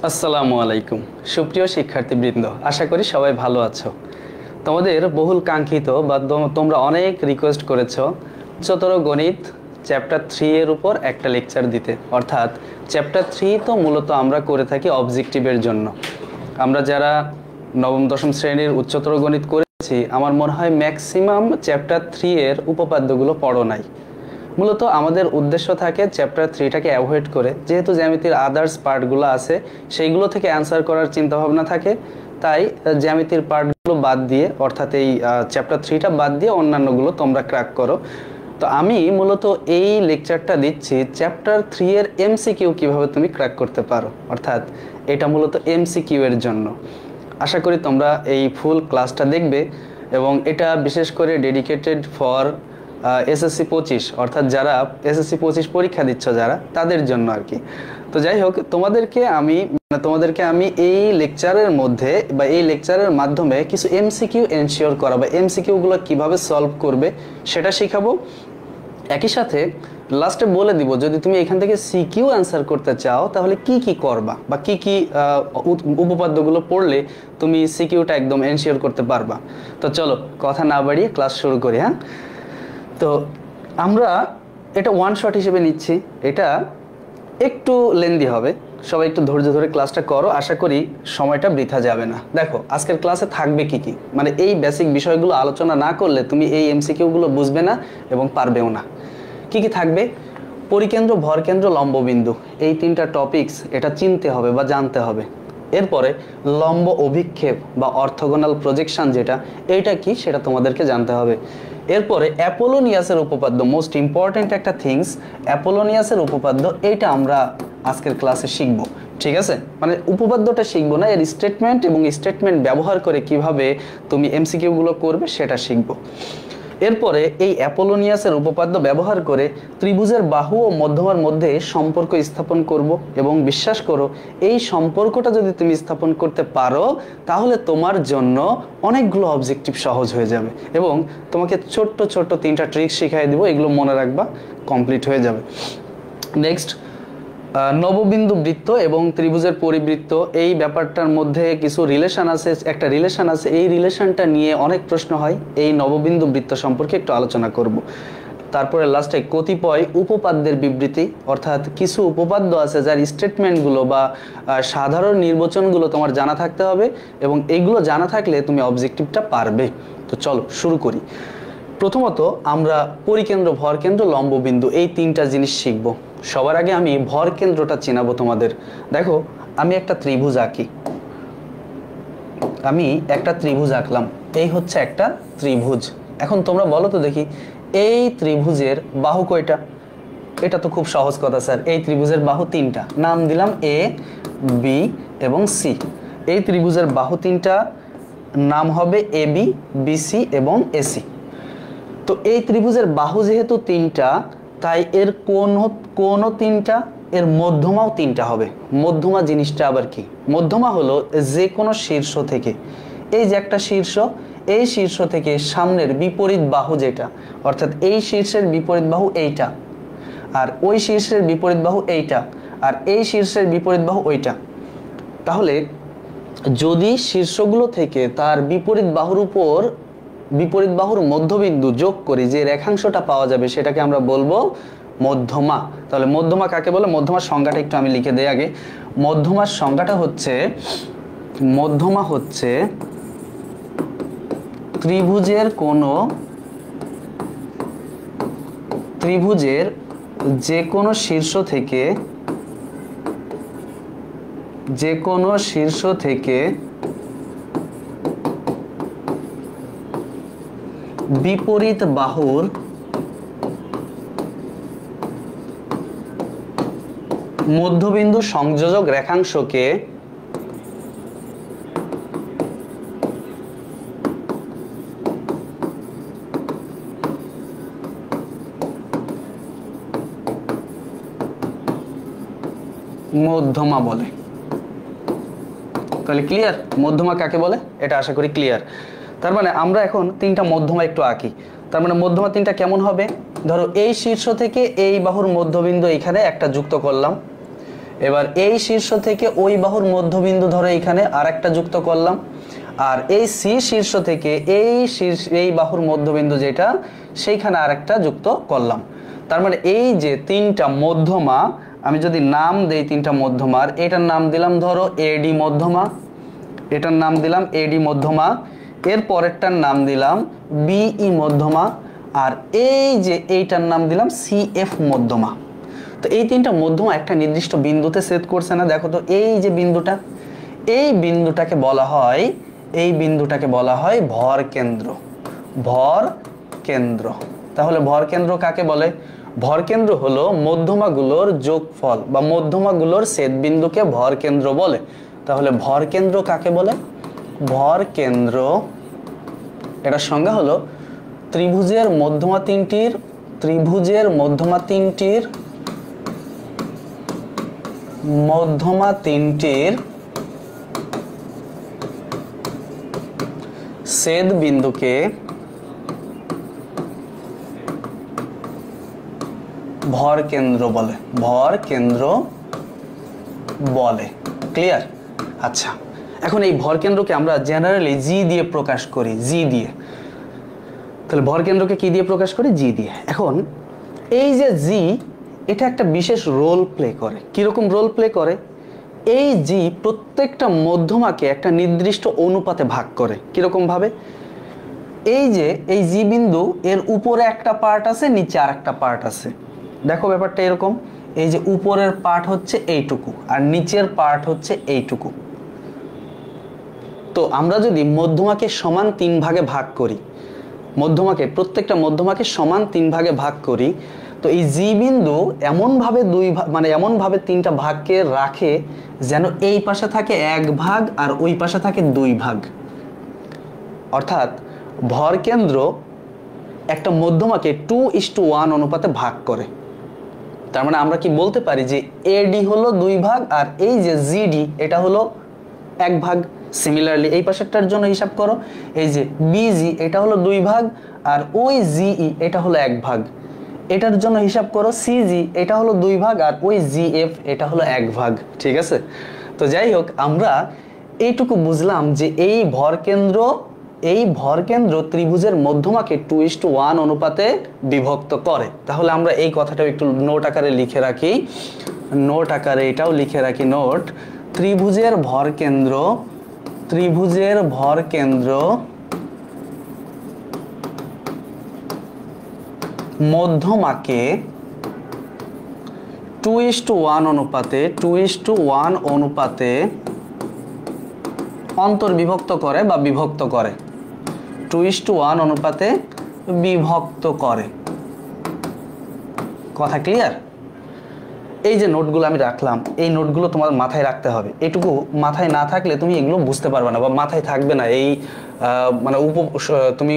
আসসালামু আলাইকুম সুপ্রিয় শিক্ষার্থীবৃন্দ, আশা করি সবাই ভালো আছো। তোমাদের বহুল কাঙ্ক্ষিত বা তোমরা অনেক রিকোয়েস্ট করেছো উচ্চতর গণিত চ্যাপ্টার 3 এর উপর একটা লেকচার দিতে। অর্থাৎ চ্যাপ্টার 3 তো মূলত আমরা করে থাকি অবজেক্টিভের জন্য। আমরা যারা নবম দশম শ্রেণীর উচ্চতর গণিত করেছি, আমার মনে হয় ম্যাক্সিমাম চ্যাপ্টার 3 এর উপপাদ্যগুলো পড়ো নাই। মূলত আমাদের উদ্দেশ্য থাকে চ্যাপ্টার 3টাকে অ্যাভয়েড করে, যেহেতু জ্যামিতির আদার্স পার্টগুলো আছে সেইগুলো থেকে অ্যান্সার করার চিন্তাভাবনা থাকে, তাই জ্যামিতির পার্টগুলো বাদ দিয়ে, অর্থাৎ এই চ্যাপ্টার 3টা বাদ দিয়ে অন্যান্যগুলো তোমরা ক্র্যাক করো। তো আমি মূলত এই লেকচারটা দিচ্ছি চ্যাপ্টার 3 এর এমসিকিউ কীভাবে তুমি ক্র্যাক করতে পারো, অর্থাৎ এটা মূলত এমসিকিউ এর জন্য। আশা করি তোমরা এই ফুল ক্লাসটা দেখবে এবং এটা বিশেষ করে ডেডিকেটেড ফর এসএসসি 25, অর্থাৎ যারা এসএসসি 25 পরীক্ষা দিচ্ছ যারা, তাদের জন্য আর কি। তো যাই হোক, তোমাদেরকে আমি এই লেকচারের মধ্যে বা এই লেকচারের মাধ্যমে কিছু এমসিকিউ এনশিওর করা বা এমসিকিউগুলো কীভাবে সলভ করবে সেটা শেখাবো। একই সাথে লাস্টে বলে দিব, যদি তুমি এখান থেকে সিকিউ অ্যান্সার করতে চাও তাহলে কি কি করবা বা কি কি উপপাদ্যগুলো পড়লে তুমি সিকিউটা একদম এনশিওর করতে পারবা। তো চলো কথা না বাড়িয়ে ক্লাস শুরু করি। হ্যাঁ, তো আমরা এটা ওয়ান শট হিসেবে নিচ্ছি, এটা একটু লেন্দি হবে, সবাই একটু ধৈর্য ধরে ক্লাসটা করো, আশা করি সময়টা বৃথা যাবে না। দেখো আজকের ক্লাসে থাকবে কি কি, মানে এই বেসিক বিষয়গুলো আলোচনা না করলে তুমি এই এমসিকিউগুলো বুঝবে না এবং পারবেও না। কি কি থাকবে? পরিকেন্দ্র, ভরকেন্দ্র, লম্ববিন্দু, এই 3টা টপিকস এটা চিনতে হবে বা জানতে হবে। এরপরে লম্ব অভিক্ষেপ বা অর্থোগোনাল প্রজেকশন যেটা, এইটা কি সেটা তোমাদেরকে জানতে হবে। এরপরে অ্যাপোলোনিয়াসের উপপাদ্য, মোস্ট ইম্পর্ট্যান্ট একটা থিংস, অ্যাপোলোনিয়াসের উপপাদ্য, এইটা আমরা আজকের ক্লাসে শিখব। ঠিক আছে, মানে উপপাদ্যটা শিখবো না, এর স্টেটমেন্ট এবং স্টেটমেন্ট ব্যবহার করে কিভাবে তুমি এমসিকিউগুলো করবে সেটা শিখব। এরপরে এই অ্যাপোলোনিয়াসের উপপাদ্য ব্যবহার করে ত্রিভুজের বাহু ও মধ্যমার মধ্যে সম্পর্ক স্থাপন করব এবং বিশ্বাস করো এই সম্পর্কটা যদি তুমি স্থাপন করতে পারো তাহলে তোমার জন্য অনেকগুলো অবজেক্টিভ সহজ হয়ে যাবে এবং তোমাকে ছোট্ট ছোট্ট 3টা ট্রিক্স শিখিয়ে দিব, এগুলো মনে রাখবা, কমপ্লিট হয়ে যাবে। নেক্সট, নববিন্দু বৃত্ত এবং ত্রিভুজের পরিবৃত্ত, এই ব্যাপারটার মধ্যে কিছু রিলেশন আছে, একটা রিলেশন আছে, এই রিলেশনটা নিয়ে অনেক প্রশ্ন হয়, এই নববিন্দু বৃত্ত সম্পর্কে একটু আলোচনা করব। তারপরে লাস্টে কতিপয় উপপাদ্যের বিবৃতি, অর্থাৎ কিছু উপপাদ্য আছে যার স্টেটমেন্টগুলো বা সাধারণ নির্বচনগুলো তোমার জানা থাকতে হবে এবং এইগুলো জানা থাকলে তুমি অবজেক্টিভটা পারবে। তো চলো শুরু করি। প্রথমত আমরা পরিকেন্দ্র, ভরকেন্দ্র, লম্ববিন্দু, এই 3টা জিনিস শিখব। সবার আগে আমি ভরকেন্দ্রটা চেনাবো তোমাদের। দেখো আমি একটা ত্রিভুজ আঁকি, আমি একটা ত্রিভুজ আঁকলাম, এই হচ্ছে একটা ত্রিভুজ। এখন তোমরা বলো তো দেখি, এই ত্রিভুজের বাহু কয়টা? এটা তো খুব সহজ কথা স্যার, এই ত্রিভুজের বাহু 3টা, নাম দিলাম এ, বি এবং সি। এই ত্রিভুজের বাহু 3টা, নাম হবে এ বি, বিসি এবং এসি। তো এই ত্রিভুজের বাহু যেহেতু 3টা, তাই এর কোণও 3টা, এর মধ্যমাও 3টা হবে। মধ্যমা জিনিসটা আবার কি? মধ্যমা হলো যে কোনো শীর্ষ থেকে, এই যে একটা শীর্ষ, এই শীর্ষ থেকে সামনের বিপরীত বাহু যেটা, অর্থাৎ এই শীর্ষের বিপরীত বাহু এইটা, আর ওই শীর্ষের বিপরীত বাহু এইটা, আর এই শীর্ষের বিপরীত বাহু ওইটা। তাহলে যদি শীর্ষগুলো থেকে তার বিপরীত বাহুর উপর বিপরীত বাহুর মধ্যবিন্দু যোগ করি, যে রেখাংশটা পাওয়া যাবে সেটাকে আমরা বলবো মধ্যমা। তাহলে মধ্যমা কাকে বলে? মধ্যমার সংজ্ঞাটা একটু আমি লিখে দেই আগে। মধ্যমার সংজ্ঞাটা হচ্ছে, মধ্যমা হচ্ছে ত্রিভুজের যে কোনো শীর্ষ থেকে বিপরীত বাহুর মধ্যবিন্দু সংযোজক রেখাংশকে মধ্যমা বলে। তাহলে ক্লিয়ার মধ্যমা কাকে বলে? এটা আশা করি ক্লিয়ার। তার মানে আমরা এখন 3টা মধ্যমা একটু আঁকি। তার মানে মধ্যমা 3টা কেমন হবে? ধরো এই শীর্ষ থেকে এই বাহুর মধ্যবিন্দু এখানে একটা যুক্ত করলাম, এবার এই শীর্ষ থেকে ওই বাহুর মধ্যবিন্দু ধরে এখানে আরেকটা যুক্ত করলাম, আর এই সি শীর্ষ থেকে এই বাহুর মধ্যবিন্দু যেটা সেইখানে আরেকটা যুক্ত করলাম। তার মানে এই যে তিনটা মধ্যমা, আমি যদি নাম দেই তিনটা মধ্যমার, এটার নাম দিলাম ধরো এডি মধ্যমা, এটার নাম দিলাম এডি মধ্যমা, এর পরেরটার নাম দিলাম বিই মধ্যমা, আর এই যে এইটার নাম দিলাম সিএফ মধ্যমা। তো এই তিনটা মধ্যমা একটা নির্দিষ্ট বিন্দুতে ছেদ করছে না, দেখো তো এই যে বিন্দুটা, এই বিন্দুটাকে বলা হয়, এই বিন্দুটাকে বলা হয় ভর কেন্দ্র। ভর কেন্দ্র। তাহলে ভর কেন্দ্র কাকে বলে? ভর কেন্দ্র হলো মধ্যমাগুলোর যোগফল বা মধ্যমাগুলোর ছেদ বিন্দুকে ভর কেন্দ্র বলে। তাহলে ভর কেন্দ্র কাকে বলে? ভর কেন্দ্র এটার সংজ্ঞা হলো ত্রিভুজের মধ্যমা তিনটির, ত্রিভুজের মধ্যমা তিনটির, মধ্যমা তিনটির ছেদ বিন্দুকে ভর কেন্দ্র বলে, ভর কেন্দ্র বলে। ক্লিয়ার? আচ্ছা, এখন এই ভর কেন্দ্রকে আমরা জেনারেলি জি দিয়ে প্রকাশ করি, জি দিয়ে। তাহলে ভর কেন্দ্রকে কি দিয়ে প্রকাশ করি? জি দিয়ে। এখন এই যে জি, এটা একটা বিশেষ রোল প্লে করে। কিরকম রোল প্লে করে? এই জি প্রত্যেকটা মধ্যমাকে একটা নির্দিষ্ট অনুপাতে ভাগ করে। কিরকম ভাবে? এই যে এই জি বিন্দু, এর উপরে একটা পার্ট আছে, নিচে আর একটা পার্ট আছে। দেখো ব্যাপারটা এরকম, এই যে উপরের পার্ট হচ্ছে এইটুকু আর নিচের পার্ট হচ্ছে এইটুকু। তো আমরা যদি মধ্যমাকে সমান 3 ভাগে ভাগ করি, মধ্যমাকে প্রত্যেকটা মধ্যমাকে সমান 3 ভাগে ভাগ করি, তো এই জি বিন্দু এমনভাবে এমনভাবে 3টা ভাগকে রাখে যেন এই পাশে থাকে 1 ভাগ আর ওই পাশে থাকে 2 ভাগ। অর্থাৎ ভর কেন্দ্র একটা মধ্যমাকে 2:1 অনুপাতে ভাগ করে। তার মানে আমরা কি বলতে পারি যে এডি হলো 2 ভাগ আর এই যে জিডি এটা হলো 1 ভাগ। সিমিলারলি এই পাশেরটার জন্য হিসাব করো, এই যে বিজি এটা হলো 2 ভাগ আর ওই জিই এটা হলো 1 ভাগ। এটার জন্য হিসাব করো, সিজি এটা হলো 2 ভাগ আর ওই জিএফ এটা হলো 1 ভাগ। ঠিক আছে? তো যাই হোক, আমরা এইটুকু বুঝলাম যে এই ভর কেন্দ্র ত্রিভুজের মধ্যমাকে 2:1 অনুপাতে বিভক্ত করে। তাহলে আমরা এই কথাটাও একটু নোট আকারে লিখে রাখি, নোট আকারে এটাও লিখে রাখি, নোট। ত্রিভুজের ভর কেন্দ্র, ত্রিভুজের ভর কেন্দ্র মধ্যমাকে 2:1 অনুপাতে, 2:1 অনুপাতে অন্তর্বিভক্ত করে বা বিভক্ত করে, 2:1 অনুপাতে বিভক্ত করে। কথা ক্লিয়ার? এই যে নোটগুলো আমি রাখলাম, এই নোটগুলো তোমার মাথায় রাখতে হবে। এটুকু মাথায় না থাকলে তুমি এগুলো বুঝতে পারবে না বা মাথায় থাকবে না, এই তুমি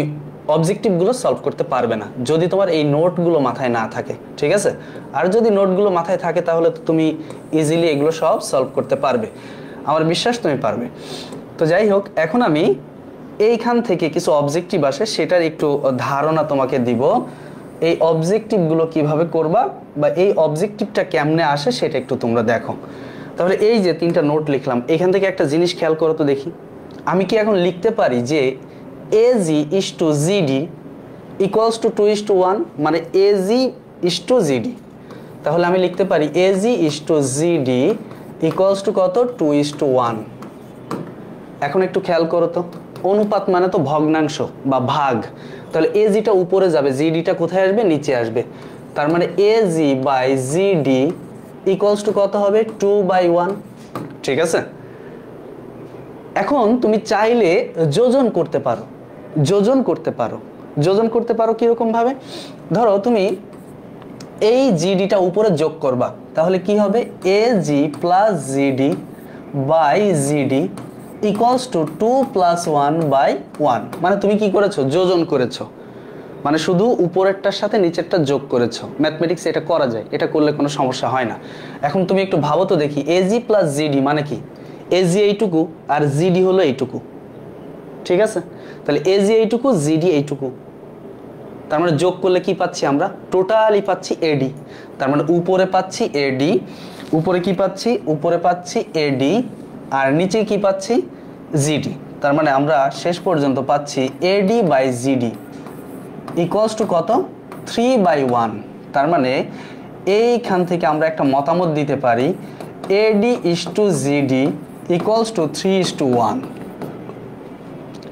অবজেক্টিভগুলো সলভ করতে পারবে না যদি তোমার এই নোটগুলো মাথায় না থাকে। ঠিক আছে? আর যদি নোটগুলো মাথায় থাকে তাহলে তো তুমি ইজিলি এগুলো সব সলভ করতে পারবে, আমার বিশ্বাস তুমি পারবে। তো যাই হোক, এখন আমি এইখান থেকে কিছু অবজেক্টিভ আসে সেটার একটু ধারণা তোমাকে দিব। এই অবজেক্টিভগুলো কিভাবে করবা বা এই অবজেক্টিভটা কেমনে আসে সেটা একটু তোমরা দেখো। তাহলে এই যে 3টা নোট লিখলাম, এখান থেকে একটা জিনিস খেয়াল করো তো দেখি, আমি কি এখন লিখতে পারি যে AG is to GD equals to 2:1, মানে এজি ইস টু জিডি। তাহলে আমি লিখতে পারি AG is to GD equals to কত? 2:1। এখন একটু খেয়াল করো তো, অনুপাত মানে তো ভগ্নাংশ বা ভাগ। তাহলে এজিটা উপরে যাবে, জিডিটা কোথায় আসবে? নিচে আসবে। তার মানে AG by GD equals to কত হবে? 2/1। ঠিক আছে? এখন তুমি চাইলে যোজন করতে পারো, যোজন করতে পারো, যোজন করতে পারো কিরকম ভাবে? ধরো তুমি এই জিডিটা উপরে যোগ করবা, তাহলে কি হবে? AG plus GD by GD equals to 2 + 1/1। মানে তুমি কি করেছো? যোজন করেছো, মানে শুধু উপরেরটার সাথে নিচেরটা যোগ করেছো। ম্যাথমেটিক্স এটা করা যায়, এটা করলে কোনো সমস্যা হয় না। এখন তুমি একটু ভাবো তো দেখি, এজি প্লাস জিডি মানে কি? এজি এইটুকু আর জিডি হলো এইটুকু। ঠিক আছে? তাহলে এজি এইটুকু, জিডি এইটুকু। তার মানে যোগ করলে কি পাচ্ছি আমরা? টোটালি পাচ্ছি এডি। তার মানে উপরে পাচ্ছি এডি উপরে কি পাচ্ছি, উপরে পাচ্ছি এডি আর নিচে কি পাচ্ছি জিডি। তার মানে আমরা শেষ পর্যন্ত পাচ্ছি AD by GD equals to কত 3/1। তার মানে এইখান থেকে আমরা একটা মতামত দিতে পারি এডি ইস টু জিডি ইকুয়ালস টু 3:1।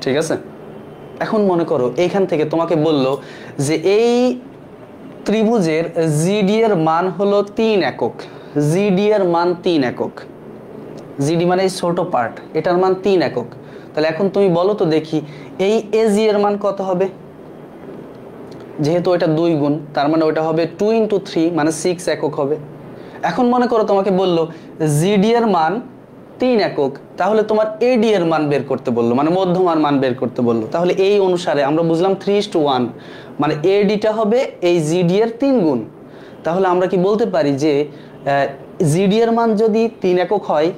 ঠিক আছে, এখন মনে করো এইখান থেকে তোমাকে বলল যে এই ত্রিভুজের জিডি এর মান হলো 3 একক, জিডি এর মান 3 একক, জিডি মানে এই ছোট পার্ট, এটার মান 3 একক। তাহলে এখন তুমি বলো তো দেখি এই এজি এর মান কত হবে, যেহেতু এটা 2 গুণ তার মানে ওটা হবে 2 × 3 মানে 6 একক হবে। এখন মনে করো তোমাকে বললো জিডি এর মান 3 একক, তাহলে তোমার এডি এর মান বের করতে বললো, মানে মধ্যমার মান বের করতে বললো। তাহলে এই অনুসারে আমরা বুঝলাম 3:1 মানে এডিটা হবে এই জিডি এর 3 গুণ। তাহলে আমরা কি বলতে পারি যে জিডি এর মান যদি 3 একক হয়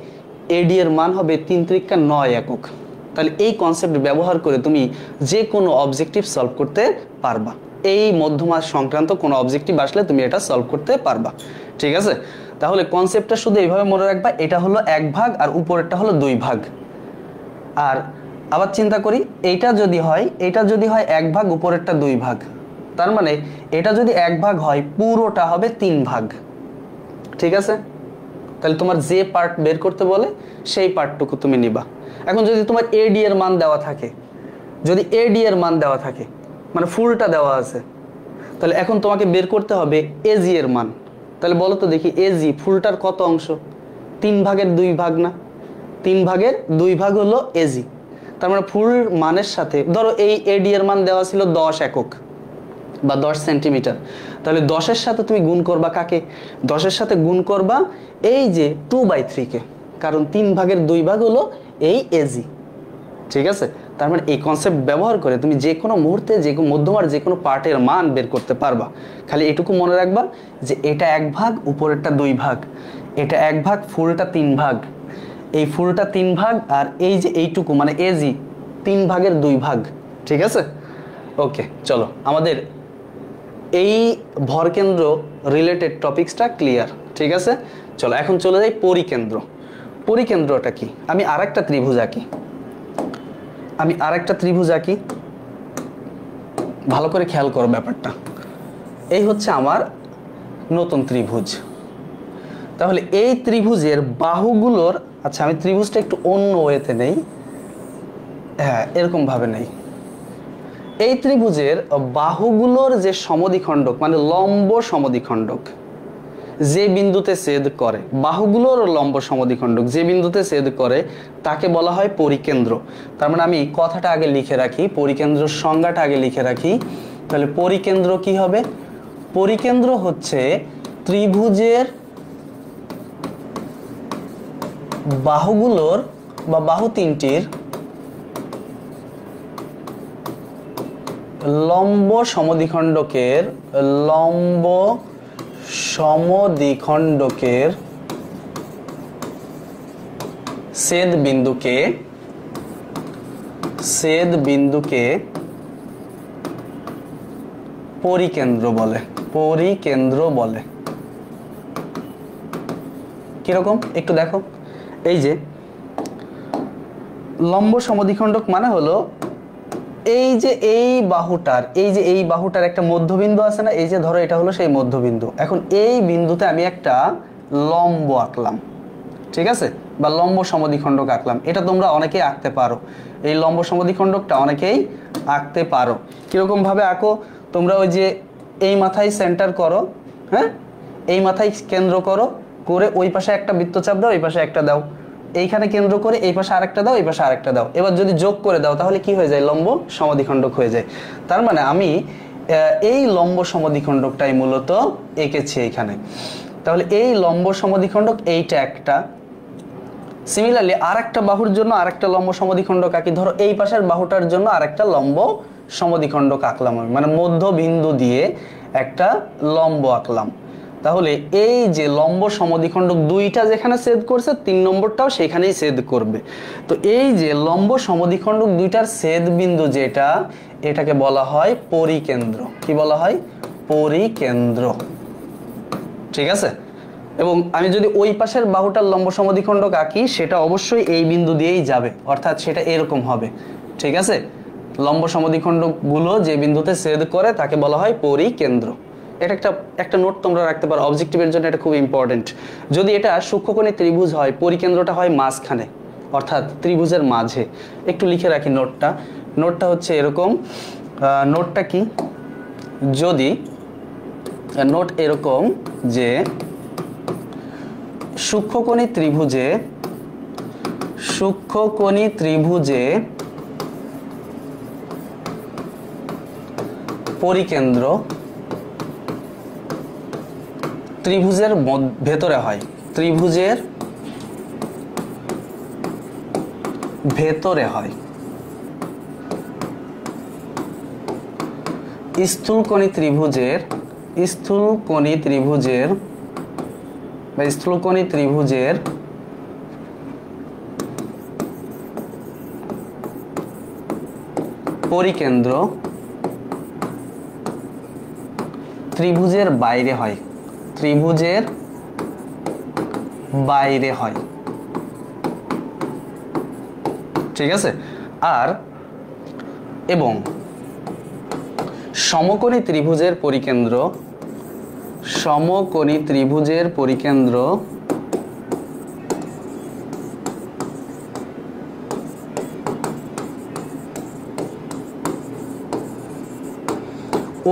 এডি এর মান হবে 3 × 3 = 9 একক। তাহলে এই কনসেপ্ট ব্যবহার করে তুমি যে কোনো অবজেক্টিভ সলভ করতে পারবা, এই মধ্যমা সংক্রান্ত কোনো অবজেক্টিভ আসলে তুমি এটা সলভ করতে পারবা। ঠিক আছে, তাহলে কনসেপ্টটা শুধু এইভাবে মনে রাখবা, এটা হলো 1 ভাগ আর উপরেরটা হলো 2 ভাগ। আর আবার চিন্তা করি এটা যদি হয় 1 ভাগ উপরেরটা 2 ভাগ, তার মানে এটা যদি 1 ভাগ হয় পুরোটা হবে 3 ভাগ। ঠিক আছে, তাহলে তোমার যে পার্ট বের করতে বলে সেই পার্টটুকু তুমি নিবা। এখন যদি তোমার এডি এর মান দেওয়া থাকে, যদি এডি এর মান দেওয়া থাকে মানে ফুলটা দেওয়া আছে, তাহলে এখন তোমাকে বের করতে হবে এজি এর মান। তাহলে বলো তো দেখি এজি ফুলটার কত অংশ, 3 ভাগের 2 ভাগ না, 3 ভাগের 2 ভাগ হলো এজি। তার মানে ফুল মানের সাথে ধরো এই এডি এর মান দেওয়া ছিল 10 একক বা 10 সেন্টিমিটার, তাহলে 10 এর সাথে তুমি গুণ করবা কাকে, 10 এর সাথে গুণ করবা এই যে 2/3 কে, কারণ 3 ভাগের 2 ভাগ হলো এই এজি। ঠিক আছে, তার মানে এই কনসেপ্ট ব্যবহার করে তুমি যে কোনো মুহূর্তে যে কোনো মধ্যমার যে কোনো পার্টের মান বের করতে পারবা। খালি এটুকু মনে রাখবা যে এটা 1 ভাগ উপরেরটা 2 ভাগ, এটা 1 ভাগ ফুলটা 3 ভাগ, এই ফুলটা 3 ভাগ আর এই যে এইটুকু মানে এজি 3 ভাগের 2 ভাগ। ঠিক আছে, ওকে চলো আমাদের এই ভরকেন্দ্র রিলেটেড টপিকসটা ক্লিয়ার। ঠিক আছে, চলো এখন চলে যাই পরিকেন্দ্র। পরিকেন্দ্রটা কি, আমি আরেকটা ত্রিভুজ আঁকি, ভালো করে খেয়াল করো ব্যাপারটা। এই হচ্ছে আমার নতুন ত্রিভুজ। তাহলে এই ত্রিভুজের বাহুগুলোর, আচ্ছা আমি ত্রিভুজটা একটু অন্য ওয়েতে নেই, হ্যাঁ এরকম ভাবে নেই। এই ত্রিভুজের বাহুগুলোর যে সমদ্বিখণ্ডক মানে লম্ব সমদ্বিখণ্ডক যে বিন্দুতে ছেদ করে, বাহুগুলোর লম্ব সমদ্বিখণ্ডক যে বিন্দুতে ছেদ করে তাকে বলা হয় পরিকেন্দ্র। তার মানে আমি কথাটা আগে লিখে রাখি, পরিকেন্দ্রের সংজ্ঞাটা আগে লিখে রাখি। তাহলে পরিকেন্দ্র কি হবে, পরিকেন্দ্র হচ্ছে ত্রিভুজের বাহুগুলোর বা বাহু তিনটির লম্ব সমদ্বিখণ্ডকের ছেদ বিন্দুকে পরিকেন্দ্র বলে। কিরকম একটু দেখো, এই যে লম্ব সমদ্বিখণ্ডক মানে হলো এই যে এই বাহুটার একটা মধ্যবিন্দু আছে না, এই যে ধরো এটা হলো সেই মধ্যবিন্দু। এখন এই বিন্দুতে আমি একটা লম্ব আঁকলাম, ঠিক আছে, বা লম্ব সমদ্বিখণ্ডক আঁকলাম। এটা তোমরা অনেকেই আঁকতে পারো, এই লম্ব সমদ্বিখণ্ডকটা অনেকেই আঁকতে পারো। কিরকম ভাবে আঁকো তোমরা, ওই যে এই মাথায় সেন্টার করো, হ্যাঁ এই মাথায় কেন্দ্র করে ওই পাশে একটা বৃত্তচাপ দাও, এই পাশে একটা দাও, এইখানে কেন্দ্র করে এই পাশে আরেকটা দাও, এই পাশে আরেকটা দাও। এবার যদি যোগ করে দাও তাহলে কি হয়ে যায়, লম্ব সমদ্বিখণ্ডক হয়ে যায়। তার মানে আমি এই লম্ব সমদ্বিখণ্ডকটাই মূলত এঁকেছি এইখানে। তাহলে এই লম্ব সমদ্বিখণ্ডক এইটা একটা, সিমিলারলি আরেকটা বাহুর জন্য আরেকটা লম্ব সমদ্বিখণ্ডক আঁকি। ধরো এই পাশের বাহুটার জন্য আরেকটা লম্ব সমদ্বিখণ্ডক আঁকলাম আমি, মানে মধ্যবিন্দু দিয়ে একটা লম্ব আঁকলাম। তাহলে এই যে লম্ব সমদ্বিখণ্ডক দুইটা যেখানে ছেদ করছে 3 নম্বরটাও সেখানেই ছেদ করবে। তো এই যে লম্ব সমদ্বিখণ্ডক দুইটার ছেদ বিন্দু যেটা, এটাকে বলা হয় পরিকেন্দ্র। কি বলা হয়, পরিকেন্দ্র। ঠিক আছে, এবং আমি যদি ওই পাশের বাহুটার লম্ব সমদ্বিখণ্ডক আঁকি সেটা অবশ্যই এই বিন্দু দিয়েই যাবে, অর্থাৎ সেটা এরকম হবে। ঠিক আছে, লম্ব সমদ্বিখণ্ডকগুলো যে বিন্দুতে ছেদ করে তাকে বলা হয় পরিকেন্দ্র। এটা একটা নোট তোমরা রাখতে পারো, অবজেক্টিভের জন্য এটা খুব ইম্পর্টেন্ট। যদি এটা সূক্ষ্মকোণী ত্রিভুজ হয়, পরিকেন্দ্রটা হয় মাঝখানে, অর্থাৎ ত্রিভুজের মাঝে। একটু লিখে রাখি নোটটা হচ্ছে এরকম। নোটটা কি, যদি নোট এরকম যে সূক্ষ্মকোণী ত্রিভুজে পরিকেন্দ্র ত্রিভুজের ভেতরে হয়, ত্রিভুজের ভেতরে হয়। স্থূলকোণী ত্রিভুজের পরিকেন্দ্র ত্রিভুজের বাইরে হয়, ঠিক আছে। আর এবং সমকোণী ত্রিভুজের পরিকেন্দ্র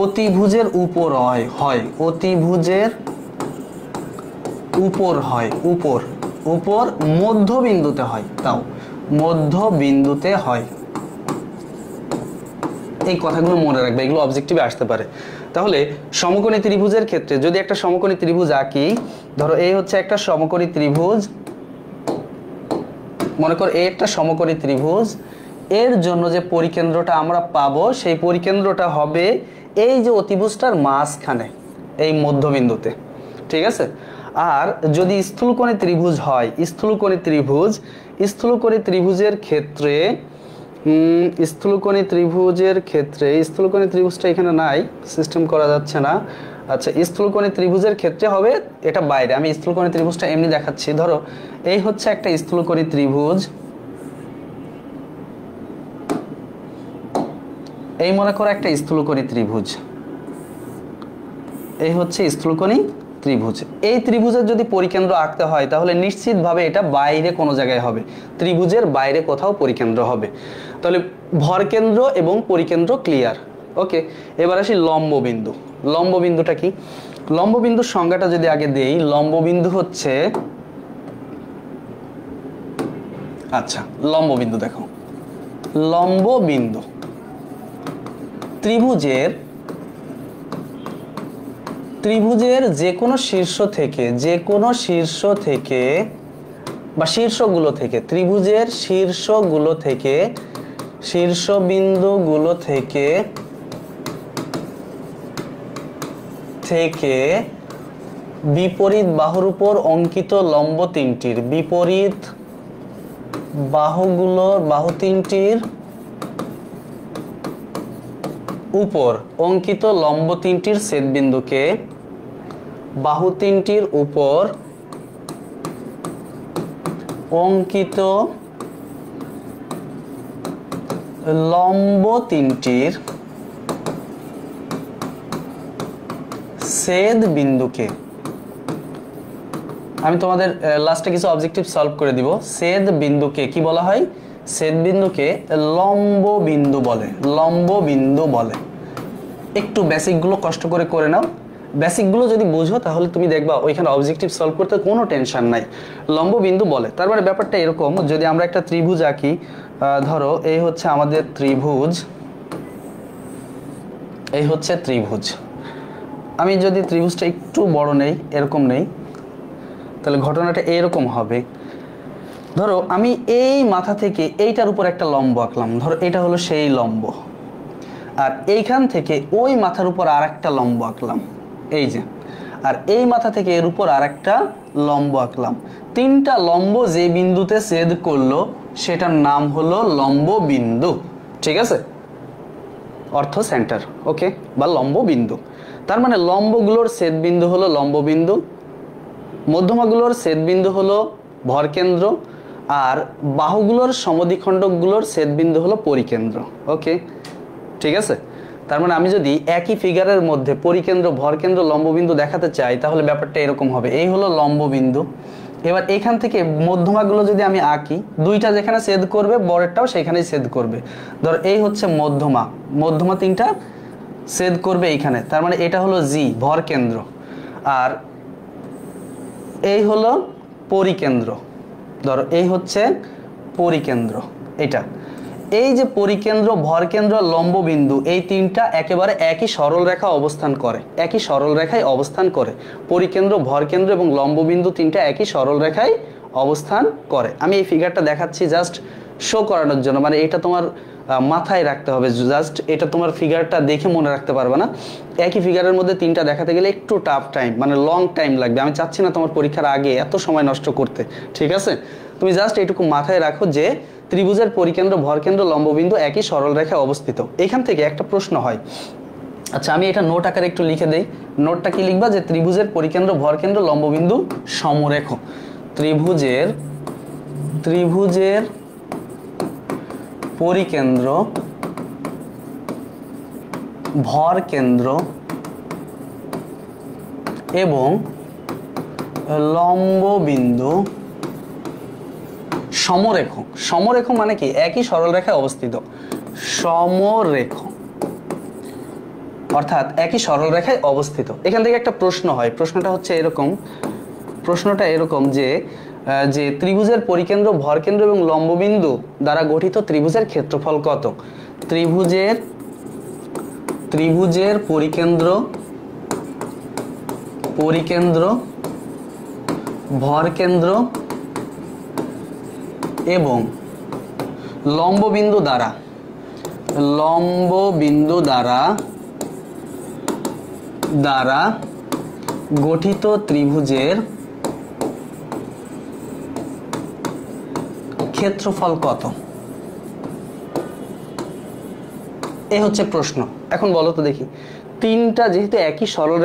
অতিভুজের উপর হয়, উপর মধ্যবিন্দুতে হয়, তাও মধ্যবিন্দুতে হয়। এই কথাগুলো মনে রাখবে, এগুলো অবজেক্টিভে আসতে পারে। তাহলে সমকোণী ত্রিভুজের ক্ষেত্রে যদি একটা সমকোণী ত্রিভুজ আঁকি, ধরো এই হচ্ছে একটা সমকোণী ত্রিভুজ, মনে কর এই একটা সমকোণী ত্রিভুজ, এর জন্য যে পরিকেন্দ্রটা আমরা পাবো সেই পরিকেন্দ্রটা হবে এই যে অতিভুজটার মাঝখানে, এই মধ্যবিন্দুতে। ঠিক আছে। আর যদি স্থূলকোণী ত্রিভুজ হয়, স্থূলকোণী ত্রিভুজের ক্ষেত্রে স্থূলকোণী ত্রিভুজটা এখানে নাই, সিস্টেম করা যাচ্ছে না। আচ্ছা, স্থূলকোণী ত্রিভুজের ক্ষেত্রে হবে এটা বাইরে। আমি স্থূলকোণী ত্রিভুজটা এমনি দেখাচ্ছি। ধরো এই হচ্ছে একটা স্থূলকোণী ত্রিভুজ, এই মনে করো একটা স্থূলকোণী ত্রিভুজ, এই হচ্ছে স্থূলকোণী ত্রিভুজ। এই ত্রিভুজের যদি পরিকেন্দ্র আঁকতে হয় তাহলে নিশ্চিতভাবে এটা বাইরে কোনো জায়গায় হবে, ত্রিভুজের বাইরে কোথাও পরিকেন্দ্র হবে। তাহলে ভরকেন্দ্র এবং পরিকেন্দ্র ক্লিয়ার। ওকে, এবার আসি লম্ববিন্দু। লম্ববিন্দুটা কি? লম্ববিন্দুর সংজ্ঞাটা যদি আগে দেই, লম্ববিন্দু হচ্ছে, আচ্ছা লম্ববিন্দু দেখো, লম্ববিন্দু ত্রিভুজের যে কোনো শীর্ষ থেকে বা শীর্ষগুলো থেকে, ত্রিভুজের শীর্ষবিন্দুগুলো থেকে বিপরীত বাহুর উপর অঙ্কিত লম্ব তিনটির, বিপরীত বাহু তিনটির উপর অঙ্কিত লম্ব তিনটির ছেদবিন্দুকে বাহু তিনটির উপর অঙ্কিত লম্ব তিনটির ছেদবিন্দুকে, আমি তোমাদের লাস্টে কিছু অবজেক্টিভ সলভ করে দিব। ছেদবিন্দুকে কি বলা হয়? ছেদবিন্দুকে লম্ববিন্দু বলে। একটু বেসিকগুলো কষ্ট করে নাও, বেসিকগুলো যদি বুঝো তাহলে তুমি দেখবা ওইখানে অবজেক্টিভ সলভ করতে কোনো টেনশন নাই। লম্ববিন্দু বলে, তার মানে ব্যাপারটা এরকম, যদি আমরা একটা ত্রিভুজ আঁকি, ধরো এই হচ্ছে আমাদের ত্রিভুজ, এই হচ্ছে ত্রিভুজ। আমি যদি ত্রিভুজটা একটু বড় নেই, এরকম নেই, তাহলে ঘটনাটা এরকম হবে। ধরো আমি এই মাথা থেকে এইটার উপর একটা লম্ব আঁকলাম, ধরো এটা হলো সেই লম্ব, আর এইখান থেকে ওই মাথার উপর আর একটা লম্ব আঁকলাম, এই যে, আর এই মাথা থেকে এর উপর আর একটা লম্ব আঁকলাম। তিনটা লম্ব যে বিন্দুতে ছেদ করলো সেটার নাম হলো লম্ব বিন্দু। ঠিক আছে, অর্থ সেন্টার। ওকে, বা লম্ব বিন্দু। তার মানে লম্বগুলোর ছেদ বিন্দু হলো লম্ব বিন্দু, মধ্যমাগুলোর ছেদবিন্দু হলো ভরকেন্দ্র, আর বাহুগুলোর সমদ্বিখণ্ডকগুলোর ছেদবিন্দু হলো পরিকেন্দ্র। ওকে, ঠিক আছে। তার মানে আমি যদি একই ফিগারের মধ্যে পরিকেন্দ্র, ভরকেন্দ্র, লম্ববিন্দু দেখাতে চাই তাহলে ব্যাপারটা এরকম হবে। এই হলো লম্ববিন্দু। এবার এখান থেকে মধ্যমাগুলো যদি আমি আঁকি, দুইটা যেখানে ছেদ করবে বড়েরটাও সেখানেই ছেদ করবে। ধর এই হচ্ছে মধ্যমা, মধ্যমা তিনটা ছেদ করবে এইখানে, তার মানে এটা হলো জি ভরকেন্দ্র। আর এই হলো পরিকেন্দ্র, ধরো এই হচ্ছে পরিকেন্দ্র। এটা এই যে পরিকেন্দ্র, ভরকেন্দ্র, লম্ববিন্দু, এই তিনটা একেবারে একই সরল রেখা অবস্থান করে, একই সরল রেখায় অবস্থান করে। পরিকেন্দ্র, ভরকেন্দ্র এবং লম্ববিন্দু তিনটা একই সরল রেখায় অবস্থান করে। আমি এই ফিগারটা দেখাচ্ছি জাস্ট শো করানোর জন্য, মানে এটা তোমার মাথায় রাখতে হবে, জাস্ট এটা তোমার ফিগারটা দেখে মনে রাখতে পারবে না। একই ফিগারের মধ্যে তিনটা দেখাতে গেলে একটু টাফ টাইম, মানে লং টাইম লাগবে। আমি চাচ্ছি না তোমার পরীক্ষার আগে এত সময় নষ্ট করতে, ঠিক আছে। তুমি জাস্ট এইটুকু মাথায় রাখো যে ত্রিভুজের পরিকেন্দ্র, ভরকেন্দ্র, লম্ববিন্দু একই সরল রেখায় অবস্থিত। এখান থেকে একটা প্রশ্ন হয়, আচ্ছা আমি এটা নোট আকারে একটু লিখে দেই। নোটটা কি লিখবা, যে ত্রিভুজের পরিকেন্দ্র, ভরকেন্দ্র, লম্ববিন্দু সমরেখ। ত্রিভুজের পরিকেন্দ্র, ভরকেন্দ্র এবং লম্ববিন্দু সমরেখ। সমরেখ মানে কি, একই সরল রেখায় অবস্থিত। সমরেখ অর্থাৎ একই সরল রেখায় অবস্থিত। এখান থেকে একটা প্রশ্ন হয়, প্রশ্নটা হচ্ছে এরকম, প্রশ্নটা এরকম যে ত্রিভুজের পরিকেন্দ্র, ভরকেন্দ্র এবং লম্ববিন্দু দ্বারা গঠিত ত্রিভুজের ক্ষেত্রফল কত? ত্রিভুজের পরিকেন্দ্র, ভরকেন্দ্র এবং লম্ববিন্দু দ্বারা গঠিত ত্রিভুজের ক্ষেত্রফল কত? এই হচ্ছে প্রশ্ন। এখন বলো তো দেখি, তিনটা যেহেতু একই সরল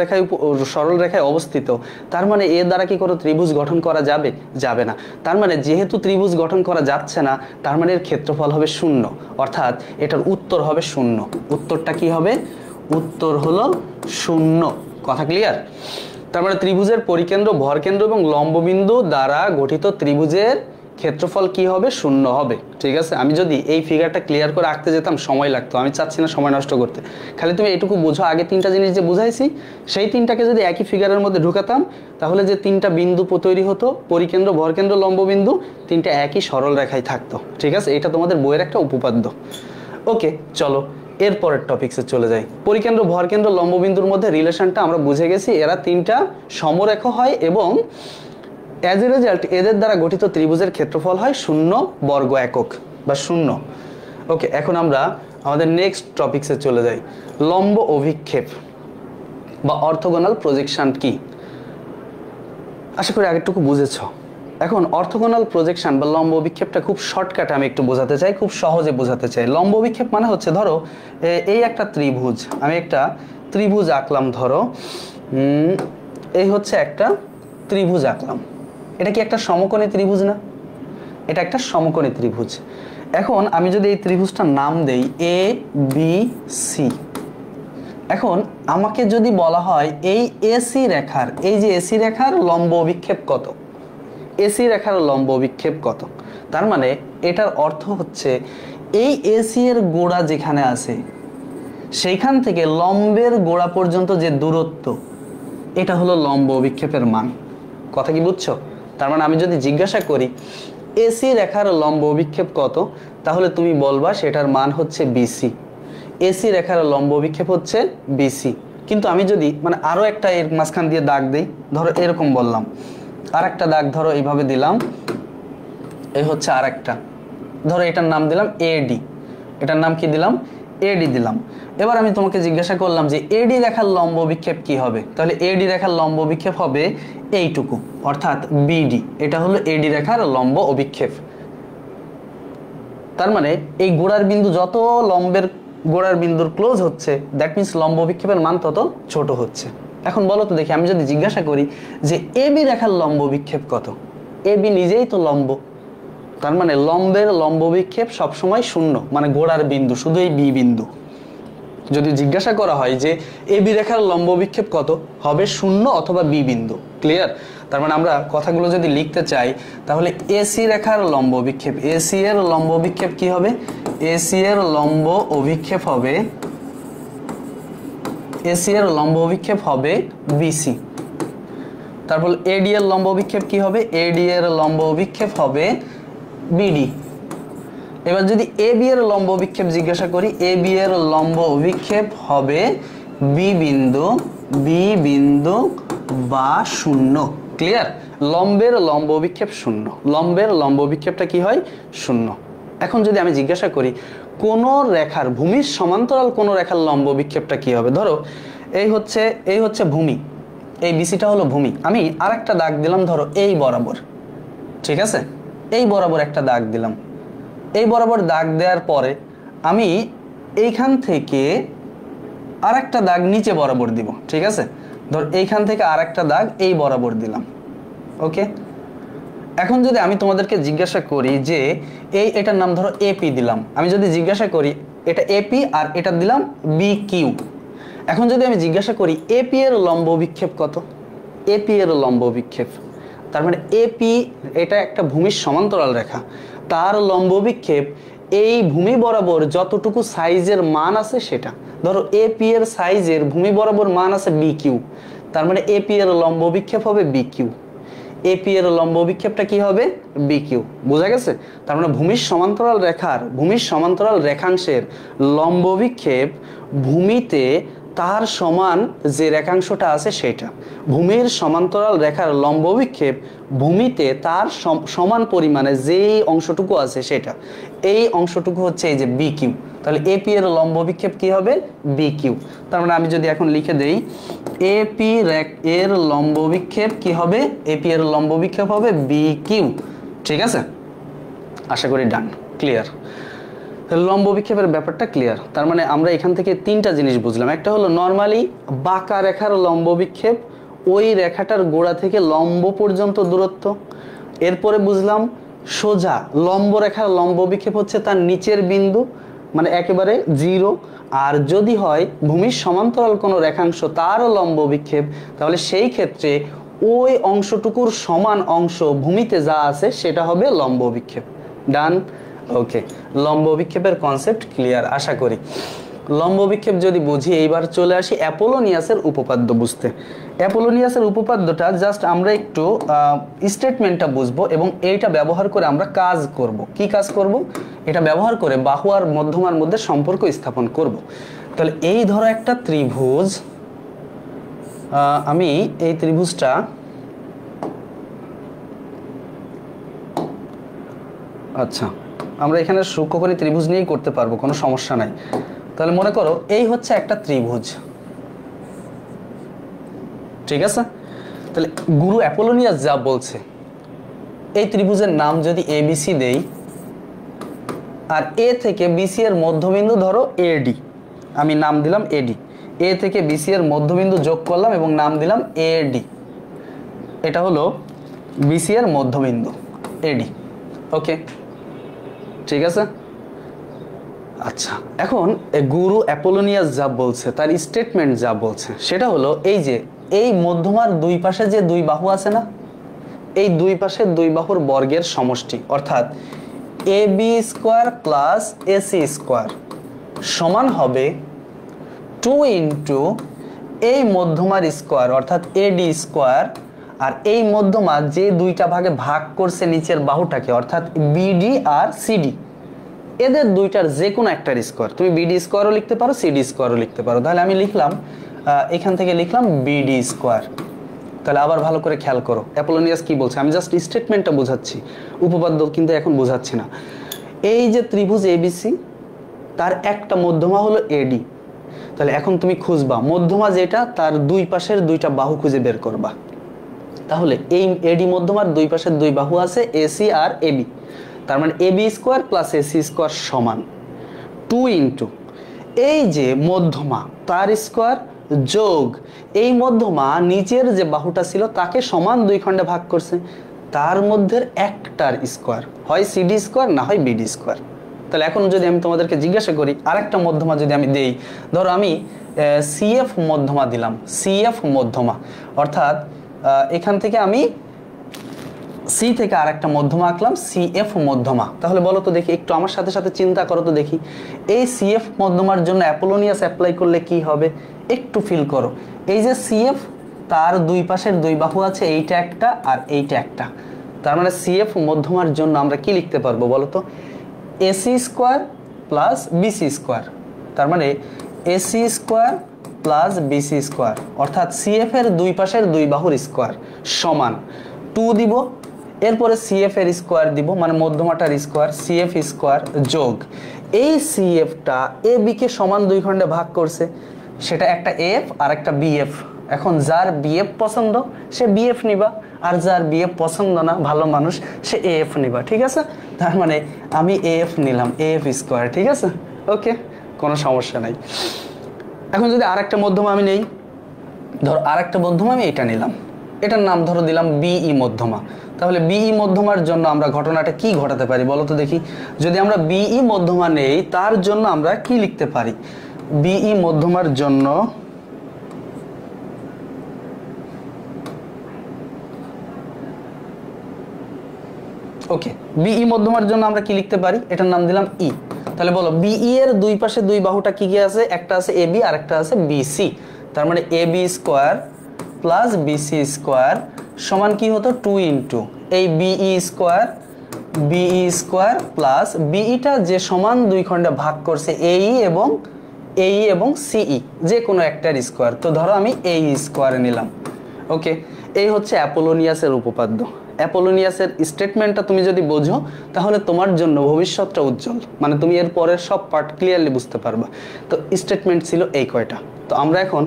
রেখায় অবস্থিত, তার মানে এর দ্বারা কি কোনো ত্রিভুজ গঠন করা যাবে? যাবে না। তার মানে যেহেতু ত্রিভুজ গঠন করা যাচ্ছে না, তার মানে এর ক্ষেত্রফল হবে 0, অর্থাৎ এটার উত্তর হবে 0। উত্তরটা কি হবে? উত্তর হলো 0। কথা ক্লিয়ার? তার মানে ত্রিভুজের পরিকেন্দ্র, ভরকেন্দ্র এবং লম্ববিন্দু দ্বারা গঠিত ত্রিভুজের ক্ষেত্রফল কি হবে? 0 হবে। ঠিক আছে, আমি যদি এই ফিগারটা ক্লিয়ার করে আঁকতে যেতাম সময় লাগতো, আমি চাচ্ছি না সময় নষ্ট করতে। খালি তুমি এটুকু বুঝো, আগে তিনটা জিনিস যে বুঝাইছি সেই তিনটাকে যদি একই ফিগারের মধ্যে ঢুকাতাম, তাহলে যে তিনটা বিন্দু তৈরি হতো, পরিকেন্দ্র, ভরকেন্দ্র, লম্ববিন্দু, তিনটা একই সরল রেখায় থাকতো। ঠিক আছে, এটা তোমাদের বইয়ের একটা উপপাদ্য। ওকে, চলো এরপরের টপিকসে চলে যাই। পরিকেন্দ্র, ভরকেন্দ্র, লম্ববিন্দুর মধ্যে রিলেশনটা আমরা বুঝে গেছি, এরা তিনটা সমরেখ হয় এবং অ্যাজ এ রেজাল্ট এদের দ্বারা গঠিত ত্রিভুজের ক্ষেত্রফল হয় 0 বর্গ একক বা 0। ওকে, এখন আমরা আমাদের নেক্সট টপিকসে চলে যাই। লম্ব অভিক্ষেপ বা অর্থোগোনাল প্রজেকশন কি? আশা করি আগেরটুকু বুঝেছ। এখন অর্থোগোনাল প্রজেকশন বা লম্ব অভিক্ষেপটা খুব শর্টকাটে আমি একটু বোঝাতে চাই, খুব সহজে বোঝাতে চাই। লম্ব অভিক্ষেপ মানে হচ্ছে, ধরো এই একটা ত্রিভুজ, আমি একটা ত্রিভুজ আঁকলাম। ধরো এই হচ্ছে একটা ত্রিভুজ আঁকলাম। এটা কি একটা সমকোণী ত্রিভুজ না? এটা একটা সমকোণী ত্রিভুজ। এখন আমি যদি এই ত্রিভুজটার নাম দেই এ বি সি, এখন আমাকে যদি বলা হয় এই এসি রেখার, এই যে এসি রেখার লম্ব অভিক্ষেপ কত, এসি রেখার লম্ব অভিক্ষেপ কত, তার মানে এটার অর্থ হচ্ছে এই এসি এর গোড়া যেখানে আছে সেইখান থেকে লম্বের গোড়া পর্যন্ত যে দূরত্ব, এটা হলো লম্ব অভিক্ষেপের মান। কথা কি বুঝছো? তার মানে আমি যদি জিজ্ঞাসা করি এসি রেখার লম্ব অভিক্ষেপ কত, তাহলে তুমি বলবা সেটার মান হচ্ছে বিসি। এসি রেখার লম্ব অভিক্ষেপ হচ্ছে বিসি। কিন্তু আমি যদি মানে আরো একটা এর মাঝখান দিয়ে দাগ দেই, ধরো এরকম বললাম, আর একটা দাগ ধরো এইভাবে দিলাম, এই হচ্ছে আর একটা, ধরো এটার নাম দিলাম এডি, এটার নাম কি দিলাম? এডি দিলাম। এবার আমি তোমাকে জিজ্ঞাসা করলাম যে এডি রেখার লম্ব অভিক্ষেপ কি হবে, তাহলে এডি রেখার লম্ব অভিক্ষেপ হবে এইটুকু, অর্থাৎ বিডি। এটা হলো এডি রেখার লম্ব অভিক্ষেপ। তার মানে এই গোড়ার বিন্দু যত লম্বের গোড়ার বিন্দুর ক্লোজ হচ্ছে, দ্যাট মিন্স লম্ব অভিক্ষেপের মান তত ছোট হচ্ছে। এখন বলো তো দেখি, আমি যদি জিজ্ঞাসা করি যে এবি রেখার লম্ব বিক্ষেপ কত, এবি নিজেই তো লম্ব, তার মানে লম্বের লম্ব বিক্ষেপ সবসময় শূন্য, মানে গোড়ার বিন্দু, শুধু এই বি বিন্দু। যদি জিজ্ঞাসা করা হয় যে এবি রেখার লম্ব বিক্ষেপ কত, হবে শূন্য অথবা বি বিন্দু। ক্লিয়ার? তার মানে আমরা কথাগুলো যদি লিখতে চাই তাহলে এসি রেখার লম্ব বিক্ষেপ, এসি এর লম্ব বিক্ষেপ কি হবে, এসি এর লম্ব অভিক্ষেপ হবে, এসি এর লম্ব অভিক্ষেপ হবে বিসি। তারপর এডি এর লম্ব অভিক্ষেপ কি হবে, এডি এর লম্ব অভিক্ষেপ হবে বিডি। এবার যদি এবি এর লম্ব অভিক্ষেপ জিজ্ঞাসা করি, এবি এর লম্ব অভিক্ষেপ হবে বি বিন্দু, বি বিন্দু বা শূন্য। ক্লিয়ার? লম্বের লম্ব অভিক্ষেপ শূন্য, লম্বের লম্ব অভিক্ষেপটা কি হয়, শূন্য। এখন যদি আমি জিজ্ঞাসা করি কোন রেখার, ভূমির সমান্তরাল কোন রেখার লম্ব বিক্ষেপটা কি হবে, ধরো এই হচ্ছে ভূমি, এই বিসিটা হলো ভূমি, আমি আরেকটা দাগ দিলাম ধরো এই বরাবর, ঠিক আছে, এই বরাবর একটা দাগ দিলাম। এই বরাবর দাগ দেওয়ার পরে আমি এইখান থেকে আরেকটা দাগ নিচে বরাবর দিব, ঠিক আছে, ধর এইখান থেকে আরেকটা দাগ এই বরাবর দিলাম। ওকে, এখন যদি আমি তোমাদেরকে জিজ্ঞাসা করি যে এটার নাম ধরো এপি দিলাম, আমি যদি জিজ্ঞাসা করি এটা এপি আর এটা দিলাম বি কিউ, এখন যদি আমি জিজ্ঞাসা করি এপি এর লম্ব বিক্ষেপ কত, এপি এর লম্ব বিক্ষেপ, তার মানে এপি এটা একটা ভূমির সমান্তরাল রেখা, তার লম্ব বিক্ষেপ এই ভূমি বরাবর যতটুকু সাইজের মান আছে সেটা, ধরো এপি এর সাইজের ভূমি বরাবর মান আছে বি কিউ, তার মানে এপি এর লম্ব বিক্ষেপ হবে বি কিউ, এপি এর লম্ব বিক্ষেপটা কি হবে, বি কিউ। বোঝা গেছে? তার মানে ভূমির সমান্তরাল রেখাংশের লম্ব বিক্ষেপ ভূমিতে তার সমান যে রেখাংশটা আছে সেটা, ভূমির সমান্তরাল রেখার লম্ব বিক্ষেপ ভূমিতে তার সমান পরিমাণে যেই অংশটুকু আছে সেটা, এই অংশটুকু হচ্ছে এই যে বি কিউ। তাহলে এপি এর লম্ব বিক্ষেপ কি হবে, বি কিউ। তার মানে আমি যদি এখন লিখে দেই এপি এর লম্ব বিক্ষেপ কি হবে, এপি এর লম্ব বিক্ষেপ হবে বি কিউ। ঠিক আছে, আশা করি ডান, ক্লিয়ার। লম্ব বিক্ষেপের ব্যাপারটা ক্লিয়ার। তার মানে আমরা এখান থেকে তিনটা জিনিস বুঝলাম। একটা হলো নর্মালি বাঁকা রেখার লম্ব বিক্ষেপ, ওই রেখাটার গোড়া থেকে লম্ব পর্যন্ত দূরত্ব। এরপরে বুঝলাম সোজা লম্ব রেখার লম্ব বিক্ষেপ হচ্ছে তার নিচের বিন্দু, মানে একেবারে জিরো। আর যদি হয় ভূমির সমান্তরাল কোনো রেখাংশ তার লম্ব বিক্ষেপ, তাহলে সেই ক্ষেত্রে ওই অংশটুকুর সমান অংশ ভূমিতে যা আছে সেটা হবে লম্ব বিক্ষেপ। ডান, ওকে। লম্ব বিক্ষেপের কনসেপ্ট ক্লিয়ার আশা করি। লম্ব বিক্ষেপ যদি বুঝি, এইবার চলে আসি অ্যাপোলোনিয়াসের উপপাদ্য বুঝতে। অ্যাপোলোনিয়াসের উপপাদ্যটা জাস্ট আমরা একটু স্টেটমেন্টটা বুঝবো এবং এইটা ব্যবহার করে আমরা কাজ করব। কি কাজ করব? এটা ব্যবহার করে বাহু আর মধ্যমার মধ্যে সম্পর্ক স্থাপন করব। তাহলে এই ধরো একটা ত্রিভুজ, আমি এই ত্রিভুজটা আচ্ছা আমরা এখানে সূক্ষ্মকোণী ত্রিভুজ নিয়েই করতে পারবো, কোনো সমস্যা নাই। তাহলে মনে করো এই হচ্ছে একটা ত্রিভুজ, ঠিক আছে। তাহলে গুরু অ্যাপোলোনিয়াস যা বলছে, এই ত্রিভুজের নাম যদি এবিসি দেই, আর এ থেকে বিসি এর মধ্যবিন্দু ধরো এডি, আমি নাম দিলাম এডি। এ থেকে বিসি এর মধ্যবিন্দু যোগ করলাম এবং নাম দিলাম এডি। এটা হলো বিসি এর মধ্যবিন্দু এডি। ওকে, ঠিক আছে। আচ্ছা, এখন গুরু অ্যাপোলোনিয়াস যা বলছে, তার স্টেটমেন্ট যা বলছে সেটা হলো এই যে এই মধ্যমার দুই পাশে যে দুই বাহু আছে না, এই দুই পাশের দুই বাহুর বর্গের সমষ্টি, অর্থাৎ A B square plus AC square সমান হবে 2 ইন্টু এই মধ্যমার স্কোয়ার অর্থাৎ এডি স্কোয়ার, আর এই মধ্যমা যে দুইটা ভাগে ভাগ করছে নিচের বাহুটাকে অর্থাৎ বিডি আর সিডি, এদের দুইটার যে কোনো একটার স্কোয়ার। তুমি বিডি স্কোয়ারও লিখতে পারো, সিডি স্কোয়ারও লিখতে পারো। তাহলে আমি লিখলাম এখান থেকে লিখলাম বিডি স্কোয়ার। তাহলে আবার ভালো করে খেয়াল করো অ্যাপোলোনিয়াস কি বলছে, আমি জাস্ট স্টেটমেন্টটা বোঝাচ্ছি, উপপাদ্য কিন্তু এখন বোঝাচ্ছি না। এই যে ত্রিভুজ এবিসি, তার একটা মধ্যমা হলো এডি। তাহলে এখন তুমি খুঁজবা মধ্যমা যেটা, তার দুই পাশের দুইটা বাহু খুঁজে বের করবা। তাহলে এই এডি মধ্যমার দুই পাশের দুই বাহু আছে এসি আর এবি, তার মানে AB square plus AC square সমান 2 ইন্টু এই যে মধ্যমা তার স্কোয়ার যোগ এই মধ্যমা নিচের যে বাহুটা ছিল তাকে সমান দুই খণ্ডে ভাগ করছে, তার মধ্যে একটার স্কোয়ার, হয় সিডি স্কোয়ার না হয় বিডি স্কোয়ার। তাহলে এখন যদি আমি তোমাদেরকে জিজ্ঞাসা করি আরেকটা মধ্যমা যদি আমি দেই, ধরো আমি সিএফ মধ্যমা দিলাম, সিএফ মধ্যমা অর্থাৎ এখান থেকে আমি সি থেকে আরেকটা মধ্যমা আঁকলাম সিএফ মধ্যমা। তাহলে বলো তো দেখি, একটু আমার সাথে সাথে চিন্তা করো তো দেখি, এই সিএফ মধ্যমার জন্য অ্যাপোলোনিয়াস অ্যাপ্লাই করলে কি হবে, একটু ফিল করো। এই যে সিএফ, তার দুই পাশের দুই বাহু আছে, এইটা একটা আর এইটা একটা, তার মানে সিএফ মধ্যমার জন্য আমরা কি লিখতে পারবো বলো তো, AC square plus BC square. তার মানে AC square plus BC square অর্থাৎ সিএফ এর দুই পাশের দুই বাহুর স্কোয়ার সমান 2 দিব, এরপরে সিএফ এর স্কোয়ার দিব মানে মধ্যমাটার স্কোয়ার, সিএফ স্কোয়ার যোগ এই সিএফটা এ বি কে সমান দুই খণ্ডে ভাগ করছে, সেটা একটা এফ আর একটা বিএফ। এখন যার বিএফ পছন্দ সে বিএফ নিবা, আর যার বিএফ পছন্দ না, ভালো মানুষ, সে এএফ নিবা। ঠিক আছে, তার মানে আমি এএফ নিলাম, এএফ স্কোয়ার। ঠিক আছে, ওকে, কোনো সমস্যা নাই। এখন যদি আরেকটা মধ্যমা আমি নেই, ধরো আরেকটা মধ্যমা আমি এটা নিলাম, এটার নাম ধরো দিলাম বিই মধ্যমা। তাহলে বিই মধ্যমার জন্য আমরা ঘটনাটা কি ঘটাতে পারি বলো তো দেখি, যদি আমরা বিই মধ্যমা নেই তার জন্য আমরা কি লিখতে পারি, বিই মধ্যমার জন্য ওকে, বিই মধ্যমার জন্য আমরা কি লিখতে পারি, এটার নাম দিলাম ই। তাহলে বলো বিই এর দুই পাশে দুই বাহুটা কি কি আছে, একটা আছে এবি আর একটা আছে বিসি। তার মানে AB square plus BC square সমান কি হতো 2 ইন্টু এই বিই স্কোয়ার প্লাস বিইটা যে সমান দুই খণ্ডে ভাগ করছে এই এবং সিই, যে কোনো একটার স্কোয়ার। তো ধরো আমি এই স্কোয়ার নিলাম। ওকে, এই হচ্ছে অ্যাপোলোনিয়াসের উপপাদ্য। অ্যাপোলোনিয়াসের স্টেটমেন্টটা তুমি যদি বোঝো তাহলে তোমার জন্য ভবিষ্যৎটা উজ্জ্বল, মানে তুমি এর পরের সব পার্ট ক্লিয়ারলি বুঝতে পারবা। তো স্টেটমেন্ট ছিল এই কয়টা। তো আমরা এখন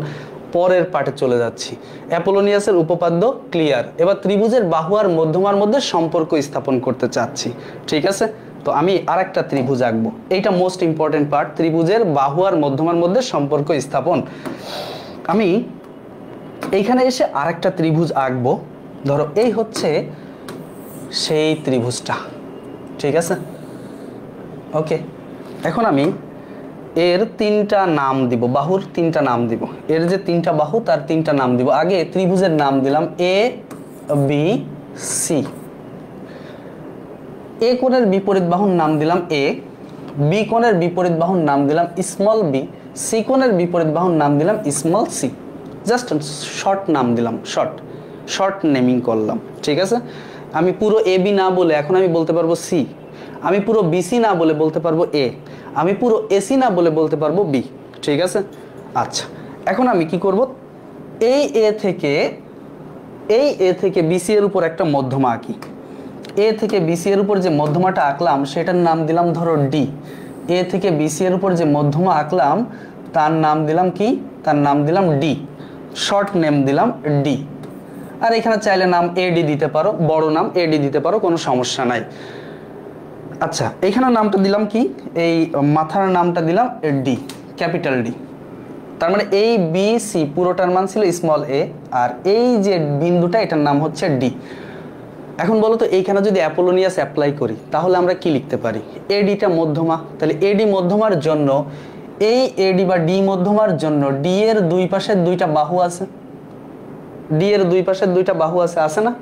পরের পার্টে চলে যাচ্ছি। অ্যাপোলোনিয়াসের উপপাদ্য ক্লিয়ার, এবার ত্রিভুজের বাহু আর মধ্যমার মধ্যে সম্পর্ক স্থাপন করতে চাচ্ছি। ঠিক আছে, তো আমি আরেকটা ত্রিভুজ আঁকবো, এইটা মোস্ট ইম্পর্টেন্ট পার্ট, ত্রিভুজের বাহু আর মধ্যমার মধ্যে সম্পর্ক স্থাপন। আমি এইখানে এসে আরেকটা ত্রিভুজ আঁকবো, ধরো এই হচ্ছে সেই ত্রিভুজটা। ঠিক আছে, ওকে, এখন আমি এর তিনটা নাম দিব, বাহুর তিনটা নাম দিব, এর যে তিনটা বাহু তার তিনটা নাম দিব। আগে ত্রিভুজের নাম দিলাম এ বি সি। এ কোণের বিপরীত বাহুর নাম দিলাম এ, বি কোণের বিপরীত বাহুর নাম দিলাম স্মল বি, সি কোণের বিপরীত বাহুর নাম দিলাম স্মল সি। জাস্ট শর্ট নাম দিলাম, শর্ট নেমিং করলাম। ঠিক আছে, আমি পুরো এ বি না বলে এখন আমি বলতে পারবো সি, আমি পুরো বিসি না বলে বলতে পারবো এ, আমি পুরো এসি না বলে বলতে পারবো বি। ঠিক আছে, আচ্ছা, এখন আমি কি করব, এই এ থেকে বিসি এর উপর একটা মধ্যমা আঁকি। এ থেকে বিসি এর উপর যে মধ্যমাটা আঁকলাম সেটার নাম দিলাম ধরো ডি। এ থেকে বিসি এর উপর যে মধ্যমা আঁকলাম তার নাম দিলাম কি, তার নাম দিলাম ডি, শর্ট নেম দিলাম ডি। আর এখানে চাইলে নাম এডি দিতে পারো, বড় নাম এডি দিতে পারো, কোনো সমস্যা নাই। আচ্ছা, এখানে নামটা দিলাম কি, এই মাথার নামটা দিলাম ডি, ক্যাপিটাল ডি। তার মানে এই বি সি পুরোটার মান ছিল স্মল এ, আর এই যে বিন্দুটা এটার নাম হচ্ছে ডি। এখন বলো তো এইখানে যদি অ্যাপোলোনিয়াস অ্যাপ্লাই করি তাহলে আমরা কি লিখতে পারি, এডিটা মধ্যমা, তাহলে এডি মধ্যমার জন্য এই এডি বা ডি মধ্যমার জন্য ডি এর দুই পাশের দুইটা বাহু আছে, ডি এর দুই পাশের দুইটা বাহু আছে না,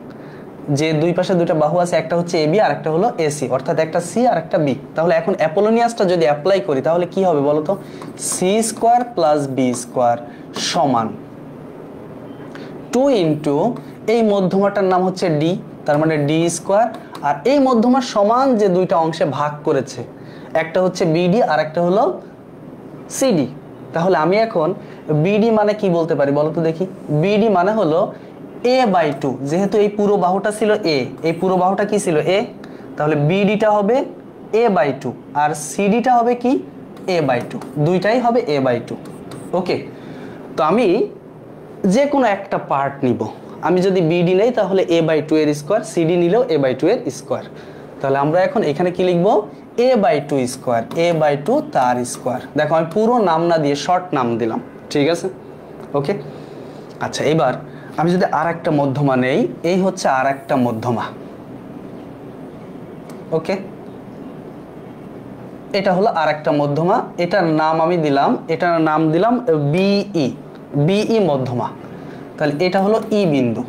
যে দুই পাশে দুইটা বাহু আছে, একটা হচ্ছে এবি আর একটা হলো এসি, অর্থাৎ একটা সি আর একটা বি। তাহলে এখন অ্যাপোলোনিয়াসটা যদি অ্যাপ্লাই করি তাহলে কি হবে বলো তো, C square plus B square সমান 2 ইন্টু এই মধ্যমাটার নাম হচ্ছে ডি, তার মানে ডি স্কোয়ার, আর এই মধ্যমার সমান যে দুইটা অংশে ভাগ করেছে, একটা হচ্ছে বিডি আর একটা হলো সিডি। তাহলে আমি এখন বিডি মানে কি বলতে পারি বলো তো দেখি, বিডি মানে হলো a/2, যেহেতু এই পুরো বাহুটা ছিল এ, এই পুরো বাহুটা কি ছিল এ, তাহলে বিডিটা হবে a/2 আর সিডিটা হবে কি a/2, দুইটাই হবে a/2। ওকে, তো আমি যে কোনো একটা পার্ট নিব, আমি যদি বিডি নেই তাহলে a/2 এর স্কোয়ার, সিডি নিলেও a/2 এর স্কোয়ার। তাহলে আমরা এখন এখানে কি লিখবো, a/2 স্কোয়ার, a/2 তার স্কোয়ার। দেখো আমি পুরো নাম না দিয়ে শর্ট নাম দিলাম। ঠিক আছে, ওকে, আচ্ছা এবার আমি যদি আর একটা মধ্যমা নেই, এই হচ্ছে আর একটা মধ্যমা। ওকে, এটা হলো আর একটা মধ্যমা, এটার নাম আমি দিলাম, এটার নাম দিলাম বিই, বিই মধ্যমা। তাহলে এটা হলো ই বিন্দু,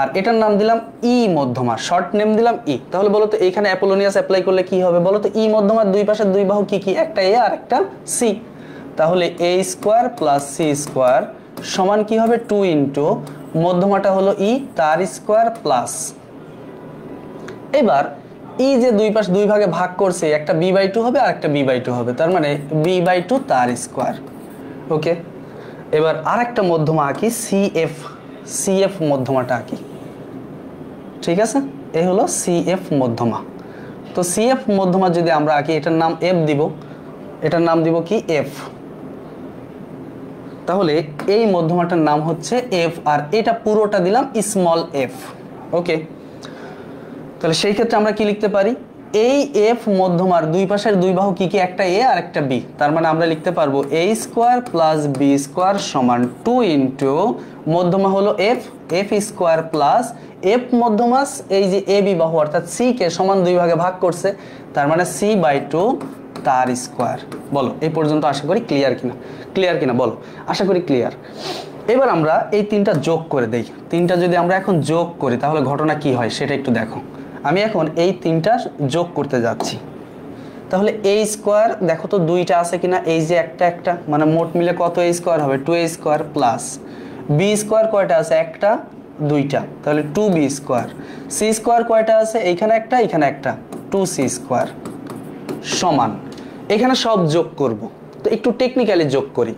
আর এটার নাম দিলাম ই মধ্যমা, শর্ট নেম দিলাম ই। তাহলে বলো তো এইখানে অ্যাপোলোনিয়াস অ্যাপ্লাই করলে কি হবে বলো তো? ই মধ্যমার দুই পাশের দুই বাহু কি কি? একটা এ আর একটা সি। তাহলে এ স্কোয়ার প্লাস সি স্কোয়ার সমান কি হবে? 2 ইন্টু মধ্যমাটা হলো ই, তার স্কোয়ার প্লাস, এবার ই যে দুই পাশ দুই ভাগে ভাগ করছে, একটা b/2 হবে আর একটা b/2 হবে, তার মানে b/2 তার স্কোয়ার। ওকে, এবার আর একটা মধ্যমা আঁকি, সিএফ, সিএফ মধ্যমাটা আঁকি। ঠিক আছে, এই হলো সিএফ মধ্যমা। তো সিএফ মধ্যমা যদি আমরা আঁকি, এটার নাম এফ দিব, এটার নাম দিব কি? এফ। তাহলে এই মধ্যমাটার নাম হচ্ছে এফ, আর এটা পুরোটা দিলাম স্মল এফ। ওকে, তাহলে সেই ক্ষেত্রে আমরা কি লিখতে পারি? এই এফ মধ্যমার দুই পাশের দুই বাহু কি কি? একটা এ আর একটা বি, তার মানে আমরা লিখতে পারবো A square plus B square সমান 2 ইন্টু মধ্যমা হলো F, F square plus F মধ্যমাস এই যে এ বি বাহু অর্থাৎ সি কে সমান দুই ভাগে ভাগ করছে, তার মানে c/2 তার স্কোয়ার। বলো এই পর্যন্ত আশা করি ক্লিয়ার কিনা? ক্লিয়ার কিনা বলো? আশা করি ক্লিয়ার। এবার আমরা এই তিনটা যোগ করে দেই, তিনটা যদি আমরা এখন যোগ করি তাহলে ঘটনা কি হয় সেটা একটু দেখো। আমি এখন এই তিনটা যোগ করতে যাচ্ছি, তাহলে এ স্কোয়ার দেখো তো দুইটা আছে কিনা? এই যে একটা একটা, মানে মোট মিলে কত এ স্কোয়ার হবে? 2a square plus B square কয়টা আছে? একটা দুইটা, তাহলে 2b স্কোয়ার। সি স্কোয়ার কয়টা আছে? এইখানে একটা এখানে একটা, 2c স্কোয়ার সমান, এখানে সব যোগ করব। তো একটু টেকনিক্যালি যোগ করি,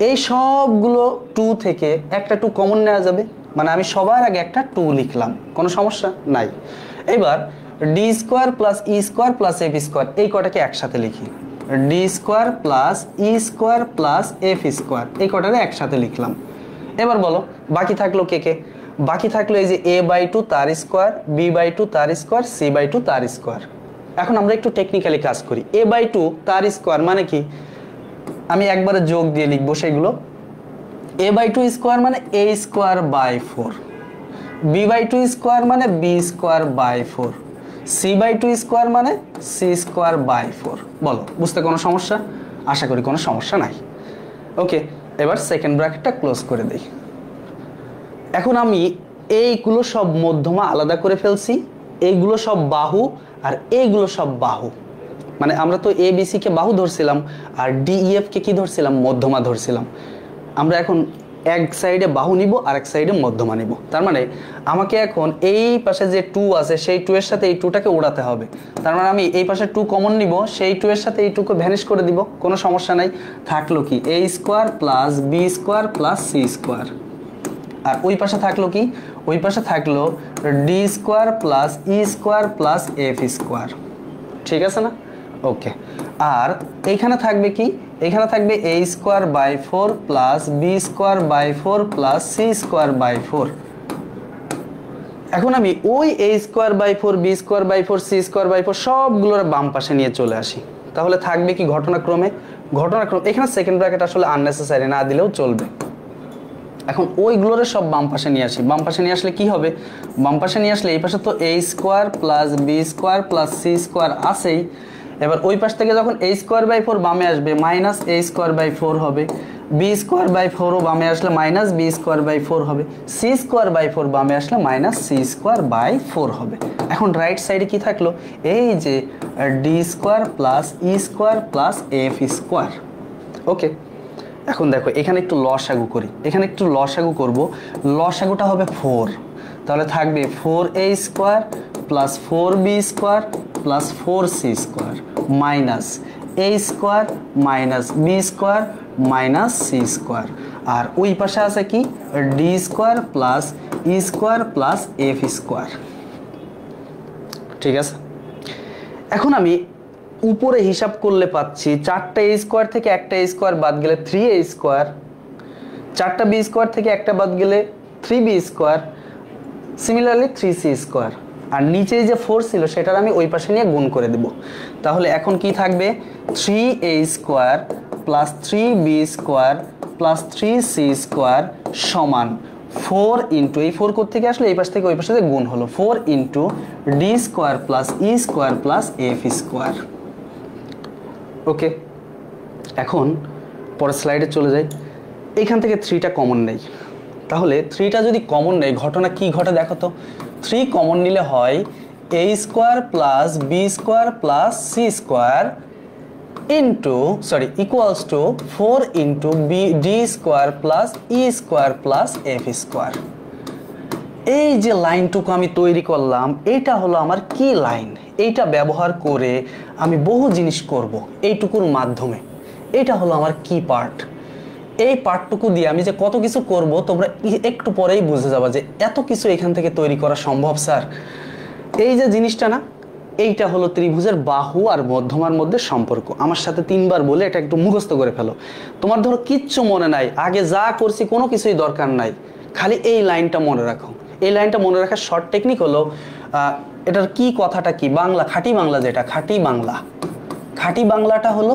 এই সবগুলো 2 থেকে একটা 2 কমন নেওয়া যাবে, মানে আমি সবার আগে একটা 2 লিখলাম, কোনো সমস্যা নাই। এবার D square plus E square plus F square এই কটাকে একসাথে লিখি, D square plus E square plus F square এই কটাকে একসাথে লিখলাম। এবার বলো বাকি থাকলো কে কে? বাকি থাকলো এই যে a/2 তার স্কোয়ার, b/2 তার স্কোয়ার, c/2 তার স্কোয়ার। এখন আমরা একটু টেকনিক্যালি কাজ করি। a/2 তার স্কোয়ার মানে কি? আমি একবারে যোগ দিয়ে লিখবো সেগুলো। a/2 স্কোয়ার মানে a square by 4, b/2 square মানে b square by 4, c/2 square মানে c স্কোয়ার বাই 4। বলো বুঝতে কোনো সমস্যা? আশা করি কোনো সমস্যা নাই। ওকে, এবার সেকেন্ড ব্র্যাকেটটা ক্লোজ করে দেই। এখন আমি এইগুলো সব মধ্যমা আলাদা করে ফেলছি, এইগুলো সব বাহু আর এইগুলো সব বাহু, মানে আমরা তো এ বি সি কে বাহু ধরছিলাম আর ডি ই এফ কে কি ধরছিলাম? মধ্যমা ধরছিলাম। আমরা এখন এক সাইডে বাহু নিব আর এক সাইডে মধ্যমা নিব, তার মানে আমাকে এখন এই পাশে যে 2 আছে সেই 2 এর সাথে এই 2টাকে উড়াতে হবে। তার মানে আমি এই পাশে 2 কমন নিব, সেই 2 এর সাথে এই 2 কে ভ্যানিশ করে দিব, কোনো সমস্যা নাই। থাকলো কি? A square plus B square plus C square, আর ওই পাশে থাকলো কি? ওই পাশে থাকলো D square plus E square plus F square. ঠিক আছে না? ওকে, আর এইখানে থাকবে কি? এইখানে থাকবে a square by 4 plus B square by 4 plus C square by 4। এখন আমি ওই a square by 4 B square by 4 C square by 4 সবগুলোর বাম পাশে নিয়ে চলে আসি, তাহলে থাকবে কি ঘটনাক্রমে? ঘটনাক্রমে এখানে সেকেন্ড ব্র্যাকেট আসলে আননেসেসারি, না দিলেও চলবে। এখন ওইগুলোর সব বাম পাশে নিয়ে আসি। বাম পাশে নিয়ে আসলে কি হবে? বাম পাশে নিয়ে আসলে এই পাশে তো a square plus B square plus C square আছেই, এবার ওই পাশ থেকে যখন a স্কোয়ার বাই 4 বামে আসবে মাইনাস a স্কোয়ার বাই 4 হবে, বি স্কোয়ার বাই 4ও বামে আসলে মাইনাস বি স্কোয়ার বাই 4 হবে, সি স্কোয়ার বাই 4 বামে আসলে মাইনাস সি স্কোয়ার বাই 4 হবে। এখন রাইট সাইডে কি থাকলো? এই যে D square plus E square plus F square. ওকে, এখন দেখো এখানে একটু লসাগু করি, এখানে একটু লসাগু করব, লসাগুটা হবে 4, তাহলে থাকবে 4a square plus 4b square plus 4c square minus a square minus b square minus c square, আর ওই পাশে আছে কি? D square plus E square plus F square. ঠিক আছে, এখন আমি উপরে হিসাব করলে পাচ্ছি 4টা a স্কোয়ার থেকে একটা a স্কোয়ার বাদ গেলে 3a স্কোয়ার, 4টা b স্কোয়ার থেকে একটা বাদ গেলে 3b square, similarly 3c square, আর নিচে যে 4 ছিল সেটার আমি ওই পাশে নিয়ে গুণ করে দেব। তাহলে এখন কি থাকবে? 3a square plus 3b square plus 3c square সমান 4 ইন্টু, এই 4 কোথা থেকে আসলে এই পাশ থেকে ওই পাশে গুণ হলো, 4 into D square plus E square plus F square. ওকে, এখন পরের স্লাইডে চলে যাই। এইখান থেকে 3টা কমন নেই, তাহলে 3টা যদি কমন নেই ঘটনা কি ঘটে দেখো তো। 3 কমন নিলে হয় a square plus B square plus C square into equals to 4 into D square plus E square plus F square. এই যে লাইনটুকু আমি তৈরি করলাম এটা হলো আমার কি লাইন, এইটা ব্যবহার করে আমি বহু জিনিস করব এইটুকুর মাধ্যমে। এটা হলো আমার কি পার্ট। এই পার্টটুকু দিয়ে আমি যে কত কিছু করব তোমরা একটু পরেই বুঝে যাবা যে এত কিছু এখান থেকে তৈরি করা সম্ভব স্যার। এই যে জিনিসটা না, এইটা হলো ত্রিভুজের বাহু আর মধ্যমার মধ্যে সম্পর্ক। আমার সাথে 3বার বলে এটা একটু মুখস্থ করে ফেলো। তোমার ধরো কিচ্ছু মনে নাই, আগে যা করছি কোনো কিছুই দরকার নাই, খালি এই লাইনটা মনে রাখো। এই লাইনটা মনে রাখার শর্ট টেকনিক হলো, এটার কি কথাটা কি, বাংলা খাঁটি বাংলা যেটা খাঁটি বাংলা, খাঁটি বাংলাটা হলো,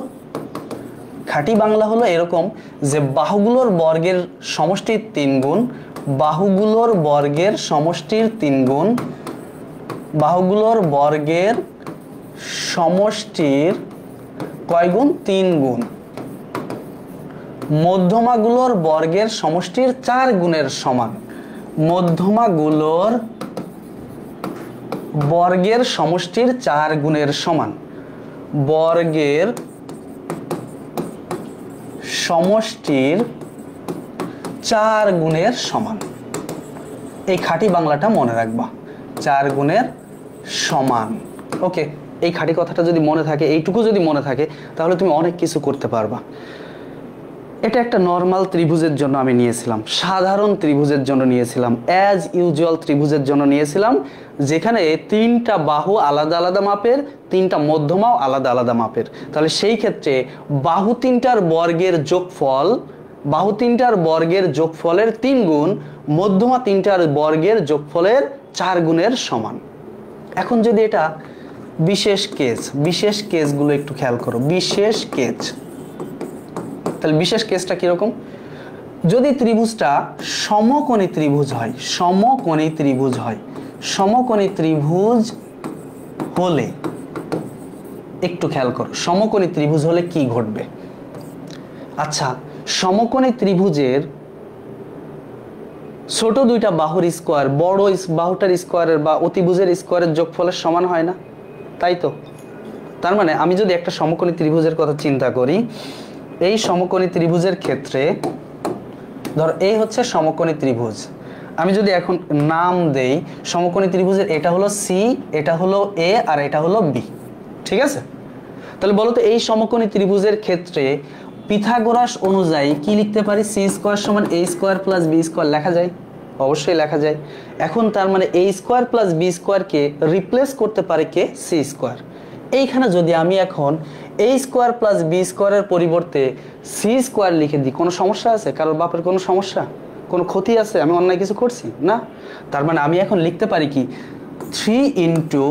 খাঁটি বাংলা হলো এরকম যে বাহুগুলোর বর্গের সমষ্টির 3 গুণ, বাহুগুলোর বর্গের সমষ্টির 3 গুণ, বাহুগুলোর বর্গের সমষ্টির কয় গুণ 3 গুণ, মধ্যমাগুলোর বর্গের সমষ্টির 4 গুণের সমান। মধ্যমাগুলোর বর্গের সমষ্টির 4 গুণের সমান, বর্গের সমষ্টির 4 গুণের সমান। এই খাঁটি বাংলাটা মনে রাখবা, 4 গুণের সমান। ওকে, এই খাঁটি কথাটা যদি মনে থাকে, এইটুকু যদি মনে থাকে তাহলে তুমি অনেক কিছু করতে পারবা। এটা একটা নর্মাল ত্রিভুজের জন্য আমি নিয়েছিলাম, সাধারণ ত্রিভুজের জন্য নিয়েছিলাম, অ্যাজ ইউজুয়াল ত্রিভুজের জন্য নিয়েছিলাম, যেখানে 3টা বাহু আলাদা আলাদা মাপের, 3টা মধ্যমাও আলাদা আলাদা মাপের। তাহলে সেই ক্ষেত্রে বাহু 3টার বর্গের যোগফল, বাহু 3টার বর্গের যোগফলের 3 গুণ, মধ্যমা 3টার বর্গের যোগফলের 4 গুণের সমান। এখন যদি এটা বিশেষ কেস, বিশেষ কেসগুলো একটু খেয়াল করো, বিশেষ কেস। তাহলে বিশেষ কেসটা কিরকম, যদি ত্রিভুজটা সমকোণী ত্রিভুজ হয়, সমকোণী ত্রিভুজ হয়, সমকোণী ত্রিভুজ হলে একটু খেয়াল করো, সমকোণী ত্রিভুজ হলে কি ঘটবে। আচ্ছা, সমকোণী ত্রিভুজের ছোট 2টা বাহুর স্কোয়ার বড় বাহুটার স্কোয়ারের বা অতিভুজের স্কোয়ারের যোগফলের সমান হয় না, তাই তো? তার মানে আমি যদি একটা সমকোণী ত্রিভুজের কথা চিন্তা করি, এই সমকোণী ত্রিভুজের ক্ষেত্রে ধর এই হচ্ছে সমকোণী ত্রিভুজ, আমি যদি এখন নাম দেই সমকোণী ত্রিভুজের, এটা হলো সি, এটা হলো এ আর এটা হলো বি, ঠিক আছে? তাহলে বলো তো এই সমকোণী ত্রিভুজের ক্ষেত্রে পিথাগোরাস অনুযায়ী কি লিখতে পারি, সি স্কোয়ার সমান এ স্কোয়ার প্লাস বি স্কোয়ার লেখা যায়, অবশ্যই লেখা যায়। এখন তার মানে এ স্কোয়ার প্লাস বি স্কোয়ারকে রিপ্লেস করতে পারে কে, সি স্কোয়ার। এইখানে যদি আমি এখন এ স্কোয়ার প্লাস বি স্কোয়ারের পরিবর্তে সি স্কোয়ার লিখে দিই, কোনো সমস্যা আছে? কারোর বাপের কোনো সমস্যা, কোনো ক্ষতি আছে? আমি অন্যায় কিছু করছি না? তার মানে আমি এখন লিখতে পারি কি, 3 ইন্টু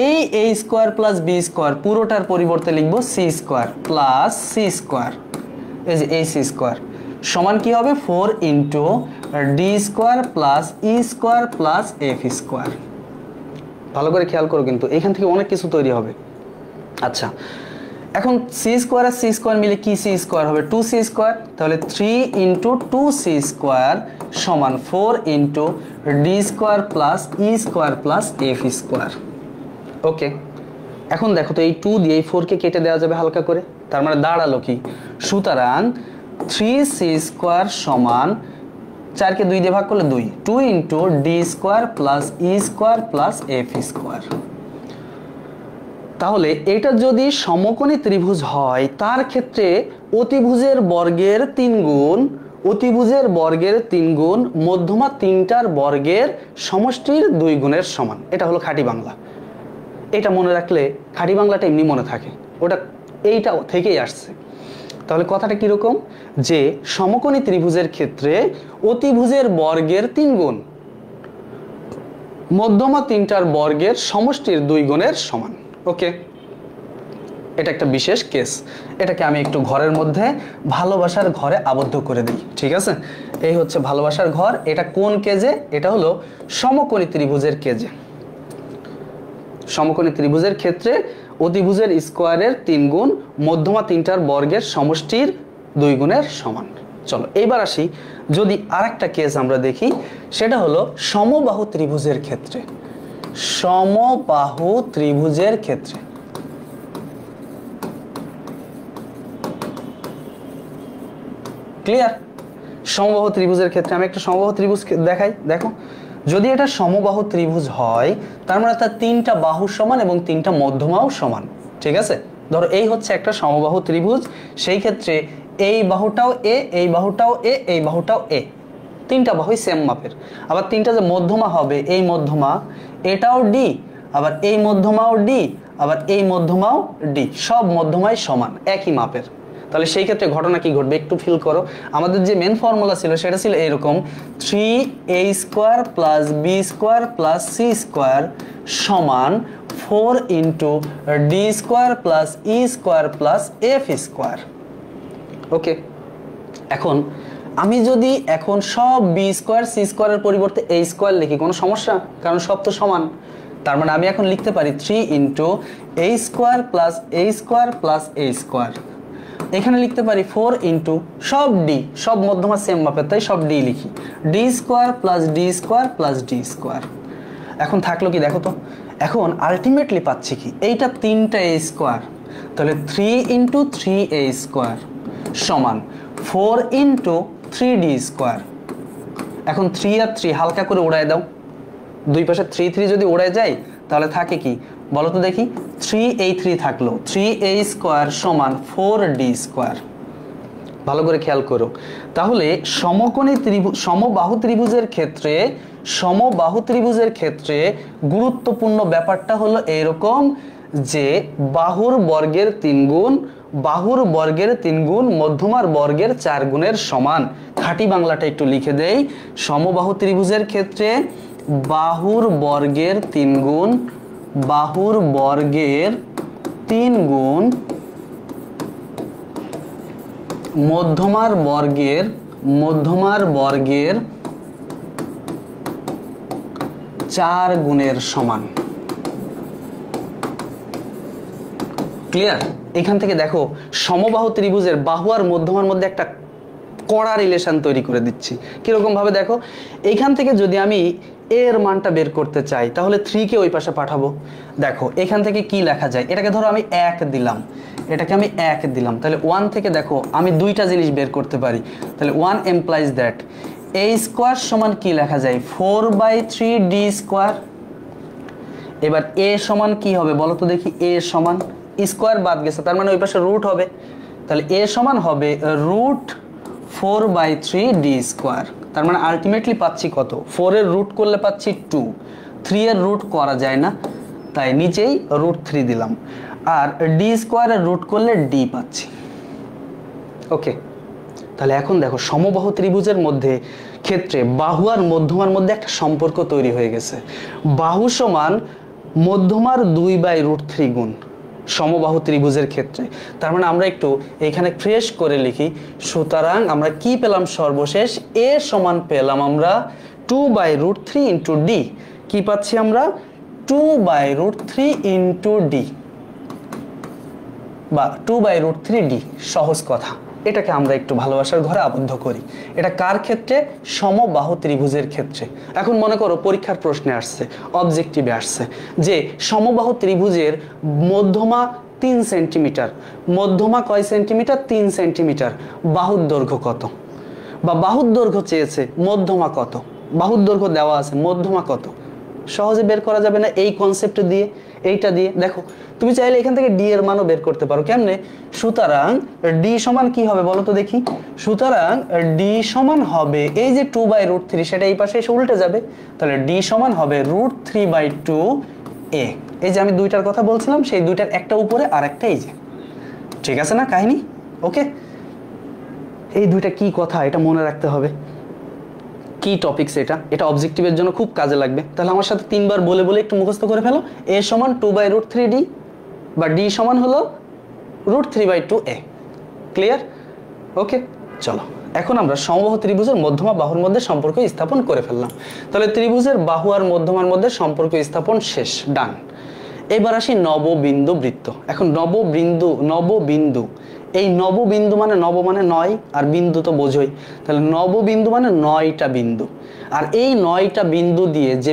এই A square plus B square পুরোটার পরিবর্তে লিখবো C square plus C square, এই যে এই সি স্কোয়ার সমান কি হবে, 4 into D square plus E square plus F square. ভালো করে খেয়াল করো, কিন্তু এখান থেকে অনেক কিছু তৈরি হবে। আচ্ছা, এখন সি স্কোয়ার আর সি স্কোয়ার মিলে কি সি স্কোয়ার হবে, 2c স্কোয়ার। তাহলে 3 ইন্টু 2c স্কোয়ার সমান 4 into D square plus E square plus F square. ওকে, এখন দেখো তো এই 2 দিয়ে এই 4কে কেটে দেওয়া যাবে হালকা করে, তার মানে দাঁড়ালো কি, সুতরাং 3c স্কোয়ার সমান 4কে 2 দিয়ে ভাগ করলে 2, 2 into D square plus E square plus F square. তাহলে এটা যদি সমকোণী ত্রিভুজ হয় তার ক্ষেত্রে অতিভুজের বর্গের 3 গুণ, অতিভুজের বর্গের 3 গুণ, মধ্যমা 3টার বর্গের সমষ্টির 2 গুণের সমান। এটা হলো খাঁটি বাংলা। এটা মনে রাখলে খাঁটি বাংলাটা এমনি মনে থাকে, ওটা এইটা থেকেই আসছে। তাহলে কথাটা কিরকম, যে সমকোণী ত্রিভুজের ক্ষেত্রে অতিভুজের বর্গের 3 গুণ, মধ্যমা 3টার বর্গের সমষ্টির 2 গুণের সমান। ওকে, এটা একটা বিশেষ কেস। এটাকে আমি একটু ঘরের মধ্যে ভালোবাসার ঘরে আবদ্ধ করে দিই, ঠিক আছে? এই হচ্ছে ভালোবাসার ঘর। এটা কোন কেজে? এটা হলো সমকোণী ত্রিভুজের কেজে। সমকোণী ত্রিভুজের ক্ষেত্রে অতিভুজের স্কোয়ারের 3 গুণ মধ্যমা 3টার বর্গের সমষ্টির 2 গুণের সমান। চলো এইবার আসি, যদি আরেকটা কেস আমরা দেখি, সেটা হলো সমবাহু ত্রিভুজের ক্ষেত্রে। সমবাহু ত্রিভুজের ক্ষেত্রে ক্লিয়ার? সমবাহু ত্রিভুজের ক্ষেত্রে আমি একটা সমবাহু ত্রিভুজ দেখাই। দেখো, যদি এটা সমবাহু ত্রিভুজ হয়, তার মানে তার 3টা বাহু সমান এবং 3টা মধ্যমাও সমান, ঠিক আছে? ধরো এই হচ্ছে একটা সমবাহু ত্রিভুজ, সেই ক্ষেত্রে এই বাহুটাও এ, এই বাহুটাও এ, এই বাহুটাও এ, 3টা বাহুই সেম মাপের। আবার 3টা যে মধ্যমা হবে, এই মধ্যমা এটাও ডি, আবার এই মধ্যমাও ডি, আবার এই মধ্যমাও ডি, সব মধ্যমাই সমান, একই মাপের। তাহলে সেই ক্ষেত্রে ঘটনা কি ঘটবে একটু ফিল করো। আমাদের যে মেন ফর্মুলা ছিল সেটা ছিল এরকম, 3a² plus b² plus c² সমান 4 into d² plus e² plus f²। ওকে, এখন আমি যদি এখন সব b² c² এর পরিবর্তে a² লিখি, কোনো সমস্যা? কারণ সব তো সমান। তার মানে আমি এখন লিখতে পারি 3 into a² plus a² plus a²। এখানে লিখতে পারি 4 ইন্টু সব ডি, সব মধ্যমা সেম মাপের, তাই সব ডি লিখি, d² plus d² plus d²। এখন থাকলো কি দেখো তো, এখন আলটিমেটলি পাচ্ছি কি, এইটা 3টা a², তাহলে 3 ইন্টু 3a² সমান 4 ইন্টু 3d²। এখন 3 আর 3 হালকা করে উড়ায় দাও, দুই পাশে 3 3 যদি উড়ে যায় তাহলে থাকে কি বলো তো দেখি, 3a3 থাকলো, 3a² সমান 4d²। ভালো করে খেয়াল করো। তাহলে সমকোণী ত্রিভুজ, সমবাহু ত্রিভুজের ক্ষেত্রে, সমবাহু ত্রিভুজের ক্ষেত্রে গুরুত্বপূর্ণ ব্যাপারটা হলো এরকম যে বাহুর বর্গের 3 গুণ, বাহুর বর্গের 3 গুণ মধ্যমার বর্গের 4 গুণের সমান। খাঁটি বাংলাটা একটু লিখে দেই, সমবাহু ত্রিভুজের ক্ষেত্রে বাহুর বর্গের 3 গুণ, বাহুর বর্গের 3 গুণ মধ্যমার বর্গের 4 গুণের সমান। ক্লিয়ার? এখান থেকে দেখো সমবাহু ত্রিভুজের বাহু আর মধ্যমার মধ্যে একটা কড়া রিলেশন তৈরি করে দিচ্ছি। কিরকম ভাবে দেখো, এইখান থেকে যদি আমি এর মানটা বের করতে চাই তাহলে 3 কে ওই পাশে পাঠাবো। দেখো এখান থেকে কি লেখা যায়, এটাকে ধরো আমি 1 দিলাম, এটাকে আমি 1 দিলাম, তাহলে 1 থেকে দেখো আমি দুইটা জিনিস বের করতে পারি। তাহলে 1 এমপ্লাইজ দ্যাট a² সমান কি লেখা যায়, 4/3d²। এবার a সমান কি হবে বলো তো দেখি, a সমান স্কোয়ার বাদ গেছে, তার মানে ওই পাশে রুট হবে, তাহলে a সমান হবে √4/3d²। তার মানে আলটিমেটলি পাচ্ছি কত, 4 এর রুট করলে পাচ্ছি 2, 3 এর রুট করা যায় না, তাই নিচেই √3 দিলাম, আর d² এর রুট করলে d পাচ্ছি। ওকে, তাহলে এখন দেখো সমবাহু ত্রিভুজের মধ্যে ক্ষেত্রে বাহু আর মধ্যমার মধ্যে একটা সম্পর্ক তৈরি হয়ে গেছে। বাহু সমান মধ্যমার 2/√3 গুণ সমবাহু ত্রিভুজের ক্ষেত্রে। তার মানে আমরা একটু এখানে ফ্রেশ করে লিখি, সুতরাং আমরা কি পেলাম সর্বশেষ, a সমান পেলাম আমরা 2/√3 ইন্টু ডি। কি পাচ্ছি আমরা, 2/√3 ইন্টু ডি বা 2/√3d। সহজ কথা, এটাকে আমরা একটু ভালোবাসার ঘরে আবদ্ধ করি। এটা কার ক্ষেত্রে, সমবাহু ত্রিভুজের ক্ষেত্রে। এখন মনে করো পরীক্ষার প্রশ্নে আসছে, অবজেক্টিভে আসছে যে সমবাহু ত্রিভুজের মধ্যমা 3 সেন্টিমিটার, মধ্যমা কয় সেন্টিমিটার, 3 সেন্টিমিটার, বাহুর দৈর্ঘ্য কত, বা বাহুর দৈর্ঘ্য চেয়েছে, মধ্যমা কত, বাহুর দৈর্ঘ্য দেওয়া আছে, মধ্যমা কত। সহজে বের করা যাবে না এই কনসেপ্ট দিয়ে, এইটা দিয়ে। দেখো তুমি চাইলে এখান থেকে ডি এর মানও বের করতে পারো, কেমনে, সুতরাং ডি সমান কি হবে বলো তো দেখি, সুতরাং ডি সমান হবে এই যে 2/√3, সেটা এই পাশে এসে উল্টে যাবে, তাহলে ডি সমান হবে √3/2a। এই যে আমি দুইটার কথা বলছিলাম, সেই দুইটার একটা উপরে আর একটা এই যে, ঠিক আছে না কাহিনী? ওকে, এই দুইটা কি কথা এটা মনে রাখতে হবে, কি টপিকস এটা, এটা অবজেক্টিভের জন্য খুব কাজে লাগবে। তাহলে আমার সাথে 3 বার বলে বলে একটু মুখস্থ করে ফেলো, a সমান 2/√3d, বা d সমান হলো √3/2a। ক্লিয়ার? ওকে, চলো এখন আমরা সমবাহু ত্রিভুজের মধ্যমা বাহুর মধ্যে সম্পর্ক স্থাপন করে ফেললাম। তাহলে ত্রিভুজের বাহু আর মধ্যমার মধ্যে সম্পর্ক স্থাপন শেষ, ডান। এবার আসি নববিন্দু বৃত্ত। এখন নববিন্দু, এই নববিন্দু মানে নব মানে 9 আর বিন্দু তো বোঝোই, তাহলে নববিন্দু মানে 9টা বিন্দু। আর এই 9টা বিন্দু দিয়ে যে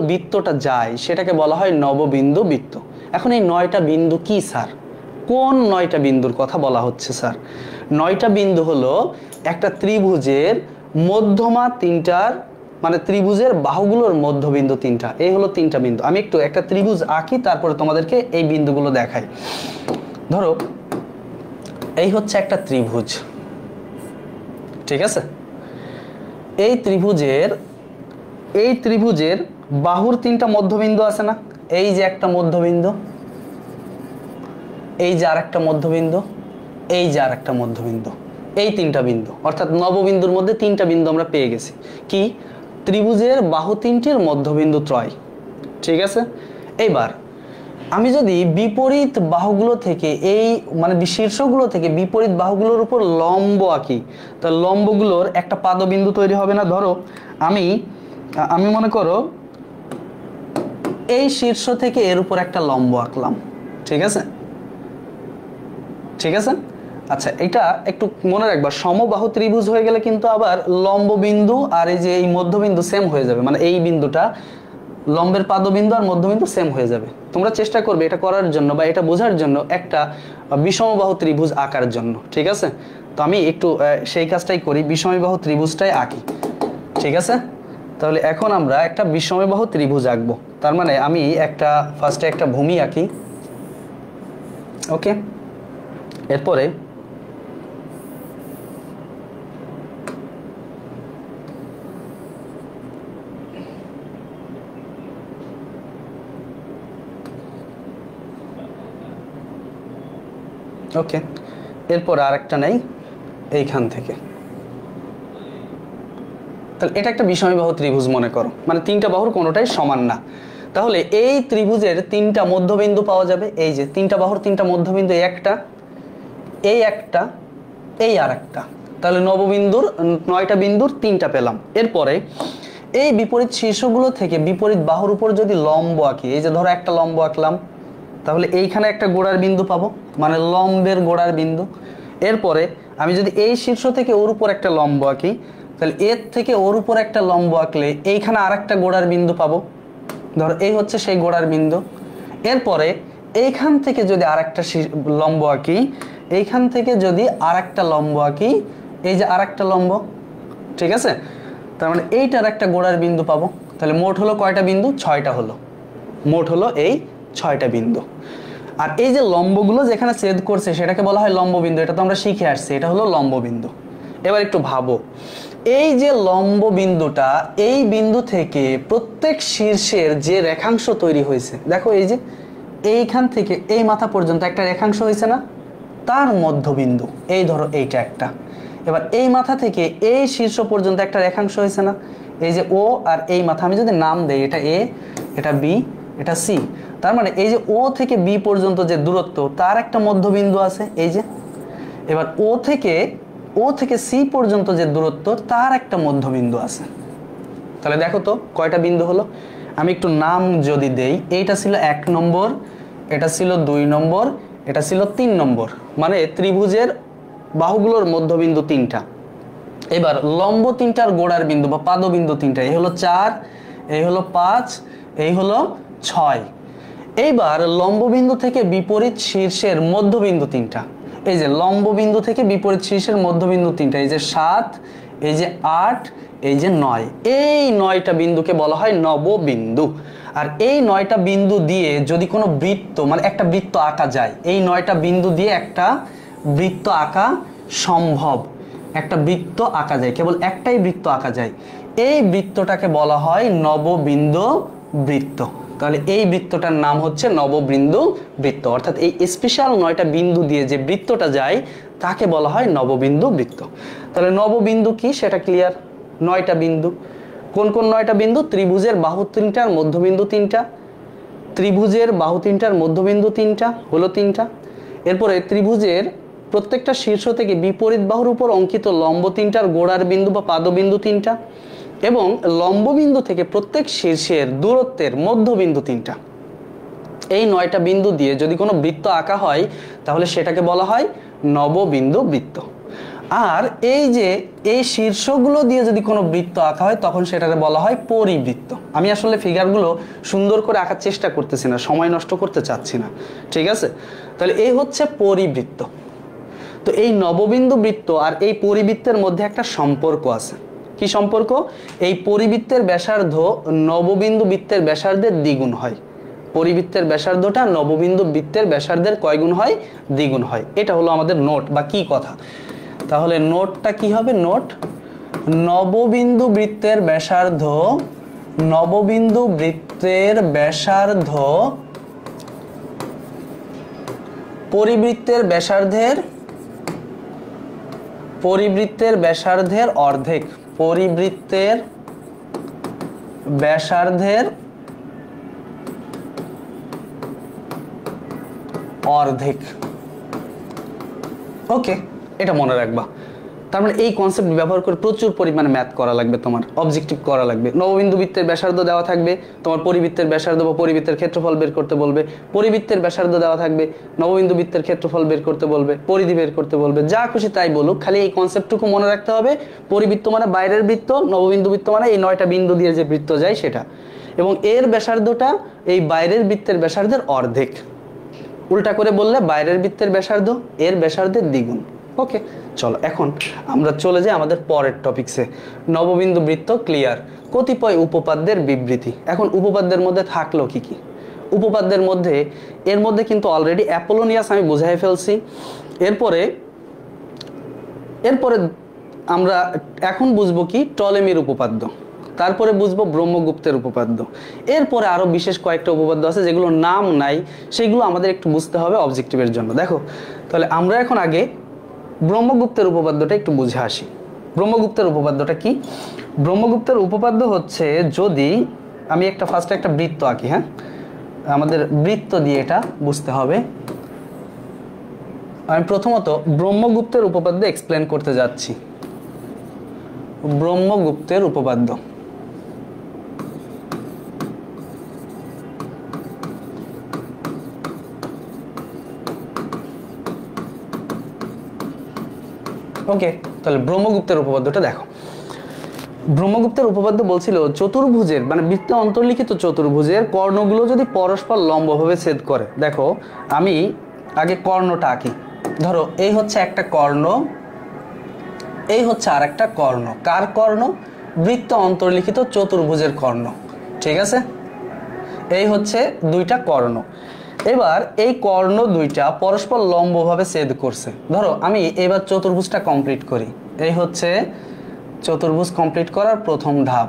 বৃত্তটা যায় সেটাকে বলা হয় নববিন্দু বৃত্ত। এখন এই 9টা বিন্দু কি স্যার? কোন 9টা বিন্দুর কথা বলা হচ্ছে স্যার? 9টা বিন্দু হলো একটা ত্রিভুজের মধ্যমা তিনটার, মানে ত্রিভুজের বাহুগুলোর মধ্যবিন্দু তিনটা। এই হলো 3টা বিন্দু। আমি একটু একটা ত্রিভুজ আঁকি, তারপরে তোমাদেরকে এই বিন্দুগুলো দেখাই। ধরো এই হচ্ছে একটা ত্রিভুজ, ঠিক আছে? এই ত্রিভুজের বাহুর 3টা মধ্যবিন্দু আছে না? এই যে একটা মধ্যবিন্দু, এই যে আরেকটা মধ্যবিন্দু, এই যে আরেকটা মধ্যবিন্দু, এই 3টা বিন্দু, অর্থাৎ নববিন্দুর মধ্যে 3টা বিন্দু আমরা পেয়ে গেছি। কি? ত্রিভুজের বাহু 3টির মধ্যবিন্দু ত্রয়, ঠিক আছে? এইবার আমি যদি বিপরীত বাহুগুলো থেকে এই মানে শীর্ষগুলো থেকে বিপরীত বাহুগুলোর উপর লম্ব আঁকি, তো লম্বগুলোর একটা পাদবিন্দু তৈরি হবে না? ধরো আমি মনে করো এই শীর্ষ থেকে এর উপর একটা লম্ব আঁকলাম, ঠিক আছে? ঠিক আছে, আচ্ছা এটা একটু মনে রাখবা, সমবাহু ত্রিভুজ হয়ে গেলে কিন্তু আবার লম্ব বিন্দু আর এই যে এই মধ্যবিন্দু সেম হয়ে যাবে, মানে এই বিন্দুটা লম্বের পাদবিন্দু আর মধ্যবিন্দু সেম হয়ে যাবে। তোমরা চেষ্টা করবে এটা করার জন্য বা এটা বোঝার জন্য একটা বিষমবাহু ত্রিভুজ আঁকার জন্য, ঠিক আছে? তো আমি একটু সেই কাজটাই করি, বিষমবাহু ত্রিভুজটাই আঁকি, ঠিক আছে? তাহলে এখন আমরা একটা বিষমবাহু ত্রিভুজ আঁকবো। তার মানে আমি ফার্স্টে একটা ভূমি আঁকি, ওকে? এরপরে ওকে, এরপর আরেকটা নেই এইখান থেকে। তাহলে এটা একটা বিষমবাহু ত্রিভুজ মনে করো, মানে 3টা বাহুর কোনোটাই সমান না। তাহলে এই ত্রিভুজের 3টা মধ্যবিন্দু পাওয়া যাবে। এই যে 3টা বাহুর 3টা মধ্যবিন্দু, এই একটা, এই আর একটা। তাহলে নববিন্দুর 9টা বিন্দুর 3টা পেলাম। এরপরে এই বিপরীত শীর্ষগুলো থেকে বিপরীত বাহুর উপর যদি লম্ব আঁকি, এই যে ধরো একটা লম্ব আঁকলাম, তাহলে এইখানে একটা গোড়ার বিন্দু পাবো, মানে লম্বের গোড়ার বিন্দু। এরপরে আমি যদি এই শীর্ষ থেকে ওর উপর একটা লম্ব আঁকি, তাহলে এর থেকে ওর উপর একটা লম্ব আঁকলে এইখানে আরেকটা গোড়ার বিন্দু পাবো, ধরো এই হচ্ছে সেই গোড়ার বিন্দু। এরপরে এইখান থেকে যদি আরেকটা লম্ব আঁকি, এইখান থেকে যদি আরেকটা লম্ব আঁকি, এই যে আরেকটা লম্ব, ঠিক আছে? তার মানে এইটার একটা গোড়ার বিন্দু পাবো। তাহলে মোট হলো কয়টা বিন্দু? 6টা হলো। মোট হলো এই 6টা বিন্দু। আর এই যে লম্বগুলো যেখানে ছেদ করছে সেটাকে বলা হয় লম্ব বিন্দু। এটা তো আমরা শিখে আসছি, এটা হলো লম্ব বিন্দু। এবার একটু ভাবো, এই যে লম্ব বিন্দুটা, এই বিন্দু থেকে প্রত্যেক শীর্ষের যে রেখাংশ তৈরি হয়েছে, দেখো এই যে এইখান থেকে এই মাথা পর্যন্ত একটা রেখাংশ হয়েছে না? তার মধ্যবিন্দু এই ধরো এইটা একটা। এবার এই মাথা থেকে এই শীর্ষ পর্যন্ত একটা রেখাংশ হয়েছে না? এই যে ও আর এই মাথা, আমি যদি নাম দেই, এটা এ, এটা বি, এটা সি। তার মানে এই যে ও থেকে বি পর্যন্ত যে দূরত্ব, তার একটা মধ্যবিন্দু আছে, এই যে। এবার ও থেকে সি পর্যন্ত যে দূরত্ব, তার একটা মধ্যবিন্দু আছে। তাহলে দেখো তো কয়টা বিন্দু হলো। আমি একটু নাম যদি দেই, এইটা ছিল 1 নম্বর, এটা ছিল 2 নম্বর, এটা ছিল 3 নম্বর, মানে ত্রিভুজের বাহুগুলোর মধ্যবিন্দু 3টা। এবার লম্ব 3টার গোড়ার বিন্দু বা পাদবিন্দু 3টা, এই হলো 4, এই হলো 5, এই হলো 6। এইবার লম্ব বিন্দু থেকে বিপরীত শীর্ষের মধ্যবিন্দু 3টা, এই যে লম্ব বিন্দু থেকে বিপরীত শীর্ষের মধ্যবিন্দু 3টা, এই যে 7, এই যে 8, এই যে 9। এই 9টা বিন্দুকে বলা হয় নববিন্দু। আর এই 9টা বিন্দু দিয়ে যদি কোনো বৃত্ত, মানে একটা বৃত্ত আঁকা যায়, এই 9টা বিন্দু দিয়ে একটা বৃত্ত আঁকা সম্ভব। একটা বৃত্ত আঁকা যায়, কেবল একটাই বৃত্ত আঁকা যায়। এই বৃত্তটাকে বলা হয় নববিন্দু বৃত্ত। তাহলে এই বৃত্তটার নাম হচ্ছে নববিন্দু বৃত্ত। অর্থাৎ এই স্পেশাল 9টা বিন্দু দিয়ে যে বৃত্তটা যায় তাকে বলা হয় নববিন্দু বৃত্ত। তাহলে নববিন্দু কি সেটা ক্লিয়ার। 9টা বিন্দু, কোন কোন 9টা বিন্দু? ত্রিভুজের বাহু 3টার মধ্যবিন্দু 3টা, ত্রিভুজের বাহু 3টার মধ্যবিন্দু 3টা হলো 3টা। এরপরে ত্রিভুজের প্রত্যেকটা শীর্ষ থেকে বিপরীত বাহুর উপর অঙ্কিত লম্ব 3টার গোড়ার বিন্দু বা পাদবিন্দু 3টা এবং লম্ব বিন্দু থেকে প্রত্যেক শীর্ষের দূরত্বের মধ্যবিন্দু 3টা। এই 9টা বিন্দু দিয়ে যদি কোনো বৃত্ত আঁকা হয় তাহলে সেটাকে বলা হয় নববিন্দু বৃত্ত। আর এই যে এই শীর্ষগুলো দিয়ে যদি কোনো বৃত্ত আঁকা হয় তখন সেটাকে বলা হয় পরিবৃত্ত। আমি আসলে ফিগারগুলো সুন্দর করে আঁকার চেষ্টা করতেছি না, সময় নষ্ট করতে চাচ্ছি না, ঠিক আছে? তাহলে এই হচ্ছে পরিবৃত্ত। তো এই নববিন্দু বৃত্ত আর এই পরিবৃত্তের মধ্যে একটা সম্পর্ক আছে। কি সম্পর্ক? এই পরিবৃত্তের ব্যাসার্ধ নববিন্দু বৃত্তের ব্যাসার্ধের দ্বিগুণ হয়। পরিবৃত্তের ব্যাসার্ধটা নববিন্দু বৃত্তের ব্যাসার্ধের কয় গুণ হয়? দ্বিগুণ হয়। এটা হলো আমাদের নোট বা কি কথা। তাহলে নোটটা কি হবে? নোট নববিন্দু বৃত্তের ব্যাসার্ধ, নববিন্দু বৃত্তের ব্যাসার্ধ পরিবৃত্তের ব্যাসার্ধের অর্ধেক, পরিবৃত্তের ব্যাসার্ধের অর্ধেক। ওকে, এটা মনে রাখবা। তার মানে এই কনসেপ্ট ব্যবহার করে প্রচুর পরিমাণে ম্যাথ করা লাগবে, তোমার অবজেক্টিভ করা লাগবে। নববিন্দু বৃত্তের ব্যাসার্ধ দেওয়া থাকবে, তোমার পরিবৃত্তের ব্যাসার্ধ বা পরিবৃত্তের ক্ষেত্রফল বের করতে বলবে। পরিবৃত্তের ব্যাসার্ধ দেওয়া থাকবে, নববিন্দু বৃত্তের ক্ষেত্রফল বের করতে বলবে, পরিধি বের করতে বলবে, যা খুশি তাই বলুক, খালি এই কনসেপ্টটুকু মনে রাখতে হবে। পরিবৃত্ত মানে বাইরের বৃত্ত, নববিন্দু বৃত্ত মানে এই 9টা বিন্দু দিয়ে যে বৃত্ত যায় সেটা, এবং এর ব্যাসার্ধটা এই বাইরের বৃত্তের ব্যাসার্ধের অর্ধেক। উল্টা করে বললে বাইরের বৃত্তের ব্যাসার্ধ এর ব্যাসার্ধের দ্বিগুণ। ওকে, চলো এখন আমরা চলে যাই আমাদের পরের টপিকসে। নববিন্দু বৃত্ত ক্লিয়ার। কতিপয় উপপাদ্যের বিবৃতি। এখন উপপাদ্যের মধ্যে থাকলো কি কি? উপপাদ্যের মধ্যে এর মধ্যে কিন্তু অলরেডি অ্যাপোলোনিয়াস আমি বুঝাই ফেলছি। এরপরে আমরা এখন বুঝবো কি? টলেমির উপপাদ্য। তারপরে বুঝবো ব্রহ্মগুপ্তের উপপাদ্য। এরপরে আরো বিশেষ কয়েকটা উপপাদ্য আছে যেগুলো নাম নাই, সেগুলো আমাদের একটু বুঝতে হবে অবজেক্টিভের জন্য। দেখো, তাহলে আমরা এখন আগে ব্রহ্মগুপ্তের উপপাদ্যটা একটু বুঝে আসি। ব্রহ্মগুপ্তের উপপাদ্যটা কি? ব্রহ্মগুপ্তের উপপাদ্য হচ্ছে, যদি আমি ফার্স্টে একটা বৃত্ত আঁকি, হ্যাঁ, আমাদের বৃত্ত দিয়ে এটা বুঝতে হবে। আমি প্রথমত ব্রহ্মগুপ্তের উপপাদ্য এক্সপ্লেন করতে যাচ্ছি। ব্রহ্মগুপ্তের উপপাদ্য। ওকে, তাহলে ব্রহ্মগুপ্তের উপপাদ্যটা দেখো। ব্রহ্মগুপ্তের উপপাদ্য বলছিল চতুর্ভুজের মানে বৃত্তে অন্তর্লিখিত চতুর্ভুজের কর্ণগুলো যদি পরস্পর লম্বভাবে ছেদ করে। দেখো, আমি আগে কর্ণটা আঁকি। ধরো এই হচ্ছে একটা কর্ণ, এই হচ্ছে আর একটা কর্ণ। কার কর্ণ? বৃত্ত অন্তর্লিখিত চতুর্ভুজের কর্ণ, ঠিক আছে? এই হচ্ছে দুইটা কর্ণ। এবার এই কর্ণ দুইটা পরস্পর লম্বভাবে ছেদ করছে। ধরো আমি এবার চতুর্ভুজটা কমপ্লিট করি। এই হচ্ছে চতুর্ভুজ কমপ্লিট করার প্রথম ধাপ,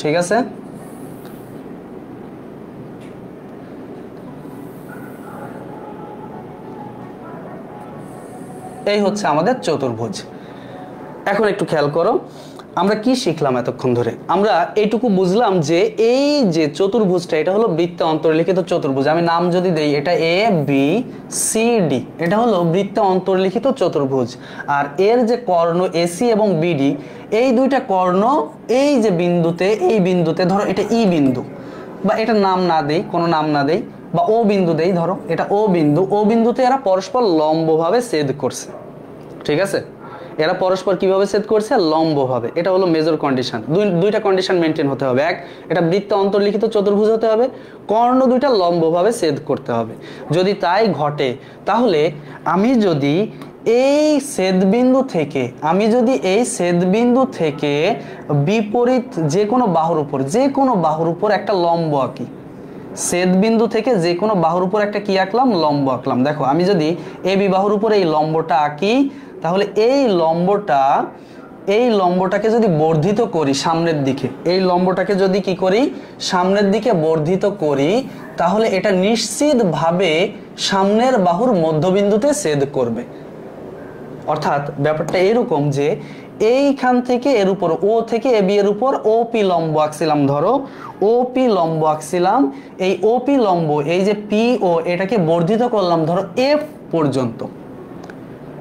ঠিক আছে? এই হচ্ছে আমাদের চতুর্ভুজ। এখন একটু খেয়াল করো, আমরা কি শিখলাম এতক্ষণ ধরে? আমরা এইটুকু বুঝলাম যে এই যে চতুর্ভুজটা এটা হলো বৃত্তে অন্তর্লিখিত চতুর্ভুজ। আমি নাম যদি দেই, এটা এ বি সি ডি, এটা হলো বৃত্তে অন্তর্লিখিত চতুর্ভুজ। আর এর যে কর্ণ এসি এবং বিডি, এই দুইটা কর্ণ এই যে বিন্দুতে, এই বিন্দুতে ধরো এটা ই বিন্দু, বা এটা নাম না দেই, কোনো নাম না দেই, বা ও বিন্দু দেই, ধরো এটা ও বিন্দু। ও বিন্দুতে এরা পরস্পর লম্বভাবে ছেদ করছে, ঠিক আছে? এরা পরস্পর কিভাবে ছেদ করছে? লম্বভাবে। এটা হলো মেজর কন্ডিশন। দুইটা কন্ডিশন মেনটেন হতে হবে। এক, এটা বৃত্তে অন্তর্লিখিত চতুর্ভুজ হতে হবে, কর্ণ দুইটা লম্বভাবে ছেদ করতে হবে। যদি তাই ঘটে তাহলে আমি যদি এই ছেদবিন্দু থেকে বিপরীত যে কোনো বাহুর উপর একটা লম্ব আঁকি। ছেদবিন্দু থেকে যে কোনো বাহুর উপর একটা কি আঁকলাম? লম্ব আঁকলাম। দেখো, আমি যদি এ বি বাহুর উপরে এই লম্বটা আঁকি, তাহলে এই লম্বটাকে যদি বর্ধিত করি সামনের দিকে, এই লম্বটাকে যদি কি করি? সামনের দিকে বর্ধিত করি, তাহলে এটা নিশ্চিতভাবে সামনের বাহুর মধ্যবিন্দুতে ছেদ করবে। অর্থাৎ ব্যাপারটা এরকম যে এইখান থেকে এর উপর, ও থেকে এ বি এর উপর ওপি লম্ব আঁকছিলাম। ধরো ওপি লম্ব আঁকছিলাম, এই ওপি লম্ব, এই যে পি ও, এটাকে বর্ধিত করলাম ধরো এফ পর্যন্ত।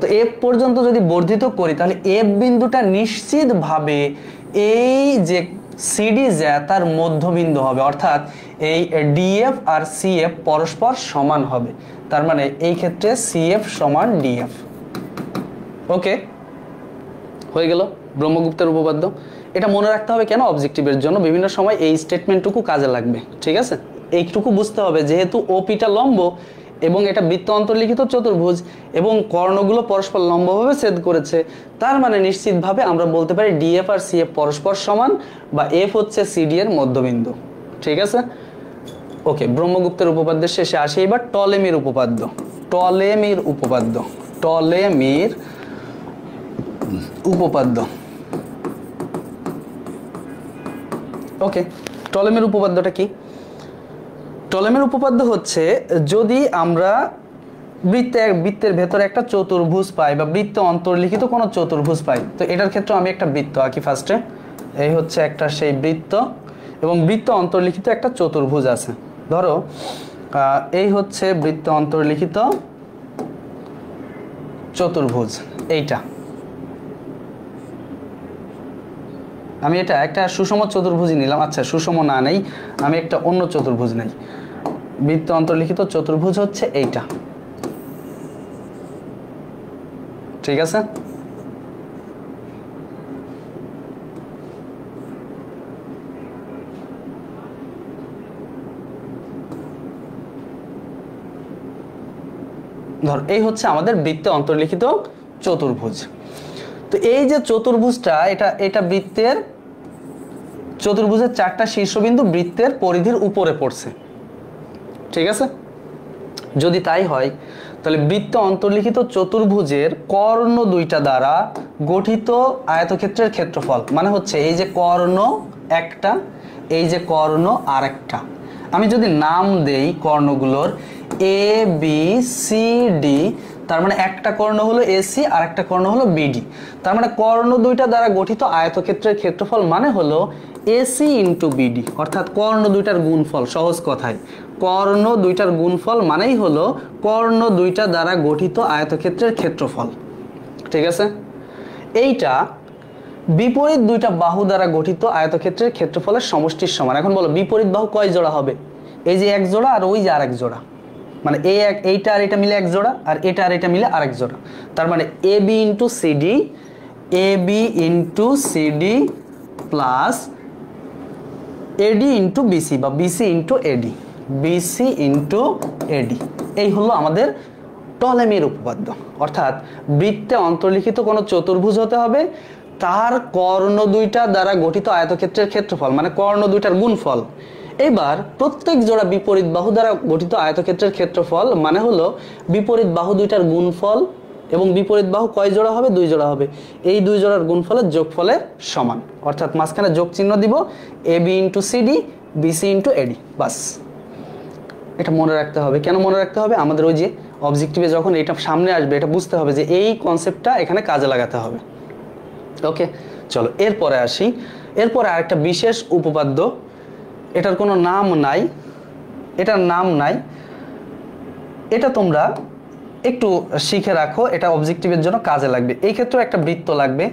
তো এফ পর্যন্ত যদি বর্ধিত করি তাহলে এফ বিন্দুটা নিশ্চিতভাবে এই যে সিডি জ্যা তার মধ্যবিন্দু হবে, অর্থাৎ এই ডিএফ আর সিএফ পরস্পর সমান হবে। তার মানে এই ক্ষেত্রে সিএফ সমান ডিএফ। ওকে, হয়ে গেল ব্রহ্মগুপ্তের উপপাদ্য। এটা মনে রাখতে হবে কেন, অবজেক্টিভের জন্য বিভিন্ন সময় এই স্টেটমেন্টটুকু কাজে লাগবে। ঠিক আছে, এইটুকু বুঝতে হবে, যেহেতু ওপিটা লম্ব এবং এটা বৃত্ত অন্তর্লিখিত চতুর্ভুজ এবং কর্ণগুলো পরস্পর লম্বভাবে ছেদ করেছে, তার মানে নিশ্চিতভাবে আমরা বলতে পারি ডিএফ আর সিএফ পরস্পর সমান, বা এফ হচ্ছে সিডি এর মধ্যবিন্দু। ঠিক আছে, ওকে। ব্রহ্মগুপ্তের উপপাদ্যের শেষে আসি এবার টলেমির উপপাদ্য। টলেমির উপপাদ্য, টলেমির উপপাদ্য। ওকে, টলেমির উপপাদ্যটা কি? টলেমির উপপাদ্য হচ্ছে, যদি আমরা বৃত্তের ভেতরে একটা চতুর্ভুজ পাই বা বৃত্ত অন্তর্লিখিত কোনো চতুর্ভুজ পাই, তো এটার ক্ষেত্রে আমি একটা বৃত্ত আঁকি ফার্স্টে। এই হচ্ছে একটা সেই বৃত্ত এবং বৃত্ত অন্তর্লিখিত একটা চতুর্ভুজ আছে। ধরো এই হচ্ছে বৃত্ত অন্তর্লিখিত চতুর্ভুজ, এইটা আমি এটা একটা সুষম চতুর্ভুজই নিলাম। আচ্ছা, সুষম না নেই, আমি একটা অন্য চতুর্ভুজ নেই। বৃত্ত অন্তর্লিখিত চতুর্ভুজ হচ্ছে এইটা। ঠিক আছে, ধর এই হচ্ছে আমাদের বৃত্তে অন্তর্লিখিত চতুর্ভুজ। তো এই যে চতুর্ভুজটা, এটা বৃত্তের চতুর্ভুজের চারটা শীর্ষবিন্দু বৃত্তের পরিধির উপরে পড়ছে। ঠিক আছে, যদি তাই হয় তাহলে বৃত্ত অন্তর্লিখিত চতুর্ভুজের কর্ণ দুইটা দ্বারা গঠিত আয়তক্ষেত্রের ক্ষেত্রফল, মানে হচ্ছে এই যে কর্ণ একটা, এই যে কর্ণ আর একটা, আমি যদি নাম দেই কর্ণগুলোর এ বি সি ডি, তার মানে একটা কর্ণ হলো এসি আর একটা কর্ণ হলো বিডি। তার মানে কর্ণ দুইটা দ্বারা গঠিত আয়তক্ষেত্রের ক্ষেত্রফল মানে হলো এসি ইন্টু বিডি, অর্থাৎ কর্ণ দুইটার গুণফল। সহজ কথায় কর্ণ দুইটার গুণফল মানেই হলো কর্ণ দুইটা দ্বারা গঠিত আয়তক্ষেত্রের ক্ষেত্রফল। ঠিক আছে, এইটা বিপরীত দুইটা বাহু দ্বারা গঠিত আয়তক্ষেত্রের ক্ষেত্রফলের সমষ্টির সমান। এখন বলো বিপরীত বাহু কয় জোড়া হবে? এই যে এক জোড়া আর ওই যে আরেক জোড়া, মানে এইটা আর এটা মিলে এক জোড়া আর এটা আর এটা মিলে আরেক জোড়া। তার মানে A B into C D, A B into C D plus A D into B C বা B C into A D, B C into A D. এই হলো আমাদের টলেমির উপপাদ্য। অর্থাৎ বৃত্তে অন্তর্লিখিত কোনো চতুর্ভুজ হতে হবে, তার কর্ণ দুইটা দ্বারা গঠিত আয়তক্ষেত্রের ক্ষেত্রফল মানে কর্ণ দুইটার গুণফল। এবার প্রত্যেক জোড়া বিপরীত বাহু দ্বারা গঠিত আয়তক্ষেত্রের ক্ষেত্রফল মানে হলো বিপরীত বাহু দুইটার গুণফল, এবং বিপরীত বাহু কয় জোড়া হবে? দুই জোড়া হবে। এই দুই জোড়ার গুণফলের যোগফলের সমান, অর্থাৎ মাঝখানে যোগ চিহ্ন দিব, A B into C D, B C into A D. বাস, এটা মনে রাখতে হবে। কেন মনে রাখতে হবে? আমাদের ওই যে অবজেক্টিভে যখন এটা সামনে আসবে এটা বুঝতে হবে যে এই কনসেপ্টটা এখানে কাজে লাগাতে হবে। ওকে, চলো এরপরে আসি। এরপরে আরেকটা বিশেষ উপপাদ্য, এটার কোনো নাম নাই, এটার নাম নাই, এটা তোমরা একটু শিখে রাখো, এটা অবজেক্টিভের জন্য কাজে লাগবে। এই ক্ষেত্রে একটা বৃত্ত লাগবে।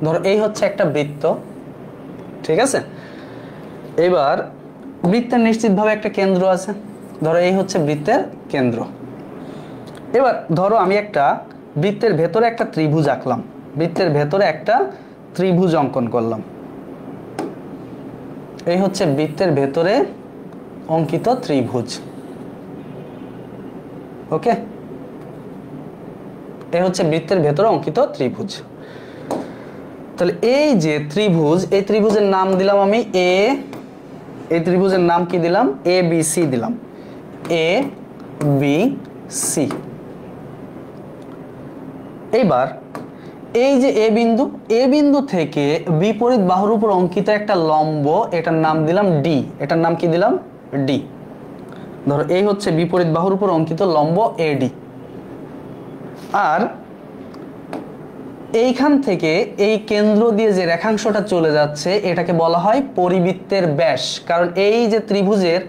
ধরো এই হচ্ছে একটা বৃত্ত, ঠিক আছে। এবার বৃত্তের নিশ্চিতভাবে একটা কেন্দ্র আছে, ধরো এই হচ্ছে বৃত্তের কেন্দ্র। এবার ধরো আমি একটা বৃত্তের ভেতরে একটা ত্রিভুজ আঁকলাম, বৃত্তের ভেতরে একটা ত্রিভুজ অঙ্কন করলাম। এই হচ্ছে বৃত্তের ভেতরে অঙ্কিত ত্রিভুজ। ওকে, এই হচ্ছে বৃত্তের ভেতরে অঙ্কিত ত্রিভুজ। তাহলে এই যে ত্রিভুজ, এই ত্রিভুজের নাম দিলাম আমি এ, এই ত্রিভুজের নাম কি দিলাম? এ বি সি দিলাম, এ বি সি। এইবার এই যে এ বিন্দু, এ বিন্দু থেকে বিপরীত বাহুর উপর অঙ্কিত একটা লম্ব, এটার নাম দিলাম ডি, এটার নাম কি দিলাম? ডি। ধরো এই হচ্ছে বিপরীত বাহুর উপর অঙ্কিত লম্ব এডি। আর এইখান থেকে এই কেন্দ্র দিয়ে যে রেখাংশটা চলে যাচ্ছে এটাকে বলা হয় পরিবৃত্তের ব্যাস, কারণ এই যে ত্রিভুজের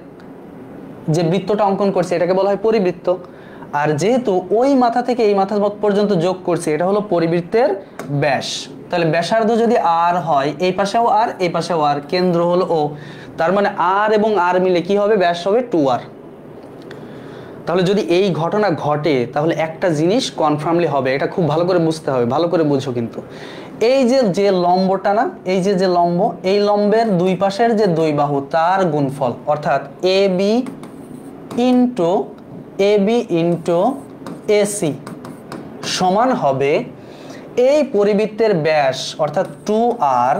যে বৃত্তটা অঙ্কন করছে এটাকে বলা হয় পরিবৃত্ত। আর যেহেতু ওই মাথা থেকে এই মাথা পর্যন্ত যোগ করছি, এটা হলো পরিবৃত্তের ব্যাস। তাহলে ব্যাসার্ধ যদি আর হয়, এই পাশেও আর এই পাশেও আর, কেন্দ্র হলো ও, তার মানে আর এবং আর মিলে কি হবে, ব্যাস হবে 2r। তাহলে যদি এই ঘটনা ঘটে তাহলে একটা জিনিস কনফার্মলি হবে, এটা খুব ভালো করে বুঝতে হবে, ভালো করে বুঝো কিন্তু। এই যে লম্বটা না, এই যে লম্ব, এই লম্বের দুই পাশের যে দুই বাহু তার গুণফল, অর্থাৎ এবি ইন্টু এসি সমান হবে এই পরিবৃত্তের ব্যাস অর্থাৎ 2r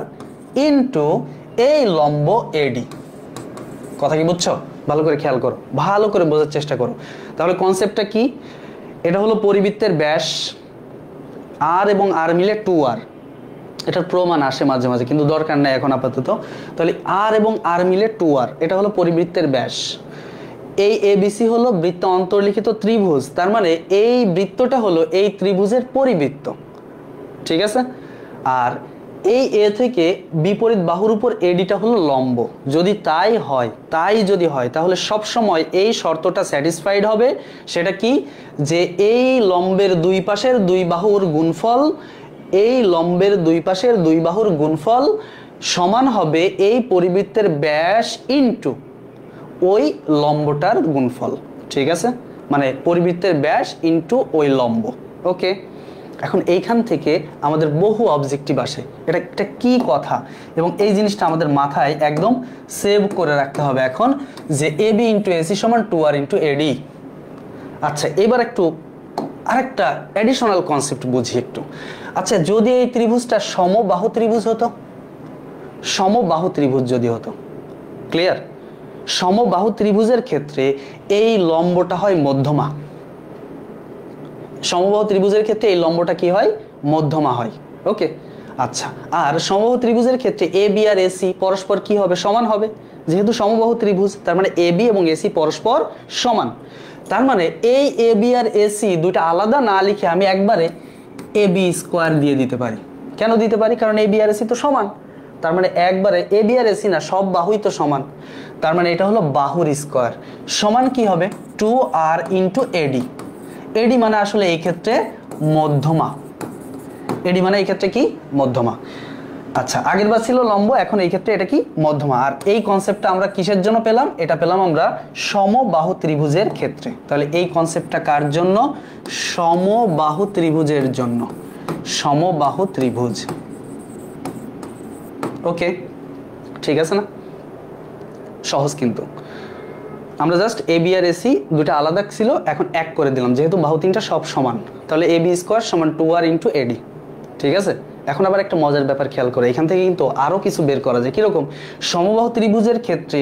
ইন্টু এই লম্ব এডি। কথা কি বুঝছো? ভালো করে খেয়াল করো, ভালো করে বোঝার চেষ্টা করো। তাহলে কনসেপ্টটা কি? এটা হলো পরিবৃত্তের ব্যাস, আর এবং আর মিলে 2r। এটার প্রমাণ আসে মাঝে মাঝে, কিন্তু দরকার নাই এখন আপাতত। তাহলে আর এবং আর মিলে 2r, এটা হলো পরিবৃত্তের ব্যাস। এই এবিসি হলো বৃত্ত অন্তর্লিখিত ত্রিভুজ, তার মানে এই বৃত্তটা হলো এই ত্রিভুজের পরিবৃত্ত, ঠিক আছে? আর এই এ থেকে বিপরীত বাহুর উপর এডিটা হলো লম্ব। যদি যদি হয় তাহলে সব সময় এই শর্তটা স্যাটিসফাইড হবে। সেটা কি? যে এই লম্বের দুই পাশের দুই বাহুর গুণফল, এই লম্বের দুই পাশের দুই বাহুর গুণফল সমান হবে এই পরিবৃত্তের ব্যাস ইন্টু ওই লম্বটার গুণফল, ঠিক আছে? মানে পরিবৃত্তের ব্যাস ইন্টু ওই লম্ব। ওকে, এখন এইখান থেকে আমাদের বহু অবজেক্টিভ আসে। এটা কি কথা, এবং এই জিনিসটা আমাদের মাথায় একদম সেভ করে রাখতে হবে এখন, যে এবি ইন্টু এসি সমান 2r ইন্টু এডি। আচ্ছা, এবার একটু আরেকটা অ্যাডিশনাল কনসেপ্ট বুঝি একটু। আচ্ছা, যদি এই ত্রিভুজটা সমবাহু ত্রিভুজ হতো, সমবাহু ত্রিভুজ যদি হতো, ক্লিয়ার? সমবাহু ত্রিভুজের ক্ষেত্রে এই লম্বটা হয় মধ্যমা। সমবাহু ত্রিভুজের ক্ষেত্রে এই লম্বটা কি হয়? মধ্যমা হয়। ওকে, আচ্ছা, আর সমবাহু ত্রিভুজের ক্ষেত্রে এ বি আর এসি পরস্পর কি হবে? সমান হবে। যেহেতু সমবাহু ত্রিভুজ, তার মানে এ বি এবং এসি পরস্পর সমান। তার মানে এই এ বি আর এসি দুইটা আলাদা না লিখে আমি একবারে এ বি স্কোয়ার দিয়ে দিতে পারি। কেন দিতে পারি? কারণ এ বি আর এসি তো সমান। তার মানে একবারে এ বি আর এসি না, সব বাহুই তো সমান। তার মানে এটা হলো বাহুর স্কোয়ার সমান কি হবে? 2r ইন্টু এডি। এডি মানে আসলে এই ক্ষেত্রে মধ্যমা। এডি মানে এই ক্ষেত্রে কি? মধ্যমা। আচ্ছা, আগের বার ছিল লম্ব, এখন এই ক্ষেত্রে এটা কি? মধ্যমা। আর এই কনসেপ্টটা আমরা কিসের জন্য পেলাম? এটা পেলাম আমরা সমবাহু ত্রিভুজের ক্ষেত্রে। তাহলে এই কনসেপ্টটা কার জন্য? সমবাহু ত্রিভুজের জন্য। সমবাহু ত্রিভুজ। ওকে, ঠিক আছে না? সহজ কিন্তু। আমরা just A B R AC দুটো আলাদা ছিল, এখন এক করে দিলাম, যেহেতু বাহু তিনটা সব সমান। তাহলে এ বি স্কোয়ার সমান 2r ইন্টু এডি, ঠিক আছে? এখন আবার একটা মজার ব্যাপার খেয়াল করে, এখান থেকে কিন্তু আরও কিছু বের করা যায়। কীরকম? সমবাহু ত্রিভুজের ক্ষেত্রে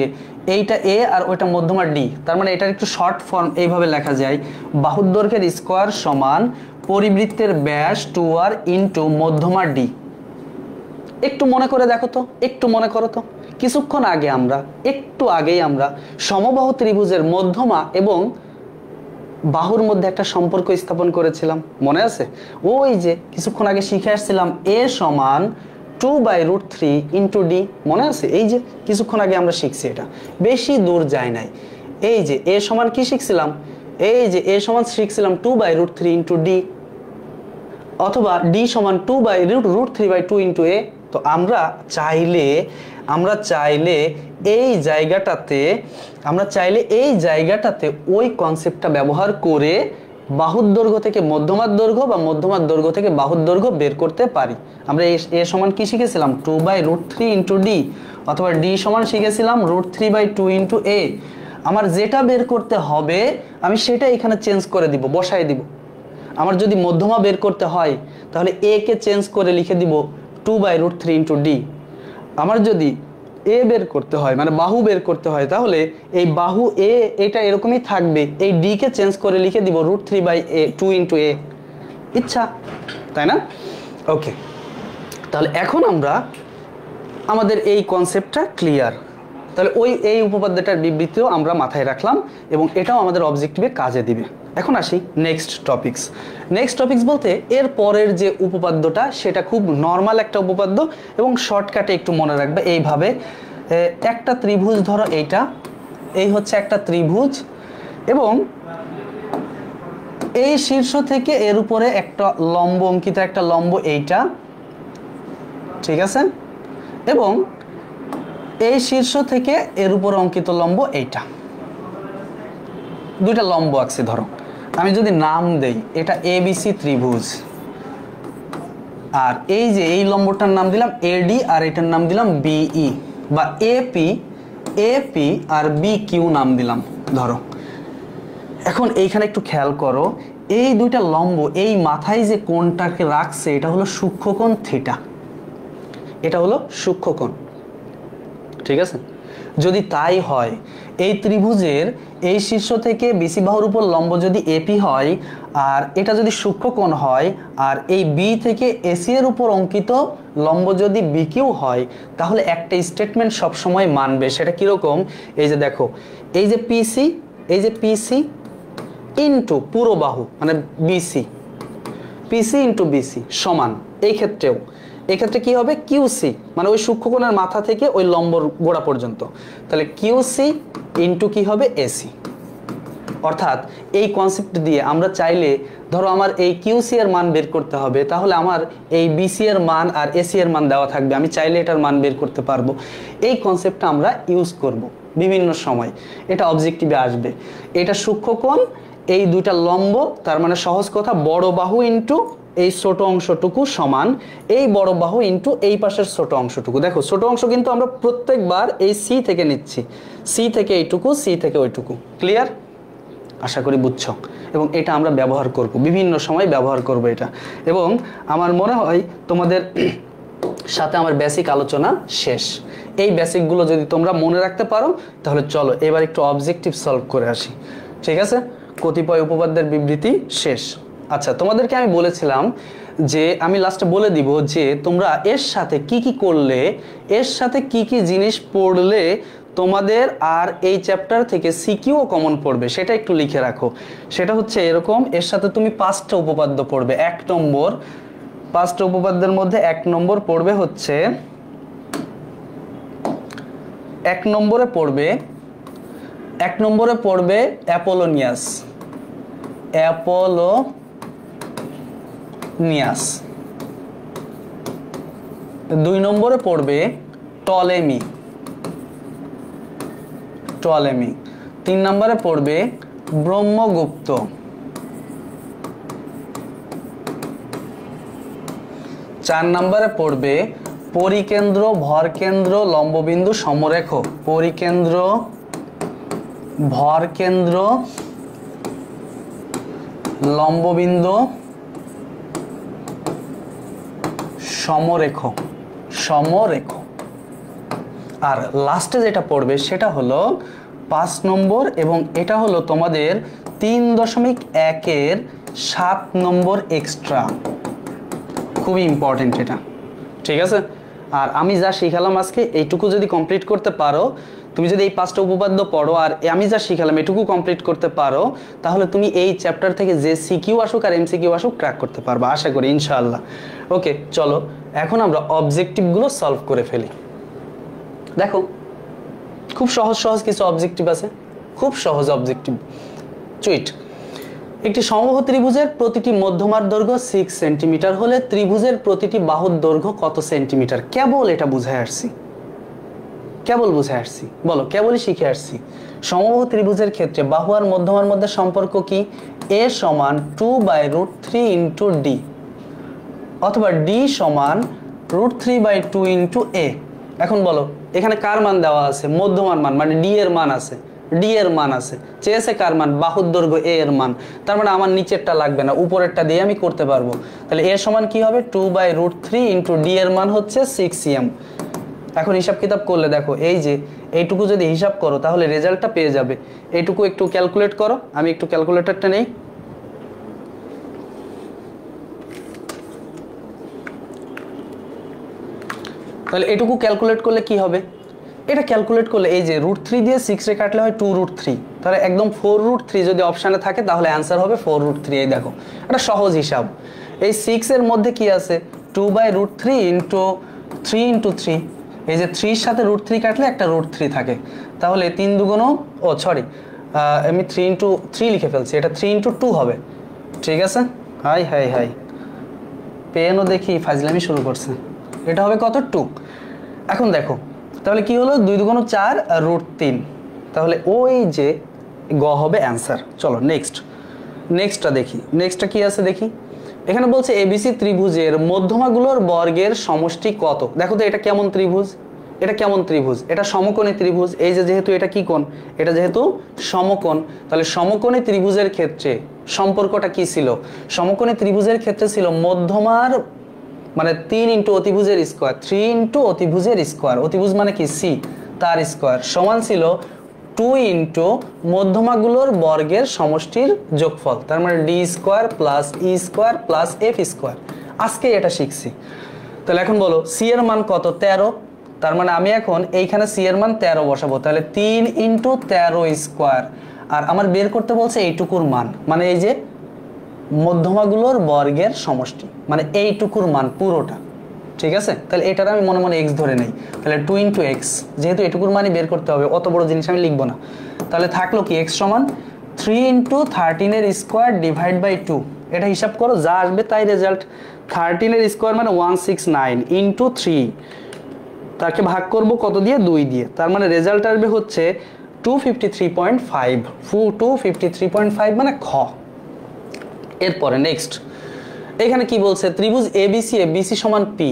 এইটা এ আর ওইটা মধ্যমা ডি, তার মানে এটার একটু শর্ট ফর্ম এইভাবে লেখা যায়, বাহুর দৈর্ঘ্যের স্কোয়ার সমান পরিবৃত্তের ব্যাস 2r ইন্টু মধ্যমা ডি। একটু মনে করে দেখো তো, একটু মনে করো তো, কিছুক্ষণ আগে একটু আগেই আমরা সমবাহু ত্রিভুজের মধ্যমা এবং বাহুর মধ্যে একটা সম্পর্ক স্থাপন করেছিলাম, মনে আছে? ওই যে কিছুক্ষণ আগে শিখে আসছিলাম এ সমান 2/√3 ইন্টু ডি, মনে আছে? এই যে কিছুক্ষণ আগে আমরা শিখছি, এটা বেশি দূর যায় নাই। এই যে এ সমান কি শিখছিলাম? এই যে এ সমান শিখছিলাম 2/√3 ইন্টু ডি, অথবা ডি সমান 2/√3/2 ইন্টু এ। তো আমরা চাইলে এই জায়গাটাতে ওই কনসেপ্টটা ব্যবহার করে বাহুর দৈর্ঘ্য থেকে মধ্যমার দৈর্ঘ্য বা মধ্যমার দৈর্ঘ্য থেকে বাহুর দৈর্ঘ্য বের করতে পারি। আমরা এ সমান কি শিখেছিলাম? 2/√3 ইন্টু ডি, অথবা ডি সমান শিখেছিলাম √3/2 ইন্টু এ। আমার যেটা বের করতে হবে আমি সেটা এখানে চেঞ্জ করে দিব, বসায় দিব। আমার যদি মধ্যমা বের করতে হয় তাহলে এ কে চেঞ্জ করে লিখে দিব 2/√3 ইন্টু ডি। আমার যদি এ বের করতে হয়, মানে বাহু বের করতে হয়, তাহলে এই বাহু এ এটা এরকমই থাকবে, এই ডি কে চেঞ্জ করে লিখে দিব √3/2 ইন্টু এ। ইচ্ছা, তাই না? ওকে, তাহলে এখন আমাদের এই কনসেপ্টটা ক্লিয়ার। তাহলে এই উপপাদ্যটার বিবৃতিও আমরা মাথায় রাখলাম এবং এটাও আমাদের অবজেক্টিভে কাজে দিবে। এখন আসি নেক্সট টপিকস বলতে এর পরের যে উপপাদ্যটা সেটা খুব নর্মাল একটা উপপাদ্য এবং শর্টকাটে একটু মনে রাখবে। এইভাবে একটা ত্রিভুজ ধরো, এই হচ্ছে একটা ত্রিভুজ এবং এই শীর্ষ থেকে এর উপরে একটা লম্ব অঙ্কিত, একটা লম্ব এইটা, ঠিক আছে, এবং এই শীর্ষ থেকে এর উপরে অঙ্কিত লম্ব এইটা, দুইটা লম্ব আছে। ধরো আমি যদি নাম দেই, এটা এবিসি ত্রিভুজ, আর এই যে এই লম্বটার নাম দিলাম এডি, আর এটার নাম দিলাম বিই, বা এপি আর বি কিউ নাম দিলাম ধরো। এখন এইখানে একটু খেয়াল করো, এই দুইটা লম্ব এই মাথায় যে কোণটাকে রাখছে এটা হলো সূক্ষ্মকোণ থিটা, এটা হলো সূক্ষ্মকোণ, ঠিক আছে। যদি তাই হয়, এই ত্রিভুজের এই শীর্ষ থেকে বিসি বাহুর উপর লম্ব যদি এপি হয়, আর এটা যদি সূক্ষ্মকোণ হয়, আর এই বি থেকে এসি এর উপর অঙ্কিত লম্ব যদি বিকিউ হয়, তাহলে একটা স্টেটমেন্ট সবসময় মানবে। সেটা কিরকম? এই যে দেখো, এই যে পিসি ইন্টু পুরো বাহু মানে পিসি ইন্টু বিসি সমান, এই ক্ষেত্রে কি হবে? কিউসি, মানে ওই সূক্ষ্মকোণের মাথা থেকে ওই লম্বর গোড়া পর্যন্ত, তাহলে কিউসি ইন্টু কি হবে? এসি। অর্থাৎ এই কনসেপ্ট দিয়ে আমরা চাইলে, ধরো আমার এই কিউসি এর মান বের করতে হবে, তাহলে আমার এই বিসি এর মান আর এসি এর মান দেওয়া থাকবে, আমি চাইলে এটার মান বের করতে পারবো। এই কনসেপ্টটা আমরা ইউজ করব বিভিন্ন সময়, এটা অবজেক্টিভে আসবে। এটা সূক্ষ্মকোণ, এই দুইটা লম্ব, তার মানে সহজ কথা বড় বাহু ইন্টু এই ছোট অংশটুকু সমান এই বড় বাহু ইন্টু এই পাশের ছোট অংশটুকু। দেখো ছোট অংশ কিন্তু আমরা প্রত্যেকবার এই সি থেকে নিচ্ছি, সি থেকে এইটুকু, সি থেকে ওইটুকু। ক্লিয়ার? আশা করি বুঝছো। এবং এটা আমরা ব্যবহার করব, বিভিন্ন সময় ব্যবহার করব এটা। এবং আমার মনে হয় তোমাদের সাথে আমার বেসিক আলোচনা শেষ। এই বেসিকগুলো যদি তোমরা মনে রাখতে পারো, তাহলে চলো এবার একটু অবজেক্টিভ সলভ করে আসি, ঠিক আছে? কতিপয় উপপাদ্যের বিবৃতি শেষ। আচ্ছা, তোমাদেরকে আমি বলেছিলাম যে আমি লাস্টে বলে দিব যে তোমরা এর সাথে কি কি করলে, এর সাথে কি কি জিনিস পড়লে তোমাদের আর এই চ্যাপ্টার থেকে সিকিউও কমন পড়বে, সেটা একটু লিখে রাখো। সেটা হচ্ছে এরকম, এর সাথে তুমি 5টা উপপাদ্য পড়বে। 5টা উপপাদ্যের মধ্যে 1 নম্বর পড়বে হচ্ছে, 1 নম্বরে পড়বে অ্যাপোলোনিয়াস। 2 নম্বরে পড়বে টলেমি। 3 নম্বরে পড়বে ব্রহ্মগুপ্ত। 4 নম্বরে পড়বে পরিকেন্দ্র, ভরকেন্দ্র, লম্ববিন্দু, সমরেখ। পরিকেন্দ্র, ভরকেন্দ্র, লম্ববিন্দু, সমরেখ। আর লাস্টে যেটা পড়বে সেটা হলো 5 নম্বর, এবং এটা হলো তোমাদের 3.1 7 নম্বর এক্সট্রা। খুবই ইম্পর্টেন্ট এটা, ঠিক আছে? আর আমি যা শিখালাম আজকে, এইটুকু যদি কমপ্লিট করতে পারো, তুমি যদি এই 5টা উপপাদ্য পড়ো আর আমি যা শিখালাম এটুকু কমপ্লিট করতে পারো, তাহলে তুমি এই চ্যাপ্টার থেকে যে সিকিউ আসুক আর এমসিকিউ আসুক ক্র্যাক করতে পারবে, আশা করি ইনশাআল্লাহ। ওকে, চলো এখন আমরা অবজেক্টিভগুলো সলভ করে ফেলি। দেখো খুব সহজ কিছু অবজেক্টিভ আছে, খুব সহজ অবজেক্টিভ। চুইট, একটি সমবাহু ত্রিভুজের প্রতিটি মধ্যমার দৈর্ঘ্য 6 সেন্টিমিটার হলে ত্রিভুজের প্রতিটি বাহুর দৈর্ঘ্য কত সেন্টিমিটার? কেবল এটা বুঝায় আসছি, বলো, কেবলই শিখে আসছি। সমবাহু ত্রিভুজের ক্ষেত্রে বাহু আর মধ্যমার মধ্যে সম্পর্ক কি? a সমান 2/√3 ইন্টু ডি, অথবা ডি সমান √3/2 ইন্টু এ। এখন বলো এখানে কার মান দেওয়া আছে? মধ্যমার মান, মানে ডি এর মান আছে। চেয়েছে কার মান? বাহুর দৈর্ঘ্য এ এর মান। তার মানে আমার নিচেরটা লাগবে না, উপরেরটা দিয়ে আমি করতে পারবো। তাহলে এ সমান কি হবে? 2/√3 ইন্টু ডি এর মান হচ্ছে 6 cm। এখন হিসাব কিতাব করলে দেখো, এই যে এইটুকু যদি হিসাব করো তাহলে রেজাল্টটা পেয়ে যাবে। এইটুকু একটু ক্যালকুলেট করো, আমি একটু ক্যালকুলেটরটা নেই। তাহলে এটুকু ক্যালকুলেট করলে কি হবে? এটা ক্যালকুলেট করলে এই যে √3 দিয়ে 6 রে কাটলে হয় 2√3, তাহলে একদম 4√3 যদি অপশানে থাকে তাহলে অ্যান্সার হবে 4√3। এই দেখো এটা সহজ হিসাব। এই 6 এর মধ্যে কি আছে? 2/√3 ইন্টু 3 ইন্টু 3, এই যে 3 এর সাথে √3 কাটলে একটা √3 থাকে, তাহলে 3 দুগুণ, আমি 3 ইন্টু 3 লিখে ফেলছি, এটা 3 ইন্টু 2 হবে, ঠিক আছে, হাই হাই হাই, পেনও দেখি ফাজলামি শুরু করছে। এটা হবে কত, 2। এখন দেখো তাহলে কি হলো, 2 2 4 আর √3, তাহলে ওই যে গ হবে অ্যান্সার। চলো নেক্সটটা দেখি, নেক্সটটা কি আছে দেখি। এখানে বলছে এবিসি ত্রিভুজের মধ্যমাগুলোর বর্গের সমষ্টি কত। দেখো তো এটা কেমন ত্রিভুজ, এটা কেমন ত্রিভুজ, এটা সমকোণী ত্রিভুজ। এই যে যেহেতু এটা কি কোণ, এটা যেহেতু সমকোণ, তাহলে সমকোণী ত্রিভুজের ক্ষেত্রে সম্পর্কটা কি ছিল, সমকোণী ত্রিভুজের ক্ষেত্রে ছিল মধ্যমার মানে 3 ইন্টু অতিভুজের স্কোয়ার, 3 ইন্টু অতিভুজের স্কোয়ার, অতিভুজ মানে কি সি, তার স্কোয়ার সমান ছিল 2 ইন্টু মধ্যমাগুলোর বর্গের সমষ্টির যোগফল, তার মানে D square plus E square plus F square. আজকে এটা শিখছি। তাহলে এখন বলো সি এর মান কত, 13। তার মানে আমি এখন এইখানে সি এর মান 13 বসাবো, তাহলে 3 ইন্টু 13 স্কোয়ার। আর আমার বের করতে বলছে এইটুকুর মান, মানে এই যে মধ্যমাগুলোর বর্গের সমষ্টি, মানে এইটুকুর মান পুরোটা। ঠিক আছে, তাহলে এটার আমি মনে মনে এক্স ধরে নেই, তাহলে 2 ইন্টু এক্স, যেহেতু এটুকুর মানই বের করতে হবে, অত বড় জিনিস আমি লিখবো না। তাহলে থাকলো কি, এক্স সমান 3 ইন্টু 13 এর স্কোয়ার ডিভাইড বাই 2। এটা হিসাব করো, যা আসবে তাই রেজাল্ট। 13 এর স্কোয়ার মানে 169 ইন্টু 3, তাকে ভাগ করব কত দিয়ে, 2 দিয়ে, তার মানে রেজাল্ট আসবে হচ্ছে 253.5, 253.5 মানে খ। এরপরে নেক্সট এখানে কি বলছে, ত্রিভুজ এবিসি এ বিসি সমান পি,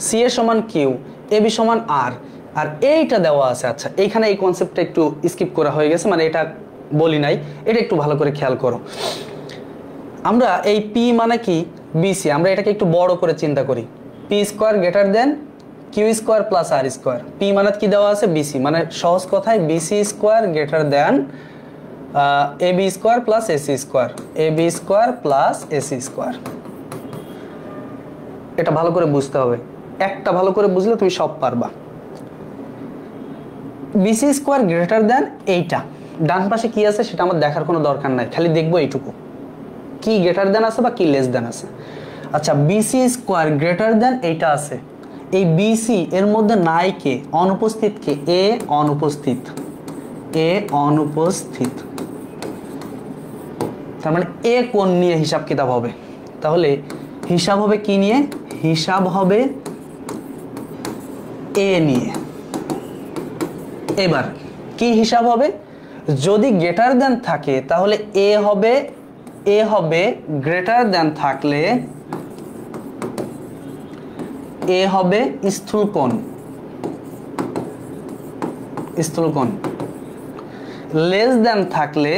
সি এ সমান কিউ, এবি সমান আর, আর এইটা দেওয়া আছে। আচ্ছা এইখানে এই কনসেপ্টটা একটু স্কিপ করা হয়ে গেছে, মানে এটা বলি নাই, এটা একটু ভালো করে খেয়াল করো। আমরা এই পি মানে কি বিসি, আমরা এটাকে একটু বড় করে চিন্তা করি, P square greater than Q square plus R square. P মানে কি দেওয়া আছে, বিসি, মানে সহজ কথায় B C square greater than AB square plus AC square, A B square plus AC square. এটা ভালো করে বুঝতে হবে, একটা ভালো করে বুঝলে তুমি সব পারবা। বিসি স্কোয়ার গ্রেটার দেন এইটা, ডান পাশে কি আছে সেটা আমার দেখার কোনো দরকার নাই, খালি দেখবো এইটুকু কি গ্রেটার দেন আছে বা কি লেস দেন আছে। আচ্ছা বিসি স্কোয়ার গ্রেটার দেন এইটা আছে, এই বিসি এর মধ্যে নাই কে, অনুপস্থিত কে, এ অনুপস্থিত, এ অনুপস্থিত, তার মানে এ কোণ নিয়ে হিসাব কিতাব হবে। তাহলে হিসাব হবে কি নিয়ে, হিসাব হবে এ নিয়ে। এবার কি হিসাব হবে, যদি গ্রেটার দেন থাকে তাহলে এ হবে, এ হবে গ্রেটার দেন থাকলে এ হবে স্থূলকোণ, স্থূলকোণ। লেস দেন থাকলে,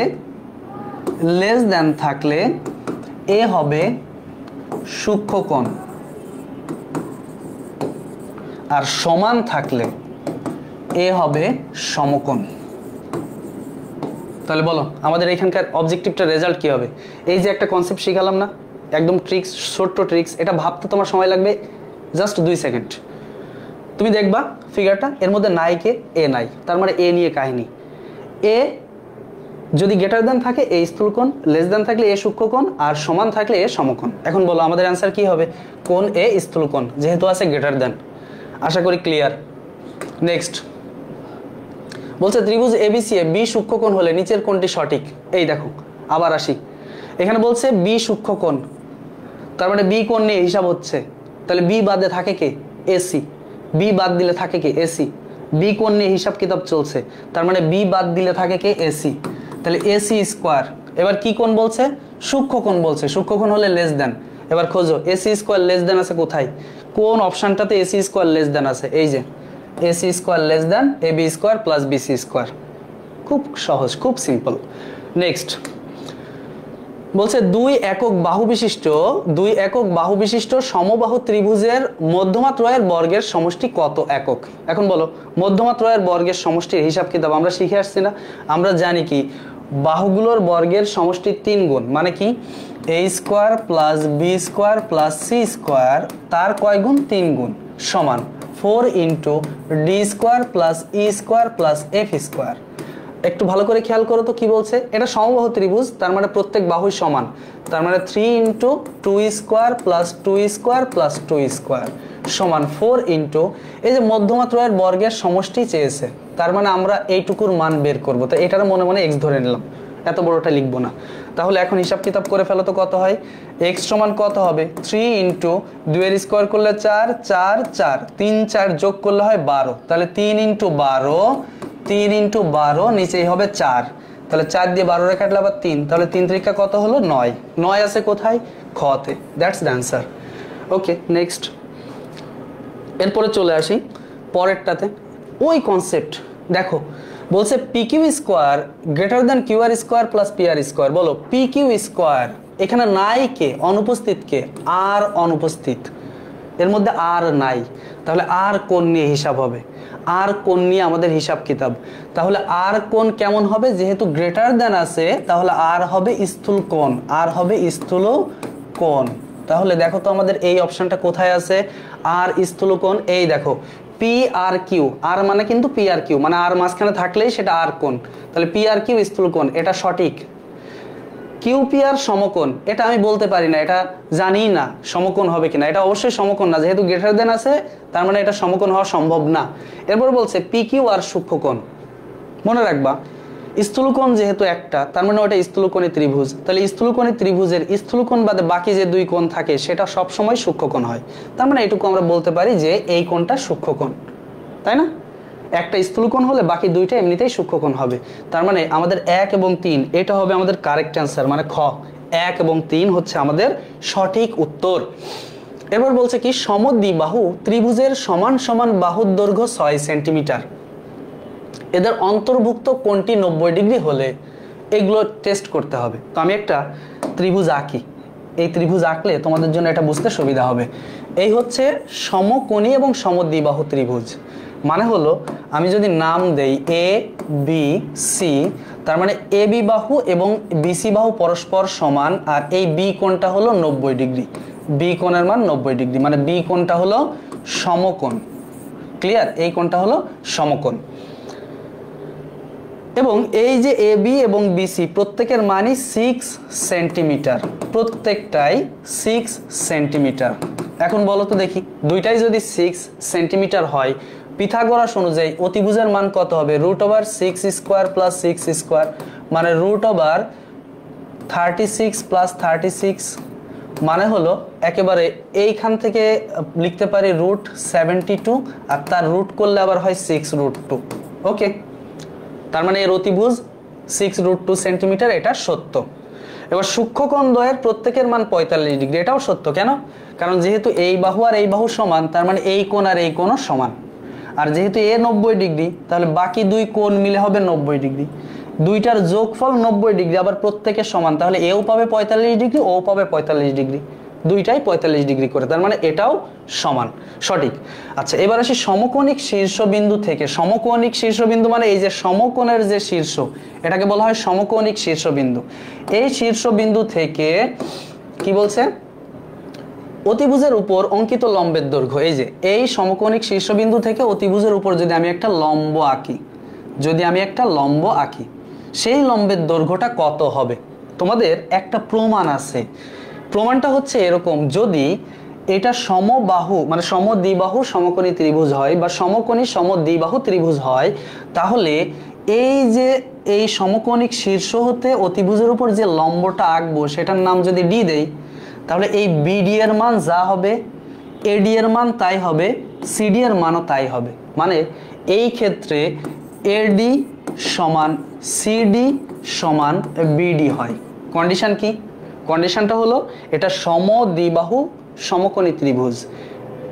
লেস দেন থাকলে এ হবে সূক্ষ্মকোণ, আর সমান থাকলে এ হবে সমকোণ। তাহলে বলো আমাদের এখানকার অবজেক্টিভটা রেজাল্ট কি হবে। এই যে একটা কনসেপ্ট শিখালাম না, একদম ট্রিক্স, ছোট্ট ট্রিক্স, এটা ভাবতে তোমার সময় লাগবে জাস্ট 2 সেকেন্ড। তুমি দেখবা ফিগারটা, এর মধ্যে নাই কে, এ নাই, তার মানে এ নিয়ে কাহিনী। এ যদি গ্রেটার দেন থাকে এ স্থূলকোণ, লেস দেন থাকলে এ সূক্ষ্মকোণ, আর সমান থাকলে এ সমকোণ। এখন বলো আমাদের অ্যান্সার কি হবে, কোণ এ স্থূলকোণ, যেহেতু আছে গ্রেটার দেন। আশা করি ক্লিয়ার। নেক্সট বলছে ত্রিভুজ এবিসি এ বি সূক্ষ্মকোণ হলে নিচের কোণটি সঠিক। এই দেখো আবার আসি, এখানে বলছে বি সূক্ষ্মকোণ, তার মানে বি কোণ নিয়ে হিসাব হচ্ছে। তাহলে বি বাদে থাকে কে, এসি, বি বাদ দিলে থাকে কে, এসি। বি কোণ নিয়ে হিসাব কিতাব চলছে, তার মানে বি বাদ দিলে থাকে কে, এসি। তাহলে এসি স্কোয়ার, এবার কি কোণ বলছে, সূক্ষ্মকোণ বলছে, সূক্ষ্মকোণ হলে লেস দেন। এবার খোঁজো এসি স্কোয়ার লেস দেন আছে কোথায়, কোন অপশনটাতে এসি স্কোয়ার লেস দেন আছে, এই যে AC square less than AB square plus BC square. খুব সহজ, খুব সিম্পল। নেক্সট বলছে দুই একক বাহু বিশিষ্ট সমবাহু ত্রিভুজের মধ্যমা ত্রয়ের বর্গের সমষ্টি কত একক। এখন বলো মধ্যমা ত্রয়ের বর্গের সমষ্টির হিসাব কিতাব আমরা শিখে আসছি না, আমরা জানি কি বাহুগুলোর বর্গের সমষ্টি 3 গুণ, মানে কি A square plus B square plus C square, তার কয় গুণ, 3 গুণ, সমান 4 into D square plus E square plus F square. একটু ভালো করে খেয়াল করো তো কি বলছে, এটা সমবাহু ত্রিভুজ, তার মানে প্রত্যেক বাহুই সমান, তার মানে 3 into 2 square plus 2 square plus 2 square সমান 4 ইন্টু, এই যে মধ্যমা ত্রয়ের বর্গের সমষ্টি চেয়েছে, তার মানে আমরা এইটুকুর মান বের করব। তো এটার মনে মনে এক্স ধরে নিলাম, এত বড়টা লিখবো না। তাহলে এখন হিসাব কিতাব করে ফেলো তো কত হয়। x সমান কত হবে 3 ইন্টু 2 এর স্কোয়ার করলে 4 4 4 3 4 যোগ করলে হয় 12, তাহলে 3 ইন্টু 12 নিচেই হবে 4, তাহলে 4 দিয়ে 12 রে কাটলে আবার 3, তাহলে 3 ত্রিকা কত হলো 9, 9 আছে কোথায় খতে, that's the answer. Okay next, এরপরে চলে আসি পরেরটাতে, ওই কনসেপ্ট দেখো বলছে P Q square greater than Q R square plus P R square. বলো পি কিউ স্কোয়ার, এখানে নাই কে, অনুপস্থিত কে, আর অনুপস্থিত, এর মধ্যে আর নাই, তাহলে আর কোণ নিয়ে হিসাব হবে, আর কোণ নিয়ে আমাদের হিসাব কিতাব। তাহলে আর কোণ কেমন হবে, যেহেতু গ্রেটার দ্যান আছে তাহলে আর হবে স্থূল কোণ, আর হবে স্থূল কোণ। তাহলে দেখো তো আমাদের এই অপশনটা কোথায় আছে, আর স্থূল কোণ, এই দেখো পি আর কিউ, আর মানে কিন্তু পি আর কিউ মানে আর মাঝখানে থাকলেই সেটা আর কোণ, তাহলে পি আর কিউ স্থূল কোণ, এটা সঠিক। কিউ পি আর সমকোণ, এটা আমি বলতে পারি না, এটা জানি না সমকোণ হবে কিনা, এটা অবশ্যই সমকোণ না, যেহেতু গ্রেটার দেন আছে তার মানে এটা সমকোণ হওয়া সম্ভব না। এরপর বলছে পি কিউ আর সূক্ষ্মকোণ, মনে রাখবা স্থূলকোণ যেহেতু একটা তার মানে ওটা স্থূলকোণী ত্রিভুজ, তাহলে স্থূলকোণী ত্রিভুজের স্থূলকোণ বাদে বাকি যে দুই কোণ থাকে সেটা সবসময় সূক্ষ্মকোণ হয়, তার মানে এইটুকু আমরা বলতে পারি যে এই কোণটা সূক্ষ্মকোণ, তাই না? একটা স্থূলকোণ হলে বাকি দুইটা এমনিতেই সূক্ষ্মকোণ হবে, তার মানে আমাদের 1 এবং 3 এটা হবে আমাদের কারেক্ট অ্যান্সার, মানে খ 1 এবং 3 হচ্ছে আমাদের সঠিক উত্তর। এবার বলছে কি সমদ্বিবাহু ত্রিভুজের সমান সমান বাহুর দৈর্ঘ্য 6 সেন্টিমিটার, এদের অন্তর্ভুক্ত কোণটি 90 ডিগ্রি হলে এগুলো টেস্ট করতে হবে। তো আমি একটা ত্রিভুজ আঁকি, এই ত্রিভুজ আঁকলে তোমাদের জন্য এটা বুঝতে সুবিধা হবে। এই হচ্ছে সমকোণী এবং সমদ্বিবাহু ত্রিভুজ, মানে হলো আমি যদি নাম দেই এ বি সি, তার মানে এ বি বাহু এবং বিসি বাহু পরস্পর সমান, আর এই বি কোণটা হলো 90 ডিগ্রি, বি কোণের মান 90 ডিগ্রি, মানে বি কোণটা হলো সমকোণ, ক্লিয়ার? এই কোণটা হলো সমকোণ। এবং এই যে এ বি এবং বিসি প্রত্যেকের মানই 6 সেন্টিমিটার, প্রত্যেকটাই 6 সেন্টিমিটার। এখন বলো তো দেখি দুইটাই যদি 6 সেন্টিমিটার হয়, পিথাগোরাস অনুযায়ী অতিভুজের মান কত হবে, √6 স্কোয়ার প্লাস 6 স্কোয়ার, মানে √36 প্লাস 36, মানে হলো একেবারে এইখান থেকে লিখতে পারি √72, আর তার রুট করলে আবার হয় 6√2। ওকে, তার মানে এর অতিভুজ 6√2 সেন্টিমিটার, এটা সত্য। এবার সূক্ষ্মকোণ দ্বয়ের প্রত্যেকের মান 45 ডিগ্রি, এটাও সত্য। কেন? কারণ যেহেতু এই বাহু আর এই বাহু সমান, তার মানে এই কোণ আর এই কোণও সমান, আর যেহেতু এ 90 ডিগ্রি তাহলে বাকি দুই কোণ মিলে হবে 90 ডিগ্রি, দুইটার যোগফল 90 ডিগ্রি, আবার প্রত্যেকের সমান, তাহলে এও পাবে 45 ডিগ্রি, ও পাবে 45 ডিগ্রি, দুইটাই 45 ডিগ্রি করে, তার মানে এটাও সমান, সঠিক। আচ্ছা এবার আসি সমকোণিক শীর্ষবিন্দু থেকে, সমকোণিক শীর্ষবিন্দু মানে এই যে সমকোণের যে শীর্ষ, এটাকে বলা হয় সমকোণিক শীর্ষবিন্দু। এই শীর্ষবিন্দু থেকে কি বলছে, অতিভুজের উপর অঙ্কিত লম্বের দৈর্ঘ্য, এই যে এই সমকোণিক শীর্ষবিন্দু থেকে অতিভুজের উপর যদি আমি একটা লম্ব আঁকি, যদি আমি একটা লম্ব আঁকি, সেই লম্বের দৈর্ঘ্যটা কত হবে? তোমাদের একটা প্রমাণ আছে, প্রমাণটা হচ্ছে এরকম, যদি এটা সমবাহু মানে সমদ্বিবাহু সমকোণী ত্রিভুজ হয় বা সমকোণী সমদ্বিবাহু ত্রিভুজ হয়, তাহলে এই যে এই সমকোণিক শীর্ষ হতে অতিভুজের উপর যে লম্বটা আঁকবো সেটার নাম যদি ডি দেই, তাহলে এই বিডি এর মান যা হবে এডি এর মান তাই হবে, সিডি এর মানও তাই হবে। মানে এই ক্ষেত্রে এডি সমান সিডি সমান বিডি হয়। কন্ডিশন কি? কন্ডিশনটা হলো এটা সমদ্বিবাহু সমকোণী ত্রিভুজ,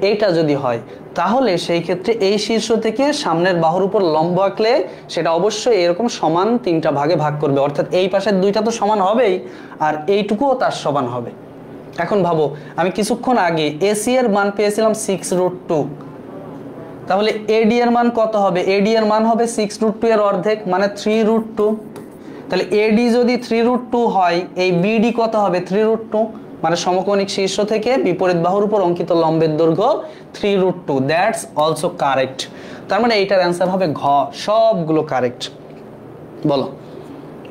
এইটা যদি হয় তাহলে সেই ক্ষেত্রে এই শীর্ষ থেকে সামনের বাহুর উপর লম্ব আঁকলে সেটা অবশ্যই এরকম সমান 3টা ভাগে ভাগ করবে, অর্থাৎ এই পাশের দুইটা তো সমান হবেই আর এইটুকুও তার সমান হবে। এখন ভাবো আমি কিছুক্ষণ আগে এসি এর মান পেয়েছিলাম 6√2, তাহলে এডি এর মান কত হবে? এডি এর মান হবে 6√2 এর অর্ধেক, মানে 3√2। তাহলে এডি যদি 3√2 হয়, এই বিডি কত হবে? 3√2, মানে সমকোণিক শীর্ষ থেকে বিপরীত বাহুর উপর অঙ্কিত লম্বের দৈর্ঘ্য 3√2, দ্যাটস অলসো কারেক্ট। তার মানে এইটার অ্যান্সার হবে ঘ, সবগুলো কারেক্ট। বলো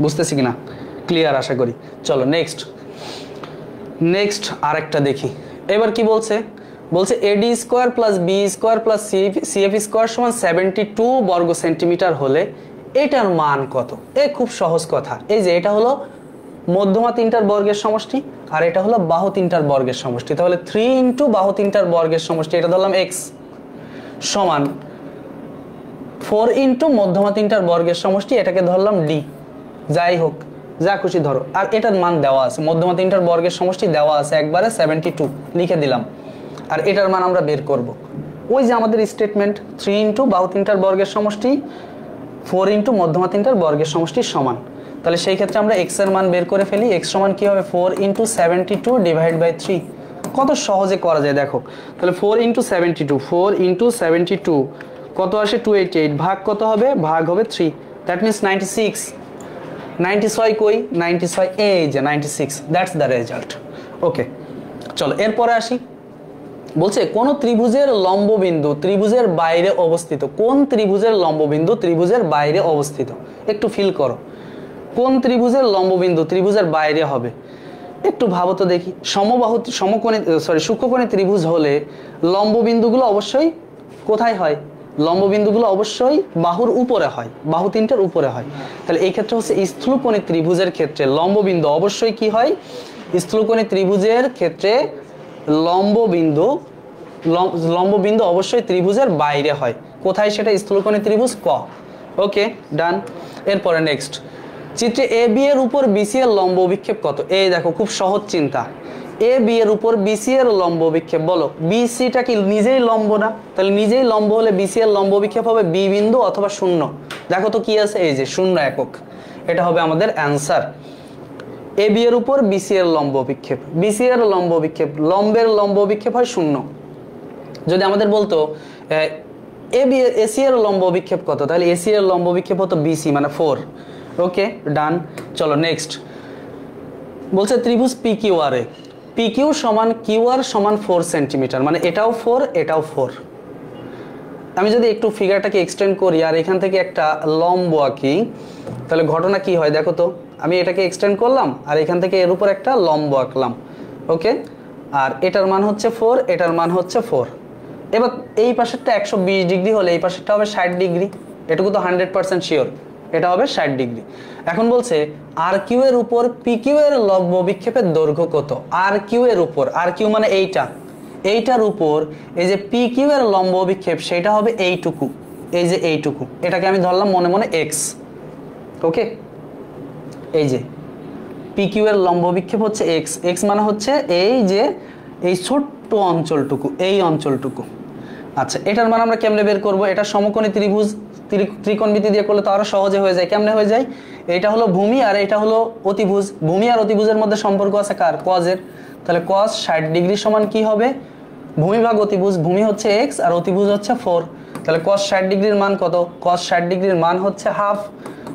বুঝতেছি কিনা? ক্লিয়ার আশা করি। চলো নেক্সট আরেকটা দেখি। এবার কি বলছে? বলছে AD square plus B square plus CF square সমান 72 বর্গ সেন্টিমিটার হলে এটার মান কত? খুব সহজ কথা, এই যে এটা হলো মধ্যমা তিনটার বর্গের সমষ্টি, আর এটা হলো বাহু তিনটার বর্গের সমষ্টি। তাহলে 3 ইন্টু বাহু তিনটার বর্গের সমষ্টি, এটা ধরলাম x, সমান 4 ইন্টু মধ্যমা তিনটার বর্গের সমষ্টি, এটাকে ধরলাম d। যাই হোক, যা খুশি ধরো। আর এটার মান দেওয়া আছে, মধ্যমা তিনটার বর্গের সমষ্টি দেওয়া আছে একবারে 72 লিখে দিলাম। আর এটার মান আমরা বের করব। ওই যে আমাদের স্টেটমেন্ট 3 ইন্টু বাহু তিনটার বর্গের সমষ্টি 4 ইন্টু মধ্যমা তিনটার বর্গের সমষ্টির সমান। তাহলে সেই ক্ষেত্রে আমরা x এর মান বের করে ফেলি। x সমান কি হবে? 4 ইন্টু 72 ডিভাইড বাই 3। কত সহজে করা যায় দেখো। তাহলে 4 ইন্টু 72, 4 ইন্টু 72 কত আসে? 288। ভাগ কত হবে? ভাগ হবে 3। That means 96। 96 কই? 96 এই যে 96, দ্যাটস দ্য রেজাল্ট। ওকে, চলো এরপরে আসি। বলছে কোন ত্রিভুজের লম্ববিন্দু ত্রিভুজের বাইরে অবস্থিত। কোন ত্রিভুজের লম্ববিন্দু ত্রিভুজের বাইরে অবস্থিত? একটু ফিল করো, কোন ত্রিভুজের লম্ববিন্দু ত্রিভুজের বাইরে হবে? একটু ভাবো তো দেখি। সূক্ষ্মকোণী ত্রিভুজ হলে লম্ববিন্দুগুলো অবশ্যই কোথায় হয়? লম্ববিন্দুগুলো অবশ্যই বাহুর উপরে হয়, বাহু তিনটার উপরে হয়। তাহলে এই ক্ষেত্রে হচ্ছে স্থূলকোণী ত্রিভুজের ক্ষেত্রে লম্ববিন্দু অবশ্যই কি হয়? স্থূলকোণী ত্রিভুজের ক্ষেত্রে লম্ববিন্দু অবশ্যই ত্রিভুজের বাইরে হয়। কোথায় সেটা? স্থূলকোণী ত্রিভুজ ক। ওকে, ডান। এরপরে নেক্সট, চিত্রে এ বি এর উপর বিসি এর লম্ব বিক্ষেপ কত? এই দেখো, খুব সহজ চিন্তা। এ বি এর উপর বিসি এর লম্ব বিক্ষেপ, বলো বিসিটা কি নিজেই লম্ব না? তাহলে নিজেই লম্ব হলে বিসি এর লম্ব বিক্ষেপ হবে বি বিন্দু অথবা শূন্য। দেখো তো কি আছে, এই যে 0 একক, এটা হবে আমাদের অ্যান্সার। এ বি এর উপর বিসি এর লম্ব বিক্ষেপ, বিসি এর লম্ব বিক্ষেপ, লম্বের লম্ব বিক্ষেপ হয় 0। যদি আমাদের বলতো এসি এর লম্ব বিক্ষেপ কত, তাহলে এসি এর লম্ব বিক্ষেপ হতো বিসি মানে 4। ওকে, ডান। চলো নেক্সট, বলছে ত্রিভুজ পি কিউ আর এ পি কিউ সমান কিউ আর সমান 4 সেন্টিমিটার, মানে এটাও 4 এটাও 4। আমি যদি একটু ফিগারটাকে এক্সটেন্ড করি আর এখান থেকে একটা লম্ব আঁকি, তাহলে ঘটনা কি হয় দেখো তো। আমি এটাকে এক্সটেন্ড করলাম আর এখান থেকে এর উপর একটা লম্ব আঁকলাম। ওকে, আর এটার মান হচ্ছে 4, এটার মান হচ্ছে 4। এবার এই পাশেরটা 120 ডিগ্রি হলে এই পাশেরটা হবে 60 ডিগ্রি, এটুকু তো 100% শিওর, এটা হবে 60 ডিগ্রি। এখন বলছে আর কিউ এর উপর পি কিউ এর লম্ব বিক্ষেপের দৈর্ঘ্য কত? আর কিউ এর উপর, আর কিউ মানে এইটার উপর এই যে পি কিউ এর লম্ব বিক্ষেপ সেটা হবে এইটুকু, এই যে এইটুকু, এটাকে আমি ধরলাম মনে মনে এক্স। ওকে, এই যে পি কিউ এর লম্ব বিক্ষেপ হচ্ছে এক্স, এক্স মানে হচ্ছে এই যে এই ছোট্ট অঞ্চলটুকু, এই অঞ্চলটুকু। আচ্ছা, এটার মান আমরা কেমনে বের করব? এটা সমকোণী ত্রিভুজ, ত্রিকোণমিতি দিয়ে করলে তো আরো সহজে হয়ে যায়। কেমনে হয়ে যায়? এটা হলো ভূমি আর এটা হলো অতিভুজ, ভূমি আর অতিভুজের মধ্যে সম্পর্ক আছে কার? কজের। তাহলে কজ 60 ডিগ্রি সমান কি হবে? ভূমি ভাগ অতিভুজ, ভূমি হচ্ছে এক্স আর অতিভুজ হচ্ছে 4। তাহলে কজ 60 ডিগ্রির মান কত? কজ 60 ডিগ্রির মান হচ্ছে হাফ।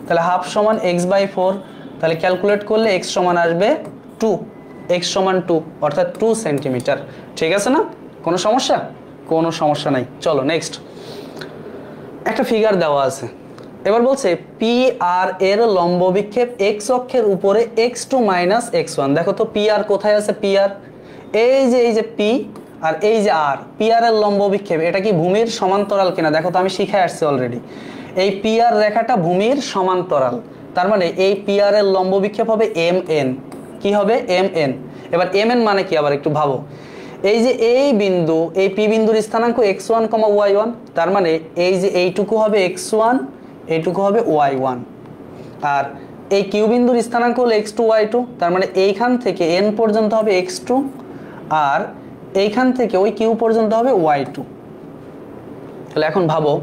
তাহলে হাফ সমান x/4। তাহলে ক্যালকুলেট করলে x সমান আসবে 2, x সমান 2 অর্থাৎ 2 সেন্টিমিটার। ঠিক আছে না? কোনো সমস্যা? কোনো সমস্যা নাই। চলো নেক্সট, একটা ফিগার দেওয়া আছে। এবার বলছে পি আর এর লম্ব বিক্ষেপ x অক্ষের উপরে x2 - x1। দেখো তো পি আর কোথায় আছে? পি আর এই যে পি আর এই যে আর, পি আর এর লম্ব বিক্ষেপ এটা কি ভূমির সমান্তরাল কিনা? দেখো তো আমি শিখে আসছি অলরেডি, এই পি আর রেখাটা ভূমির সমান্তরাল। তার মানে এই পি আর এর লম্ব বিক্ষেপ হবে এম এন। কি হবে? M N. এবার এম এন মানে কি আবার একটু ভাবো। এই যে এই বিন্দু, এই পি বিন্দুর স্থানাঙ্ক x1, y1, তার মানে এই যে এইটুকু হবে x1, এইটুকু হবে y1। আর এই কিউ বিন্দুর স্থানাঙ্ক হলো x2, y2, তার মানে এইখান থেকে n পর্যন্ত হবে x2 আর এইখান থেকে ওই কিউ পর্যন্ত হবে y2। তাহলে এখন ভাবো,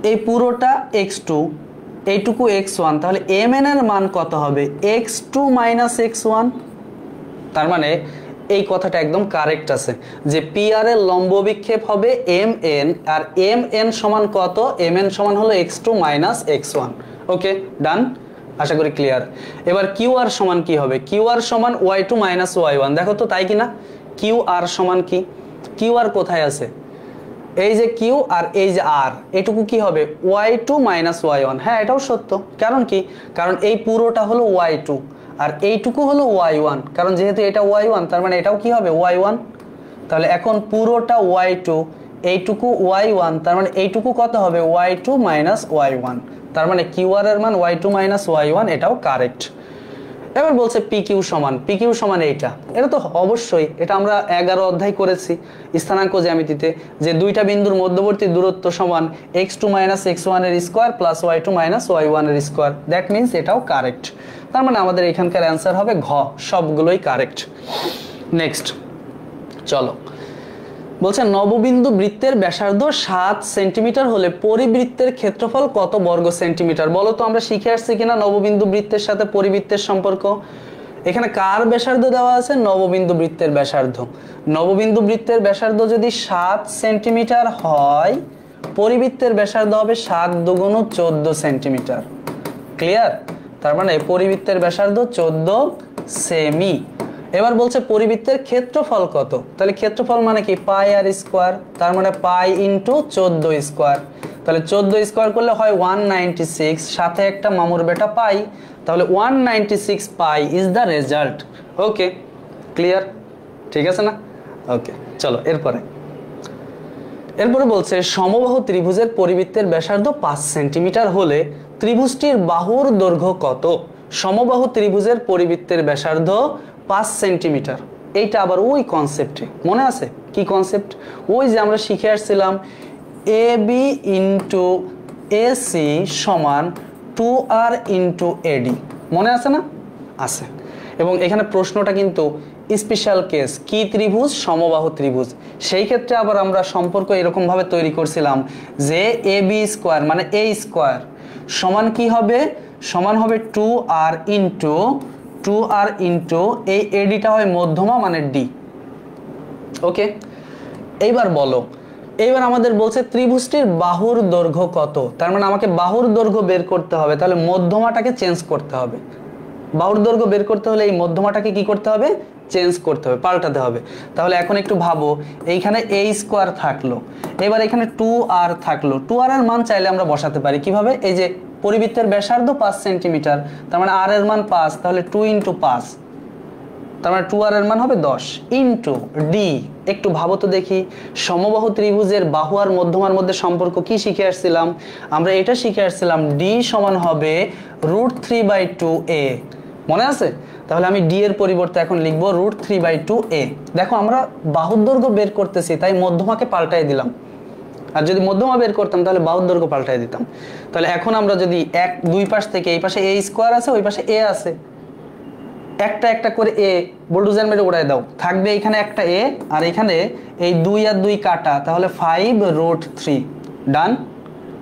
এই পুরোটা x2, এইটুকু x1, তাহলে mn এর মান কত হবে? x2 - x1। তার মানে এই কথাটা একদম কারেক্ট আছে যে পি আর এর লম্ব বিক্ষেপ হবে mn আর mn সমান কত? mn সমান হলো x2 - x1। ওকে, ডান। আশা করি ক্লিয়ার। এবার কিউ আর সমান কি হবে? কিউ আর সমান y2 - y1। দেখো তো তাই কিনা? কিউ আর সমান কি? কিউ আর কোথায় আছে? এই যে কিউ আর এই যে আর, এটুকু কি হবে? y2 - y1। হ্যাঁ, এটাও সত্য। কারণ কি? কারণ এই পুরোটা হলো y2 আর এইটুকু হলো y1, কারণ যেহেতু এটা y1 তার মানে এটাও কি হবে? y1। তাহলে এখন পুরোটা y2, এইটুকু y1, তার মানে এইটুকু কত হবে? y2 - y1। তার মানে কিউ আর এর মান y2 - y1, এটাও কারেক্ট। এবার বলছে পি কিউ সমান এইটা, এটা তো অবশ্যই, এটা আমরা 11 অধ্যায় করেছি স্থানাঙ্ক জ্যামিতিতে, যে দুইটা বিন্দুর মধ্যবর্তী দূরত্ব সমান x2 - x1 এর স্কয়ার প্লাস y2 - y1 এর স্কয়ার। দ্যাট মিন্স এটাও কারেক্ট। তার মানে আমাদের এখানকার অ্যান্সার হবে ঘ, সবগুলোই কারেক্ট। নেক্সট চলো, বলছে নববিন্দু বৃত্তের ব্যাসার্ধ 7 সেন্টিমিটার হলে পরিবৃত্তের ক্ষেত্রফল কত বর্গ সেন্টিমিটার? বলো তো আমরা শিখে আসছি কিনা নববিন্দু বৃত্তের সাথে পরিবৃত্তের সম্পর্ক। এখানে কার ব্যাসার্ধ দেওয়া আছে? নববিন্দু বৃত্তের ব্যাসার্ধ। নববিন্দু বৃত্তের ব্যাসার্ধ যদি 7 সেন্টিমিটার হয়, পরিবৃত্তের ব্যাসার্ধ হবে 7 দুগুণ 14 সেন্টিমিটার। ক্লিয়ার? তার মানে পরিবৃত্তের ব্যাসার্ধ 14 সেমি। এবার বলছে পরিবৃত্তের ক্ষেত্রফল কত? তাহলে ক্ষেত্রফল মানে কি? পাই আর স্কয়ার, তার মানে পাই ইন্টু 14 স্কয়ার। তাহলে 14 স্কয়ার করলে হয় 196, সাথে একটা মামুর বেটা পাই, তাহলে 196 pi is the result. Okay, clear? ঠিক আছে না? ওকে, চলো এরপরে বলছে সমবাহু ত্রিভুজের পরিবৃত্তের ব্যাসার্ধ 5 সেন্টিমিটার হলে ত্রিভুজটির বাহুর দৈর্ঘ্য কত? সমবাহু ত্রিভুজের পরিবৃত্তের ব্যাসার্ধ 5 সেন্টিমিটার। এইটা আবার ওই কনসেপ্টে মনে আছে? কি কনসেপ্ট? ওই যে আমরা শিখে আসছিলাম এ বি ইন্টু এসি সমান 2r ইন্টু এডি, মনে আছে না? আছে। এবং এখানে প্রশ্নটা কিন্তু স্পেশাল কেস, কি ত্রিভুজ? সমবাহু ত্রিভুজ। সেই ক্ষেত্রে আবার আমরা সম্পর্ক এরকম ভাবে তৈরি করছিলাম যে এ বি স্কোয়ার মানে এ স্কোয়ার সমান কি হবে? সমান হবে 2r ইন্টু এই এডিটা হয় মধ্যমা মানে ডি। ওকে, এইবার বলো, এইবার আমাদের বলছে ত্রিভুজটির বাহুর দৈর্ঘ্য কত? তার মানে আমাকে বাহুর দৈর্ঘ্য বের করতে হবে, তাহলে মধ্যমাটাকে চেঞ্জ করতে হবে। বাহুর দৈর্ঘ্য বের করতে হলে এই মধ্যমাটাকে কি করতে হবে? চেঞ্জ করতে হবে, পাল্টাতে হবে। তাহলে এখন একটু ভাবো, এইখানে a স্কয়ার থাকলো, এবার এখানে 2r থাকলো। 2r এর মান চাইলে আমরা বসাতে পারি কিভাবে? এই যে পরিবৃত্তের ব্যাসার্ধ 5 সেন্টিমিটার, তার মানে r এর মান 5, তাহলে 2 ইন্টু 5, তার মানে 2r এর মান হবে 10 ইন্টু ডি। একটু ভাবো তো দেখি, সমবাহু ত্রিভুজের বাহু আর মধ্যমার মধ্যে সম্পর্ক কি শিখে আসছিলাম আমরা? এটা শিখে আসছিলাম ডি সমান হবে √3/2a, মনে আছে? তাহলে আমি ডি এর পরিবর্তে এখন লিখবো √3/2a। দেখো আমরা বাহুর দৈর্ঘ্য বের করতেছি, তাই মধ্যমাকে পাল্টাই দিলাম। আর যদি মধ্যমা বের করতাম তাহলে বাহুর দৈর্ঘ্য পাল্টাই দিতাম। তাহলে এখন আমরা যদি দুই পাশ থেকে, এই পাশে a স্কয়ার আছে, ওই পাশে a আছে, একটা একটা করে এ বুলডোজার মেরে উড়াই দাও, থাকবে এখানে একটা এ, আর এখানে এই 2 আর 2 কাটা, তাহলে 5√3। ডান।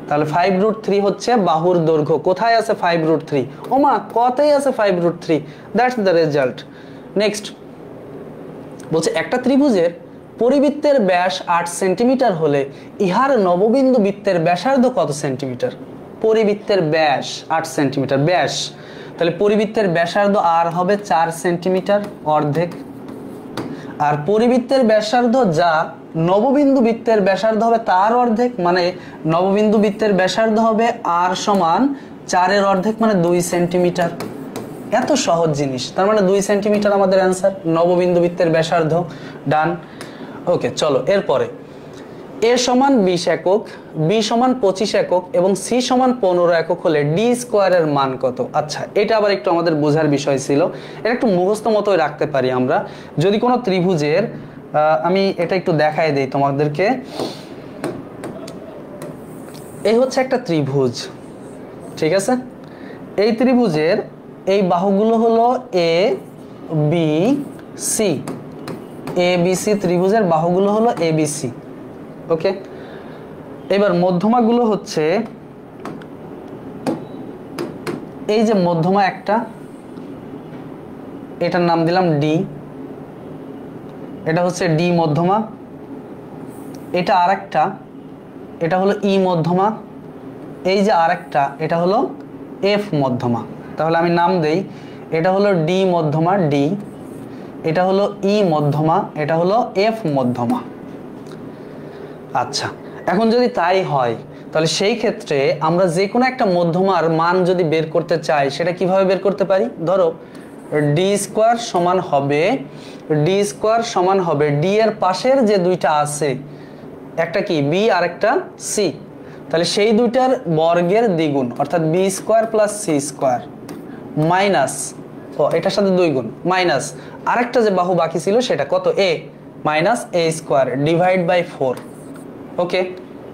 তাহলে 5√3 হচ্ছে বাহুর দৈর্ঘ্য। কোথায় আছে 5√3? ওমা, কতই আছে 5√3? That's the result. নেক্সট বলছে একটা ত্রিভুজের পরিবৃত্তের ব্যাস 8 সেন্টিমিটার হলে ইহার নববিন্দু বৃত্তের ব্যাসার্ধ কত সেন্টিমিটার? পরিবৃত্তের ব্যাস 8 সেন্টিমিটার, ব্যাস, তাহলে পরিবৃত্তের ব্যাসার্ধ আর হবে 4 সেন্টিমিটার, অর্ধেক। আর পরিবৃত্তের ব্যাসার্ধ যা নববিন্দু বৃত্তের ব্যাসার্ধ হবে তার অর্ধেক, মানে নববিন্দু বৃত্তের ব্যাসার্ধ হবে আর সমান 4 এর অর্ধেক মানে 2 সেন্টিমিটার। এত সহজ জিনিস, তার মানে 2 সেন্টিমিটার আমাদের অ্যান্সার, নববিন্দু বৃত্তের ব্যাসার্ধ। ডান। ওকে, চলো এরপরে a সমান 20 একক, b সমান 25 একক এবং c সমান 15 একক হলে ডি স্কোয়ারের মান কত? আচ্ছা, এটা আবার একটু আমাদের বোঝার বিষয় ছিল, এটা একটু মুখস্থ মতোই রাখতে পারি আমরা। যদি কোনো ত্রিভুজের, আমি এটা একটু দেখাই দেই তোমাদেরকে। এই হচ্ছে একটা ত্রিভুজ, ঠিক আছে? এই ত্রিভুজের এই বাহুগুলো হলো A B C, A B C ত্রিভুজের বাহুগুলো হলো এ বি সি। ওকে, এবার মধ্যমাগুলো হচ্ছে এই যে মধ্যমা একটা, এটার নাম দিলাম ডি, এটা হচ্ছে ডি মধ্যমা। এটা আরেকটা, এটা হলো ই মধ্যমা। এই যে আরেকটা, এটা হলো এফ মধ্যমা। তাহলে আমি নাম দেই, এটা হলো ডি মধ্যমা ডি, এটা হলো ই মধ্যমা, এটা হলো এফ মধ্যমা। আচ্ছা, এখন যদি তাই হয় তাহলে সেই ক্ষেত্রে আমরা যে কোনো একটা মধ্যমার মান যদি বের করতে চাই সেটা কিভাবে বের করতে পারি? ধরো ডি স্কোয়ার সমান হবে ডি এর পাশের যে দুইটা আছে, একটা কি বি আর একটা সি, তাহলে সেই দুইটার বর্গের দ্বিগুণ অর্থাৎ B square plus C square minus ও এটার সাথে 2 গুণ মাইনাস আরেকটা যে বাহু বাকি ছিল সেটা কত a minus a square divide by 4। Okay,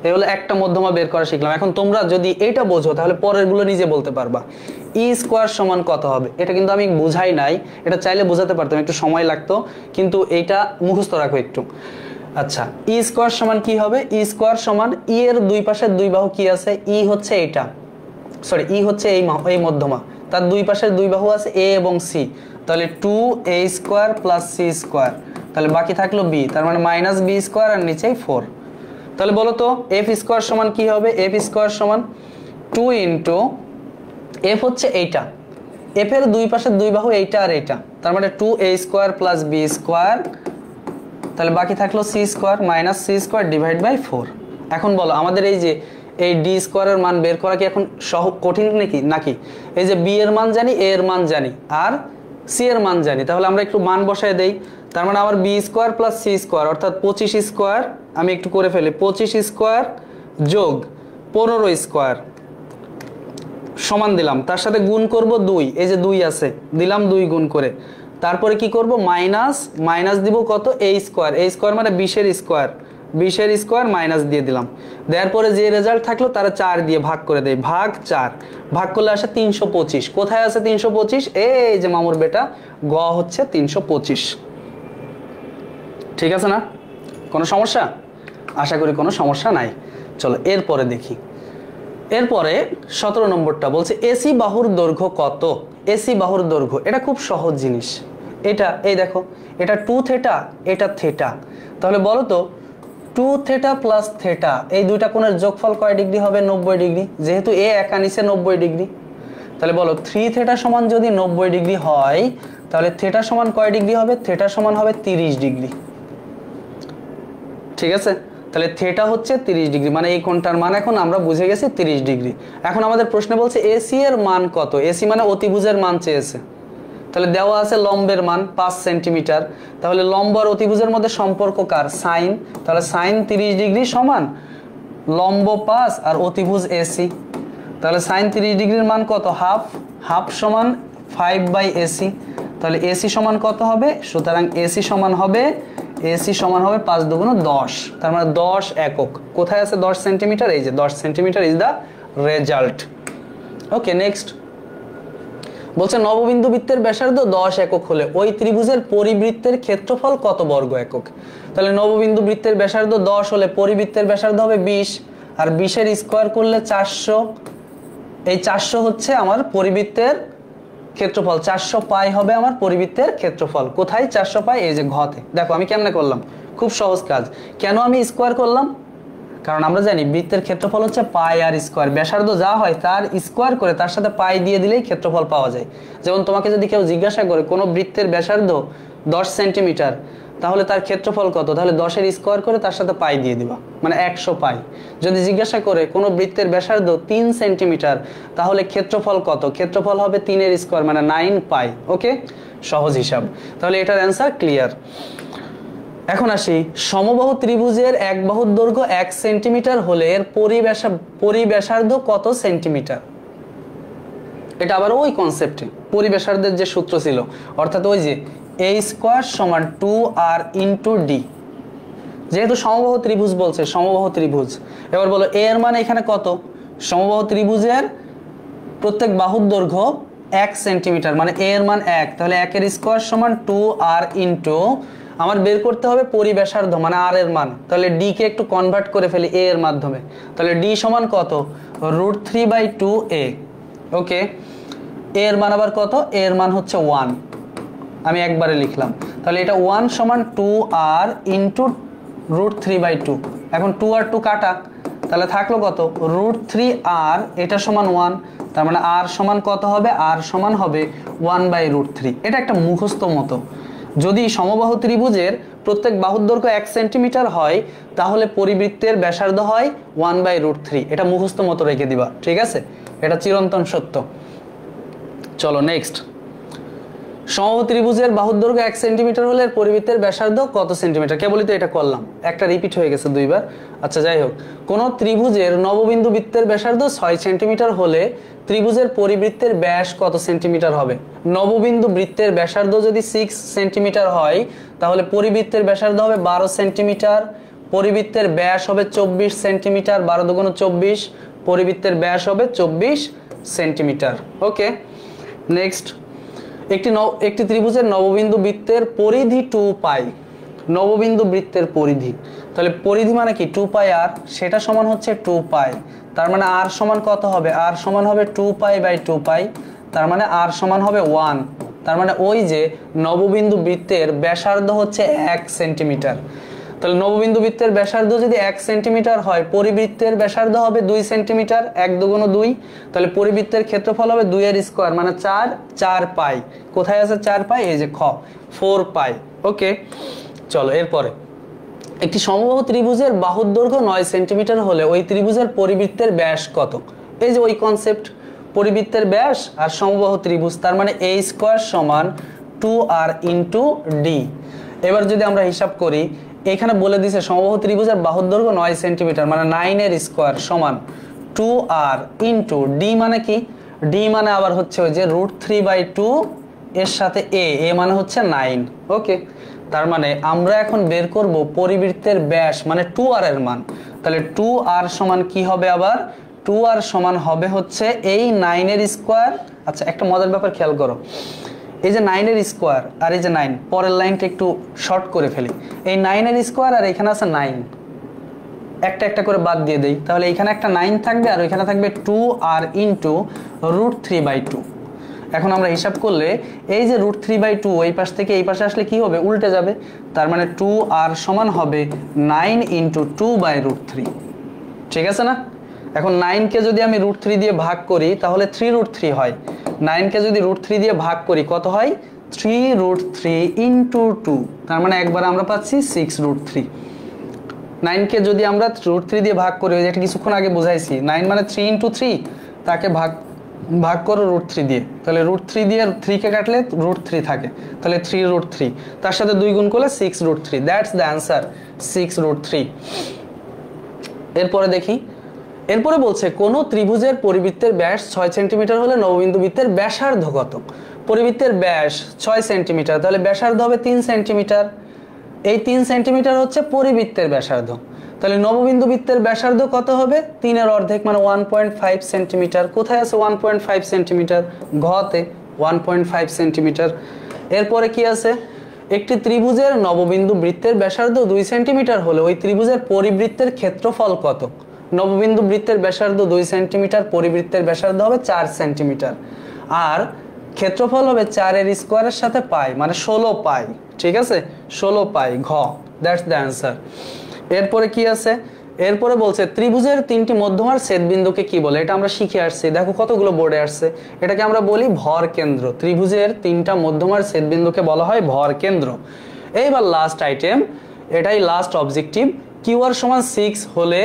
এই হলো একটা মধ্যমা বের করা শিখলাম। এখন তোমরা যদি এটা বোঝো তাহলে পরেরগুলো নিজে বলতে পারবা। ই স্কয়ার সমান কত হবে, এটা কিন্তু আমি বুঝাই নাই, এটা চাইলে বোঝাতে পারতাম, একটু সময় লাগতো, কিন্তু এইটা মুখস্থ রাখো একটু। আচ্ছা, ই স্কয়ার সমান কি হবে? ই স্কয়ার সমান ই এর দুই পাশের দুই বাহু কি আছে? ই হচ্ছে এটা, সরি ই হচ্ছে এই মধ্যমা, তার দুই পাশের দুই বাহু আছে এ এবং সি, তাহলে 2a square plus C square, তাহলে বাকি থাকলো বি, তার মানে মাইনাস বি স্কয়ার আর নিচেই 4। তাহলে বলো তো এফ স্কয়ার সমান কি হবে? এফ স্কয়ার সমান 2 ইন্টু এফ হচ্ছে এইটা, এফ এর দুই পাশের দুই বাহু এইটা আর এইটা, তার মানে 2a square plus B square, তাহলে বাকি থাকলো C square minus C square divide by 4। এখন বলো আমাদের এই যে এই ডি স্কয়ারের মান বের করা কি এখন কঠিন নাকি? এই যে বি এর মান জানি, এ এর মান জানি, আর সি এর মান জানি, তাহলে আমরা একটু মান বসায় দেই। তার মানে আমার B square plus C square অর্থাৎ 25 স্কয়ার, আমি একটু করে ফেলি, 25 স্কয়ার যোগ 15 স্কয়ার সমান দিলাম, তার সাথে গুণ করব 2, এই যে 2 আছে দিলাম 2 গুণ করে, তারপরে কি করব মাইনাস দিব কত? a স্কয়ার, a স্কয়ার মানে 20 এর স্কয়ার, 20 এর স্কয়ার মাইনাস দিয়ে দিলাম, দেওয়ার পরে যে রেজাল্ট থাকলো তারা 4 দিয়ে ভাগ করে দেই, ভাগ 4, ভাগ করলে আসে 325। কোথায় আছে 325? এই যে মামুর বেটা গ হচ্ছে 325। ঠিক আছে না? কোনো সমস্যা? আশা করি কোনো সমস্যা নাই। চলো এরপরে দেখি। এরপরে 17 নম্বরটা বলছে এসি বাহুর দৈর্ঘ্য কত? এসি বাহুর দৈর্ঘ্য এটা খুব সহজ জিনিস, এটা এই দেখো, এটা 2 থেটা, এটা থেটা, তাহলে বলো তো 2 থেটা প্লাস থেটা এই দুইটা কোণের যোগফল কয় ডিগ্রি হবে? 90 ডিগ্রি, যেহেতু এ একা নিচে 90 ডিগ্রি, তাহলে বলো 3 থেটা সমান যদি 90 ডিগ্রি হয় তাহলে থেটা সমান কয় ডিগ্রি হবে? থেটা সমান হবে 30 ডিগ্রি। ঠিক আছে, তাহলে থেটা হচ্ছে 30 ডিগ্রি, মানে এই কোণটার মান এখন আমরা বুঝে গেছি 30 ডিগ্রি। এখন আমাদের প্রশ্নে বলছে এসি এর মান কত? এসি মানে অতিভুজের মান চেয়েছে, তাহলে দেওয়া আছে লম্বের মান 5 সেন্টিমিটার, তাহলে লম্ব আর অতিভুজের মধ্যে সম্পর্ক কার? সাইন, তাহলে সাইন 30 ডিগ্রি সমান লম্ব 5 আর অতিভুজ এসি, তাহলে সাইন 30 ডিগ্রির মান কত? হাফ সমান 5/ac, তাহলে এসি সমান কত হবে? সুতরাং এসি সমান হবে 5 দুগুণ 10, তার মানে 10 একক। কোথায় আছে 10 সেন্টিমিটার? এই যে 10 centimetre is the result. Okay, next বলছে নববিন্দু বৃত্তের ব্যাসার্ধ 10 একক হলে ওই ত্রিভুজের পরিবৃত্তের ক্ষেত্রফল কত বর্গ একক? তাহলে নববিন্দু বৃত্তের ব্যাসার্ধ 10 হলে পরিবৃত্তের ব্যাসার্ধ হবে 20, আর 20 এর স্কয়ার করলে 400, এই 400 হচ্ছে আমার পরিবৃত্তের ক্ষেত্রফল, 400 পাই হবে আমার পরিবৃত্তের ক্ষেত্রফল। কোথায় 400 পাই? এই যে ঘতে। দেখো আমি কেমনে করলাম, খুব সহজ কাজ। কেন আমি স্কয়ার করলাম? কারণ আমরা জানি বৃত্তের ক্ষেত্রফল হচ্ছে পাই আর স্কয়ার, ব্যাসার্ধ যা হয় তার স্কয়ার করে তার সাথে পাই দিয়ে দিলেই ক্ষেত্রফল পাওয়া যায়। যেমন তোমাকে যদি কেউ জিজ্ঞাসা করে কোনো বৃত্তের ব্যাসার্ধ 10 সেন্টিমিটার তাহলে তার ক্ষেত্রফল কত, তাহলে 10 এর স্কয়ার করে তার সাথে পাই দিয়ে দিবা, মানে 100 পাই। যদি জিজ্ঞাসা করে কোনো বৃত্তের ব্যাসার্ধ 3 সেন্টিমিটার তাহলে ক্ষেত্রফল কত, ক্ষেত্রফল হবে 3 এর স্কয়ার মানে 9 পাই। ওকে, সহজ হিসাব। তাহলে এটার অ্যান্সার ক্লিয়ার। এখন আসি, সমবাহু ত্রিভুজের এক বাহুর দৈর্ঘ্য 1 সেন্টিমিটার হলে এর পরিব্যাসার্ধ কত সেন্টিমিটার? এটা আবার ওই কনসেপ্টে পরিব্যাসার্ধের যে সূত্র ছিল, অর্থাৎ ওই যে a স্কয়ার সমান 2r ইন্টু ডি। যেহেতু সমবাহু ত্রিভুজ বলছে, সমবাহু ত্রিভুজ, এবার বলো a এর মান এখানে কত? সমবাহু ত্রিভুজের প্রত্যেক বাহুর দৈর্ঘ্য 1 সেন্টিমিটার, মানে a এর মান 1, তাহলে 1 এর স্কয়ার সমান 2r ইন্টু আমার বের করতে হবে পরিব্যাসার্ধ মানে r এর মান, তাহলে d কে একটু কনভার্ট করে ফেলি a এর মাধ্যমে, তাহলে d সমান কত? √3/2a। ওকে, a এর মান আবার কত? a এর মান হচ্ছে 1, আমি একবারে লিখলাম, তাহলে এটা 1 সমান 2r ইন্টু √3/2। এখন 2 আর 2 কাটা, তাহলে থাকলো কত? √3r, এটা সমান 1, তার মানে r সমান কত হবে? r সমান হবে 1/√3। এটা একটা মুখস্থ মতো। যদি সমবাহু ত্রিভুজের প্রত্যেক বাহুর দৈর্ঘ্য 1 সেন্টিমিটার হয় তাহলে পরিবৃত্তের ব্যাসার্ধ হয় 1/√3। এটা মুখস্থ মতো রেখে দিবা, ঠিক আছে? এটা চিরন্তন সত্য। চলো নেক্সট, সমবাহু ত্রিভুজের বাহুর দৈর্ঘ্য 1 সেন্টিমিটার হলে এর পরিবৃত্তের ব্যাসার্ধ কত সেন্টিমিটার? কেবলই তো এটা করলাম, একটা রিপিট হয়ে গেছে দুইবার। আচ্ছা যাই হোক, কোন ত্রিভুজের নববিন্দু বৃত্তের ব্যাসার্ধ 6 সেন্টিমিটার হলে ত্রিভুজের পরিবৃত্তের ব্যাস কত সেন্টিমিটার হবে? নববিন্দু বৃত্তের ব্যাসার্ধ যদি 6 সেন্টিমিটার হয় তাহলে পরিবৃত্তের ব্যাসার্ধ হবে 12 সেন্টিমিটার, পরিবৃত্তের ব্যাস হবে 24 সেন্টিমিটার, 12 দুগুণ 24, পরিবৃত্তের ব্যাস হবে 24 সেন্টিমিটার। ওকে, নেক্সট, একটি ত্রিভুজের নববিন্দু বৃত্তের পরিধি 2 পাই। নববিন্দু বৃত্তের পরিধি, তাহলে পরিধি মানে কি 2 পাই আর, সেটা সমান হচ্ছে 2 পাই। তার মানে আর সমান কত হবে? আর সমান হবে 2 পাই বাই 2 পাই, তার মানে আর সমান হবে 1। তার মানে ওই যে নববিন্দু বৃত্তের ব্যাসার্ধ হচ্ছে 1 সেন্টিমিটার, তাহলে নববিন্দু বৃত্তের ব্যাসার্ধ যদি 1 সেন্টিমিটার হয়, পরিবৃত্তের ব্যাসার্ধ হবে 2 সেন্টিমিটার, 1 দুগুণ 2, তাহলে পরিবৃত্তের ক্ষেত্রফল হবে 2 এর স্কয়ার মানে 4 পাই। কোথায় আছে 4 পাই? এই যে খ, 4 পাই। ওকে, চলো এরপরে, একটি সমবাহু ত্রিভুজের বাহুর দৈর্ঘ্য 9 সেন্টিমিটার হলে ওই ত্রিভুজের পরিবৃত্তের ব্যাস কত? এই যে ওই কনসেপ্ট, পরিবৃত্তের ব্যাস আর সমবাহু ত্রিভুজ, তার মানে a স্কয়ার সমান 2r ইন্টু ডি। এবার যদি আমরা হিসাব করি, এখানে বলে দিছে সমবাহু ত্রিভুজের বাহুর দৈর্ঘ্য 9 সেন্টিমিটার, মানে 9 এর স্কয়ার সমান 2r ইন্টু ডি মানে কি? ডি মানে আবার হচ্ছে ওই যে √3/2 এর সাথে a মানে হচ্ছে 9। ওকে, তার মানে আমরা এখন বের করব পরিবৃত্তের ব্যাস মানে 2r এর মান। তাহলে 2r সমান কি হবে? আবার 2r সমান হবে হচ্ছে এই 9 এর স্কয়ার। আচ্ছা, একটা মজার ব্যাপার খেয়াল করো, এই যে 9 এর স্কয়ার আর এই যে 9, পরের লাইনটা একটু শর্ট করে ফেলি। এই 9 এর স্কয়ার আর এখানে আছে 9, একটা একটা করে বাদ দিয়ে দেই, তাহলে এখানে একটা 9 থাকবে আর ওইখানে থাকবে 2r ইন্টু √3/2। এখন আমরা হিসাব করলে এই যে √3/2 এই পাশ থেকে এই পাশে আসলে কি হবে? উল্টে যাবে, তার মানে 2r সমান হবে 9 ইন্টু 2/√3। ঠিক আছে না? এখন 9 কে যদি আমি √3 দিয়ে ভাগ করি তাহলে 3√3 হয়। 9 কে যদি √3 দিয়ে ভাগ করি কত হয়? 3√3 ইন্টু 2, তার মানে একবার আমরা পাচ্ছি 6√3। 9 কে যদি আমরা √3 দিয়ে ভাগ করি, এটা কিছুক্ষণ আগে বুঝাইছি, 9 মানে 3 ইন্টু 3, তাকে ভাগ করো √3 দিয়ে, তাহলে √3 দিয়ে 3 কে কাটলে √3 থাকে, তাহলে 3√3, তার সাথে 2 গুণ করলে 6√3। That's the answer, 6√3। এরপরে দেখি, এরপরে বলছে কোন ত্রিভুজের পরিবৃত্তের ব্যাস 6 সেন্টিমিটার হলে নববিন্দু বৃত্তের ব্যাসার্ধ কত? পরিবৃত্তের ব্যাস 6 সেন্টিমিটার, তাহলে ব্যাসার্ধ হবে 3 সেন্টিমিটার। এই 3 সেন্টিমিটার হচ্ছে পরিবৃত্তের ব্যাসার্ধ, তাহলে নববিন্দু বৃত্তের ব্যাসার্ধ কত হবে? 3 এর অর্ধেক মানে 1.5 সেন্টিমিটার। কোথায় আছে 1.5 সেন্টিমিটার? ঘতে 1.5 সেন্টিমিটার। এরপরে কি আছে? একটি ত্রিভুজের নববিন্দু বৃত্তের ব্যাসার্ধ 2 সেন্টিমিটার হলে ওই ত্রিভুজের পরিবৃত্তের ক্ষেত্রফল কত? নববিন্দু বৃত্তের ব্যাসার্ধ 2 সেন্টিমিটার, পরিবৃত্তের ব্যাসার্ধ হবে 4 সেন্টিমিটার, আর ক্ষেত্রফল হবে 4 এর স্কয়ারের সাথে পাই মানে 16 পাই। ঠিক আছে, 16 পাই, ঘ, দ্যাটস দ্য অ্যান্সার। এরপরে কি আছে? এরপরে বলছে ত্রিভুজের 3টি মধ্যমার ছেদবিন্দুকে কি বলে? এটা আমরা শিখে আসছি, দেখো কতগুলো বোর্ডে আসছে। এটাকে আমরা বলি ভর কেন্দ্র। ত্রিভুজের 3টা মধ্যমার ছেদবিন্দুকে বলা হয় ভর কেন্দ্র। এইবার লাস্ট আইটেম, এটাই লাস্ট অবজেক্টিভ। কিউআর সমান 6 হলে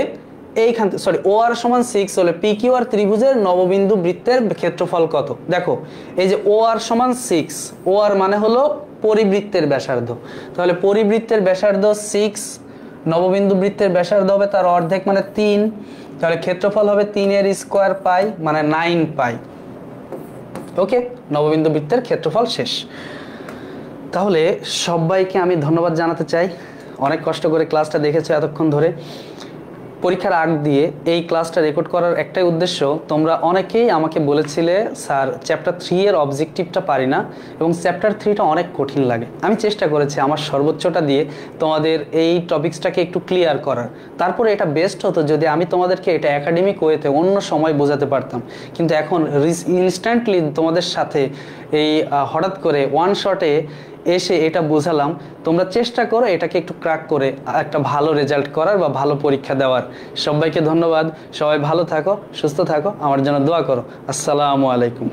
এইখান সরি OR সমান 6 হলে PQR ত্রিভুজের নববিন্দু বৃত্তের ক্ষেত্রফল কত? দেখো এই যে OR সমান 6, OR মানে হলো পরিবৃত্তের ব্যাসার্ধ, তাহলে পরিবৃত্তের ব্যাসার্ধ 6, নববিন্দু বৃত্তের ব্যাসার্ধ হবে তার অর্ধেক মানে 3, তাহলে ক্ষেত্রফল হবে 3 এর স্কয়ার পাই মানে 9 পাই। ওকে, নববিন্দু বৃত্তের ক্ষেত্রফল শেষ। তাহলে সবাইকে আমি ধন্যবাদ জানাতে চাই, অনেক কষ্ট করে ক্লাসটা দেখেছো এতক্ষণ ধরে। পরীক্ষার আগ দিয়ে এই ক্লাসটা রেকর্ড করার একটাই উদ্দেশ্য, তোমরা অনেকেই আমাকে বলেছিলে স্যার চ্যাপ্টার 3 এর অবজেক্টিভটা পারি না এবং চ্যাপ্টার 3টা অনেক কঠিন লাগে। আমি চেষ্টা করেছি আমার সর্বোচ্চটা দিয়ে তোমাদের এই টপিকসটাকে একটু ক্লিয়ার করার। তারপরে এটা বেস্ট হতো যদি আমি তোমাদেরকে এটা একাডেমিক ওয়েতে অন্য সময় বোঝাতে পারতাম, কিন্তু এখন ইনস্ট্যান্টলি তোমাদের সাথে এই হঠাৎ করে ওয়ান শটে এসে এটা বোঝালাম। তোমরা চেষ্টা করো এটাকে একটু ক্র্যাক করে একটা ভালো রেজাল্ট করার বা ভালো পরীক্ষা দেওয়ার। সবাইকে ধন্যবাদ, সবাই ভালো থাকো, সুস্থ থাকো, আমার জন্য দোয়া করো। আসসালামু আলাইকুম।